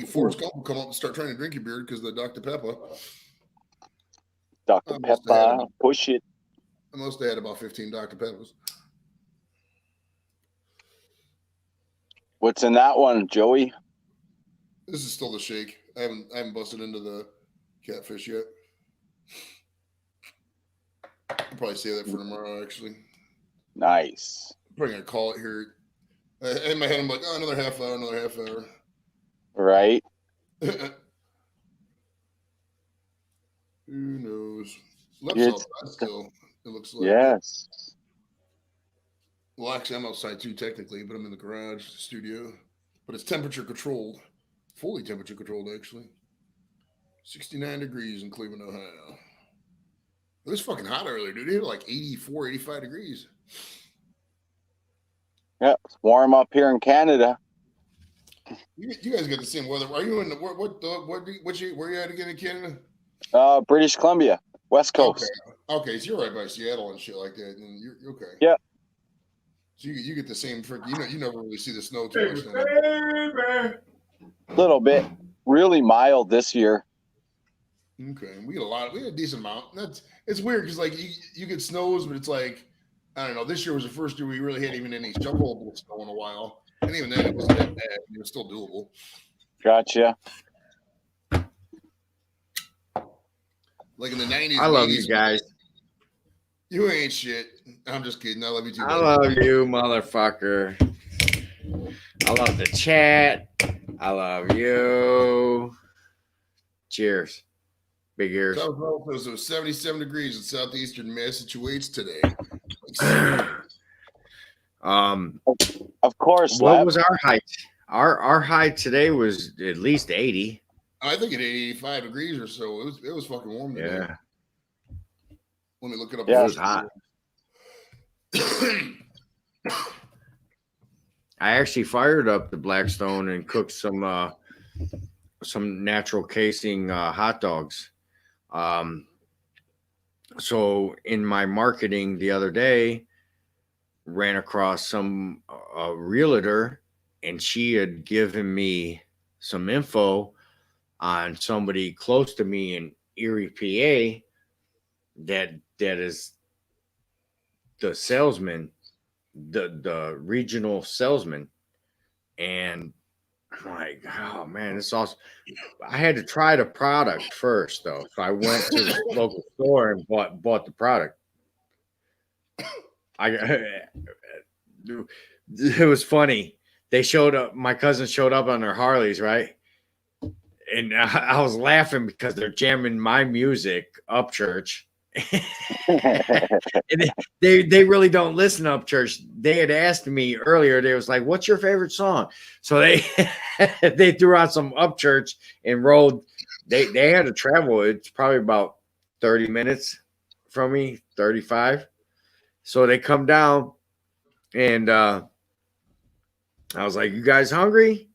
Forrest Gump will come up and start trying to drink your beer because of the Dr. Pepper. Dr. Pepper, push it. I must have had about 15 Dr. Peppers. What's in that one, Joey? This is still the shake. I haven't busted into the catfish yet. I'll probably save that for tomorrow, actually. Nice. I'm probably going to call it here. In my head, I'm like, oh, another half hour. Right. Who knows? Left's outside still, it looks like. Yes. Well, actually, I'm outside too, technically, but I'm in the garage studio. But it's temperature controlled. Fully temperature controlled, actually. 69 degrees in Cleveland, Ohio. It was fucking hot earlier, dude. It hit like 84, 85 degrees. Yeah, it's warm up here in Canada. You guys get the same weather. Are you in the where you at again in Canada? British Columbia, West Coast. Okay, so you're right by Seattle and shit like that, and you're okay. Yeah. So you get the same you never really see the snow too much. A little bit, really mild this year. Okay, we had a decent amount. It's weird because like you get snows, but it's like I don't know. This year was the first year we really had even any shovelable snow in a while, and even then it wasn't that bad. It was still doable. Gotcha. Like in the 90s. I love you guys. You ain't shit. I'm just kidding. I love you too. I love you, motherfucker. I love the chat. I love you. Cheers. Big ears. It was 77 degrees in southeastern Massachusetts today. Of course. What was our height? Our height today was at least 80. I think it 85 degrees or so. It was fucking warm today. Yeah. Let me look it up. Yeah, it was hot. I actually fired up the Blackstone and cooked some natural casing hot dogs. So in my marketing the other day, ran across some realtor, and she had given me some info on somebody close to me in Erie, PA, that is the salesman, the regional salesman, and I'm like, oh man, it's awesome. I had to try the product first though, so I went to the local store and bought the product. It was funny. They showed up. My cousin showed up on their Harleys, right? And I was laughing because they're jamming my music up church. And they really don't listen up church. They had asked me earlier. They was like, "What's your favorite song?" So they they threw out some up church and rolled. They had to travel. It's probably about 30 minutes from me, 35. So they come down, and I was like, "You guys hungry?"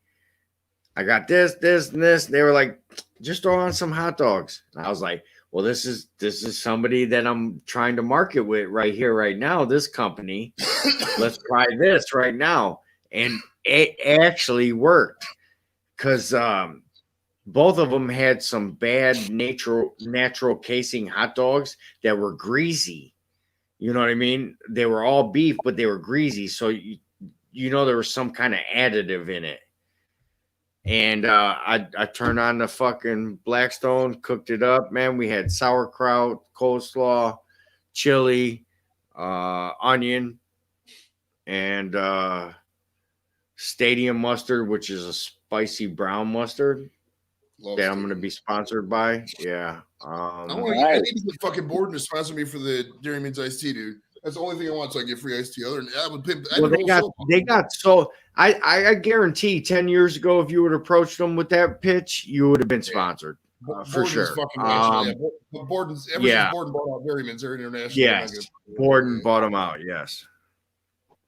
I got this, and this. They were like, "Just throw on some hot dogs." And I was like, well, this is somebody that I'm trying to market with right here, right now. This company, let's try this right now, and it actually worked because both of them had some bad natural casing hot dogs that were greasy. You know what I mean? They were all beef, but they were greasy, so you know there was some kind of additive in it. And I turned on the fucking Blackstone, cooked it up, man. We had sauerkraut, coleslaw, chili, onion, and stadium mustard, which is a spicy brown mustard that I'm going to be sponsored by. Yeah. I need to get fucking Borden to sponsor me for the Dairyman's iced tea, dude. That's the only thing I want, so I get free iced tea. Other than that, I would pimp. They got so I guarantee 10 years ago, if you would have approached them with that pitch, you would have been sponsored for sure. Borden's since Borden bought out Dairyman's, they're international. Yes, Borden bought them out. Yes.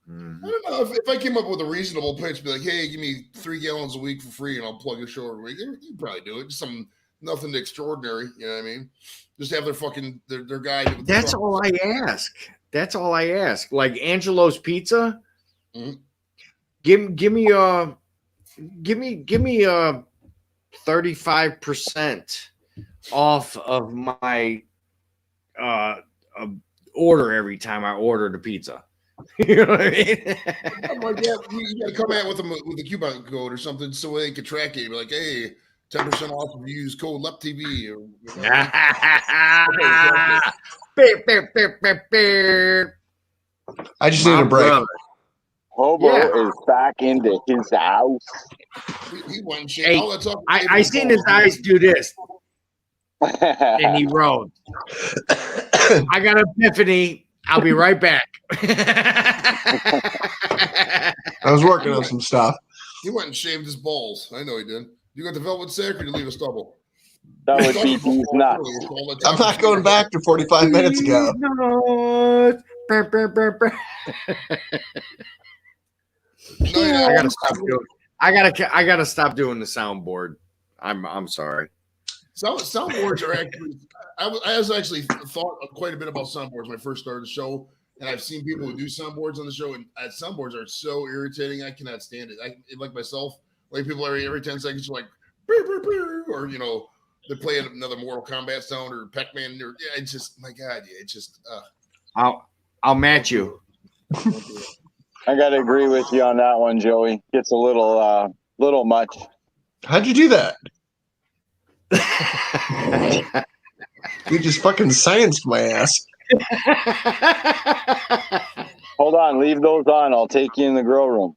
I don't know if I came up with a reasonable pitch, be like, "Hey, give me 3 gallons a week for free, and I'll plug your show every week." You'd probably do it. Just nothing extraordinary. You know what I mean? Just have their guy. That's all I ask. That's all I ask. Like Angelo's Pizza. Mm-hmm. Give me 35% off of my order every time I order the pizza. You know what I mean? I'm like, yeah, you got to come out with a coupon code or something so they can track it. Be like, hey, 10% off if you use code LEPTV. Or, I just need a break. Hobo is back into his house. He went shit. Hey, I seen his eyes do this. And he rode. I got an epiphany. I'll be right back. I was working on some stuff. He went and shaved his balls. I know he did. You got the velvet sack or you leave a stubble? That would be nuts. I'm not going back to 45 minutes ago. I gotta stop doing the soundboard. I'm sorry. Soundboards are actually. I was actually thought quite a bit about soundboards when I first started the show, and I've seen people who do soundboards on the show, and soundboards are so irritating. I cannot stand it. Like myself, like people every 10 seconds are like, or they play another Mortal Kombat sound or Pac-Man, or it's just my God, it's just. I'll match you. I gotta agree with you on that one, Joey. Gets a little much. How'd you do that? You just fucking scienced my ass. Hold on, leave those on. I'll take you in the grow room.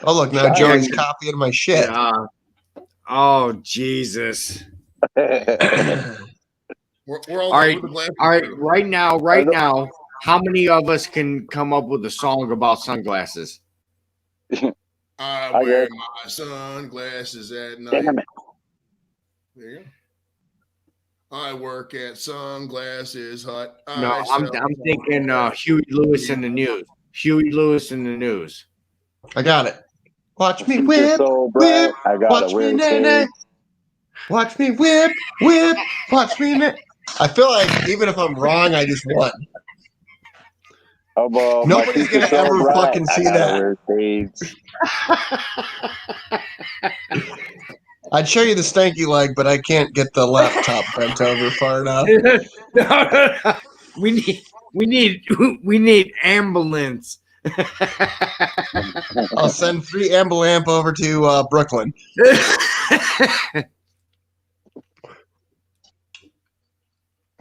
Oh, look, now Joey's copying my shit. Oh, Jesus. We're all right. Right now, how many of us can come up with a song about sunglasses? I wear my sunglasses at night. Damn it. There you go. I work at Sunglasses Hut. No, I'm thinking Huey Lewis in the News. Huey Lewis in the News. I got it. Watch me whip, whip. I got watch me nay. Watch me whip, whip. Watch me nay. I feel like even if I'm wrong, I just won. Nobody's gonna ever fucking see that. I'd show you the stanky leg, but I can't get the laptop bent over far enough. We need ambulance. I'll send 3 ambulamp over to Brooklyn.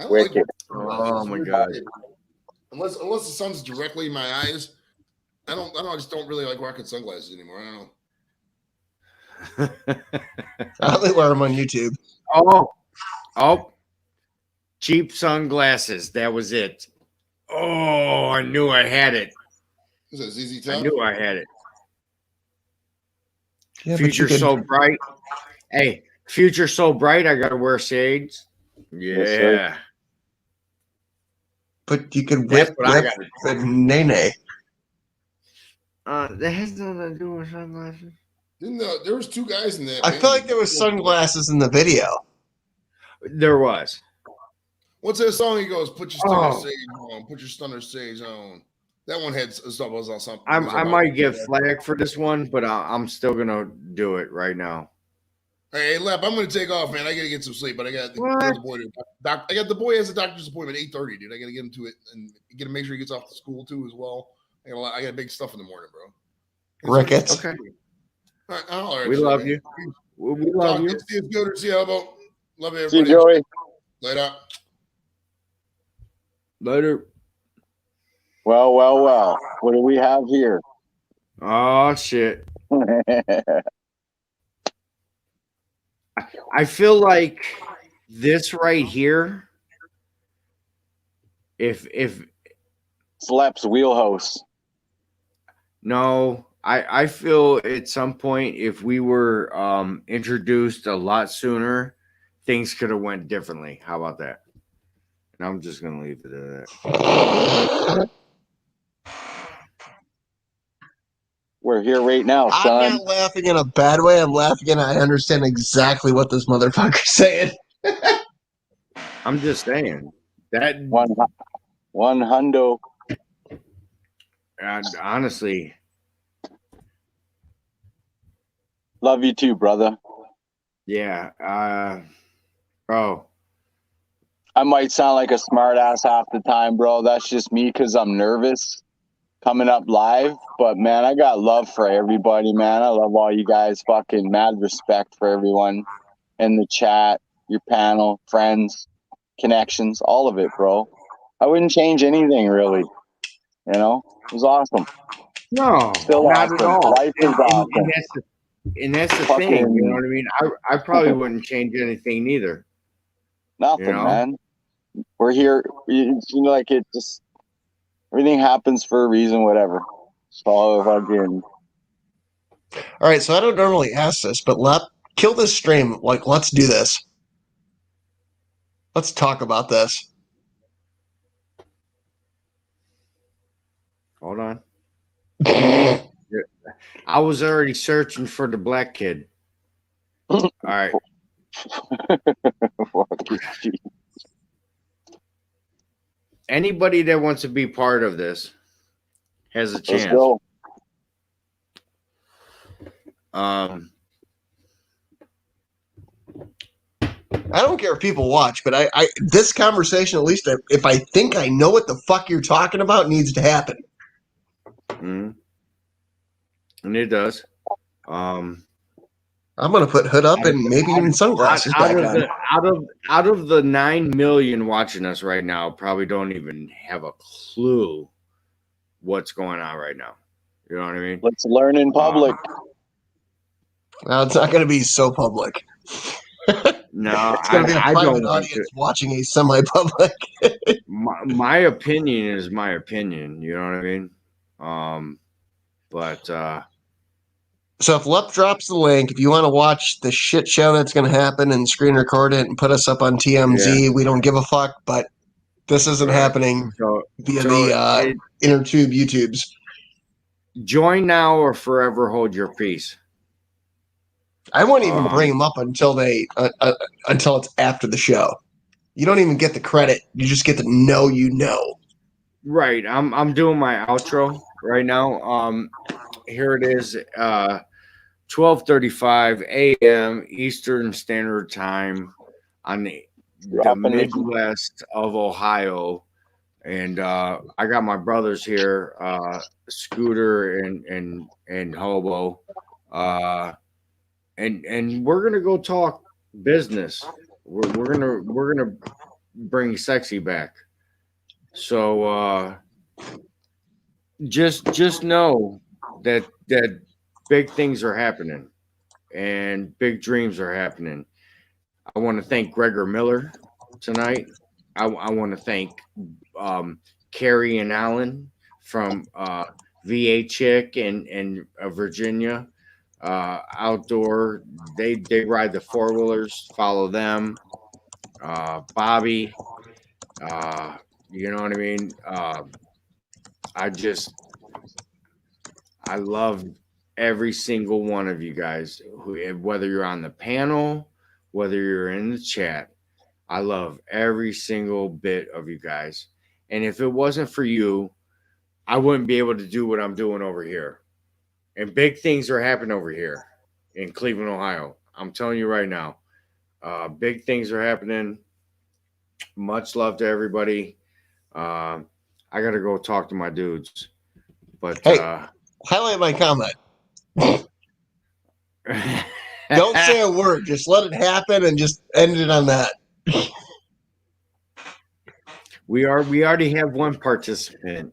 Wicked. Oh my god! Unless the sun's directly in my eyes, I just don't really like rocking sunglasses anymore. I don't know. I only wear them on YouTube. Oh, cheap sunglasses. That was it. Oh, I knew I had it. Is that ZZ Top? I knew I had it. Yeah, Future so bright. Hey, future so bright. I gotta wear shades. Yeah. But you could whip and nay. That has nothing to do with sunglasses. There was 2 guys in that. I feel like there was sunglasses in the video. There was. What's that song? He goes, "Put your stunner sage on. Put your stunner sage on." That one had stuff was on something. I might get flagged for this one, but I'm still gonna do it right now. Hey, Lep, I'm gonna take off, man. I gotta get some sleep, but I got the boy. I got the boy has a doctor's appointment at 8:30, dude. I gotta get him to it and get him make sure he gets off to school too as well. I got big stuff in the morning, bro. Ricketts. Okay. All right, we love you. We love you. It's good to see you. How about love you, everybody. See you, Joey. Later. Well. What do we have here? Oh shit. I feel like this right here. If Slep's wheelhouse. No, I feel at some point if we were introduced a lot sooner, things could have went differently. How about that? And I'm just gonna leave it at that. We're here right now, son. I'm not laughing in a bad way. I'm laughing and I understand exactly what this motherfucker's saying. I'm just saying that one hundo. Honestly, love you too, brother. Yeah. Bro. I might sound like a smart ass half the time, bro. That's just me because I'm nervous coming up live. But, man, I got love for everybody, man. I love all you guys. Fucking mad respect for everyone in the chat, your panel, friends, connections, all of it, bro. I wouldn't change anything, really. You know? It was awesome. No, still not awesome. at all. Life is awesome. And that's the thing, you know what I mean? I probably wouldn't change anything either. Nothing, you know? Man. We're here. You know, like it just everything happens for a reason, whatever. So again. All right, so I don't normally ask this, but kill this stream. Like, let's do this. Let's talk about this. Hold on. I was already searching for the black kid. All right. Anybody that wants to be part of this has a chance. Let's go. I don't care if people watch, but I this conversation, at least if I think I know what the fuck you're talking about, needs to happen. Mm-hmm. And it does. I'm gonna put hood up and maybe even sunglasses back on. Out of the 9 million watching us right now, probably don't even have a clue what's going on right now. You know what I mean? Let's learn in public. Well, it's not gonna be so public. No, it's gonna be a private audience watching a semi-public. my opinion is my opinion. You know what I mean? So if Lep drops the link, if you want to watch the shit show that's going to happen and screen record it and put us up on TMZ, we don't give a fuck, but this isn't happening via the inner tube YouTubes. Join now or forever hold your peace. I won't even bring them up until until it's after the show. You don't even get the credit. You just get to know you know. Right. I'm doing my outro right now. Here it is. 12:35 a.m. Eastern Standard Time on the Midwest of Ohio. And I got my brothers here, Scooter and Hobo. And we're gonna go talk business. We're gonna bring sexy back. So just know that big things are happening and big dreams are happening. I want to thank Gregor Miller tonight. I want to thank Carrie and Alan from VA Chick and Virginia Outdoor. They ride the 4-wheelers. Follow them. Bobby. You know what I mean? I love every single one of you guys, whether you're on the panel, whether you're in the chat. I love every single bit of you guys. And if it wasn't for you, I wouldn't be able to do what I'm doing over here. And big things are happening over here in Cleveland, Ohio. I'm telling you right now. Big things are happening. Much love to everybody. I got to go talk to my dudes. But hey, highlight my comment. Don't say a word. Just let it happen and just end it on that. We already have one participant.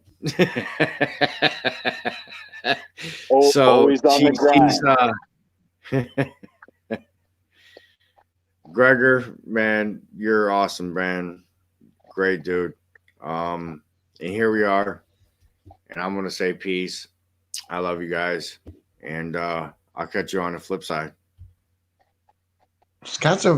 So always on the grind. Gregor, man, you're awesome, man. Great dude. And here we are. And I'm gonna say peace. I love you guys. And I'll catch you on the flip side. Scott's over